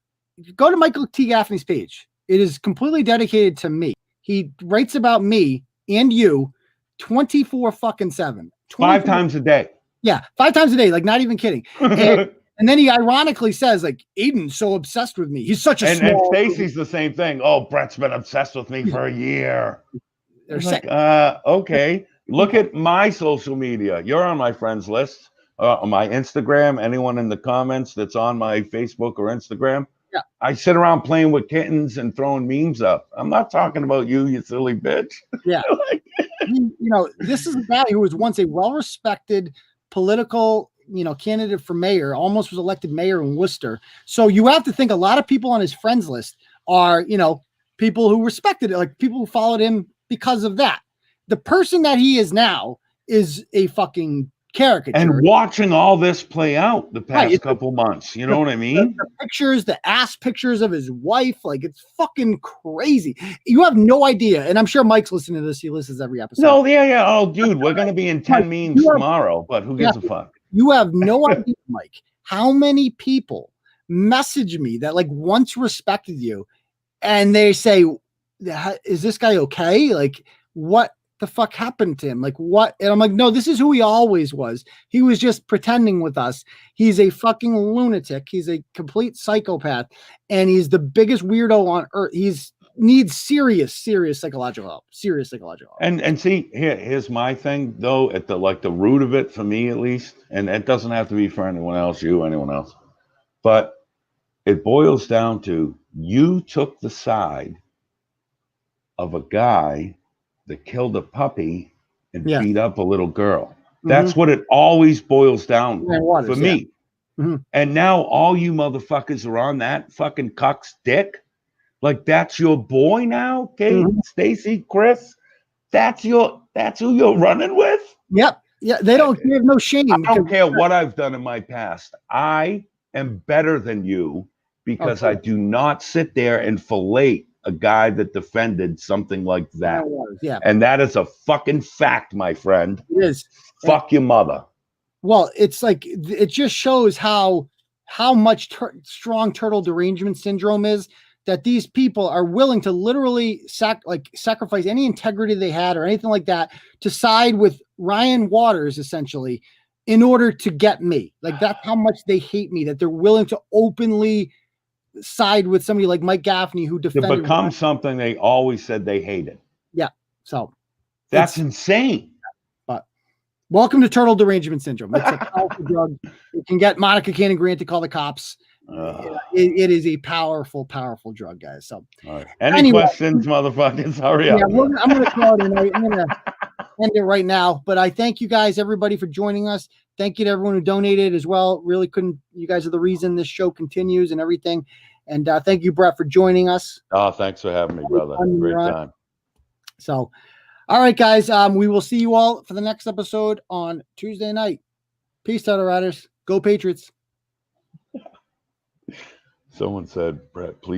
go to Michael T. Gaffney's page. It is completely dedicated to me. He writes about me and you 24/7. 5 times a day. Yeah, 5 times a day. Like, not even kidding. And then he ironically says, like, Aidan's so obsessed with me. He's such a small. And Staci's the same thing. Oh, Bret's been obsessed with me for a year. They're like, okay. Look at my social media. You're on my friends list. On my Instagram. Anyone in the comments that's on my Facebook or Instagram. Yeah. I sit around playing with kittens and throwing memes up. I'm not talking about you silly bitch. Yeah. This is a guy who was once a well-respected political, candidate for mayor, almost was elected mayor in Worcester. So you have to think a lot of people on his friends list are, people who respected it, like people who followed him because of that. The person that he is now is a fucking caricature. And watching all this play out the past couple months, you know what I mean? The pictures, the ass pictures of his wife, like it's fucking crazy. You have no idea. And I'm sure Mike's listening to this. He listens every episode. No, yeah. Oh, dude, we're going to be in 10 memes tomorrow, but who gives a fuck? You have no idea, Mike, how many people message me that like once respected you and they say, is this guy okay? Like, what the fuck happened to him? Like, what? And I'm like, no, this is who he always was. He was just pretending with us. He's a fucking lunatic. He's a complete psychopath. And he's the biggest weirdo on earth. Needs serious psychological help. Serious psychological help. And see, here's my thing though, at the root of it for me at least, and it doesn't have to be for anyone else, anyone else, but it boils down to you took the side of a guy that killed a puppy and beat up a little girl. That's what it always boils down for me. And now all you motherfuckers are on that fucking cuck's dick. Like, that's your boy now, Kate, Staci, Chris. That's who you're running with. Yep. Yeah. They have no shame. I don't care what I've done in my past. I am better than you because I do not sit there and fillet a guy that defended something like that. And that is a fucking fact, my friend. It is. Fuck your mother. Well, it's like, it just shows how much strong turtle derangement syndrome is, that these people are willing to literally sacrifice any integrity they had or anything like that to side with Ryan Waters, essentially, in order to get me. Like, that's how much they hate me, that they're willing to openly side with somebody like Mike Gaffney, who defended. To become something they always said they hated. Yeah. So that's insane. But Welcome to turtle derangement syndrome. It's a powerful drug. It can get Monica Cannon Grant to call the cops. It is a powerful, powerful drug, guys. So, any questions, motherfuckers? Hurry up. I'm going to call it tonight. I'm going to end it right now. But I thank you guys, everybody, for joining us. Thank you to everyone who donated as well. Really you guys are the reason this show continues and everything. And thank you, Bret, for joining us. Oh, thanks for having me, brother. Great time. So, all right, guys. We will see you all for the next episode on Tuesday night. Peace, Turtle Riders. Go Patriots. Someone said, Bret, please.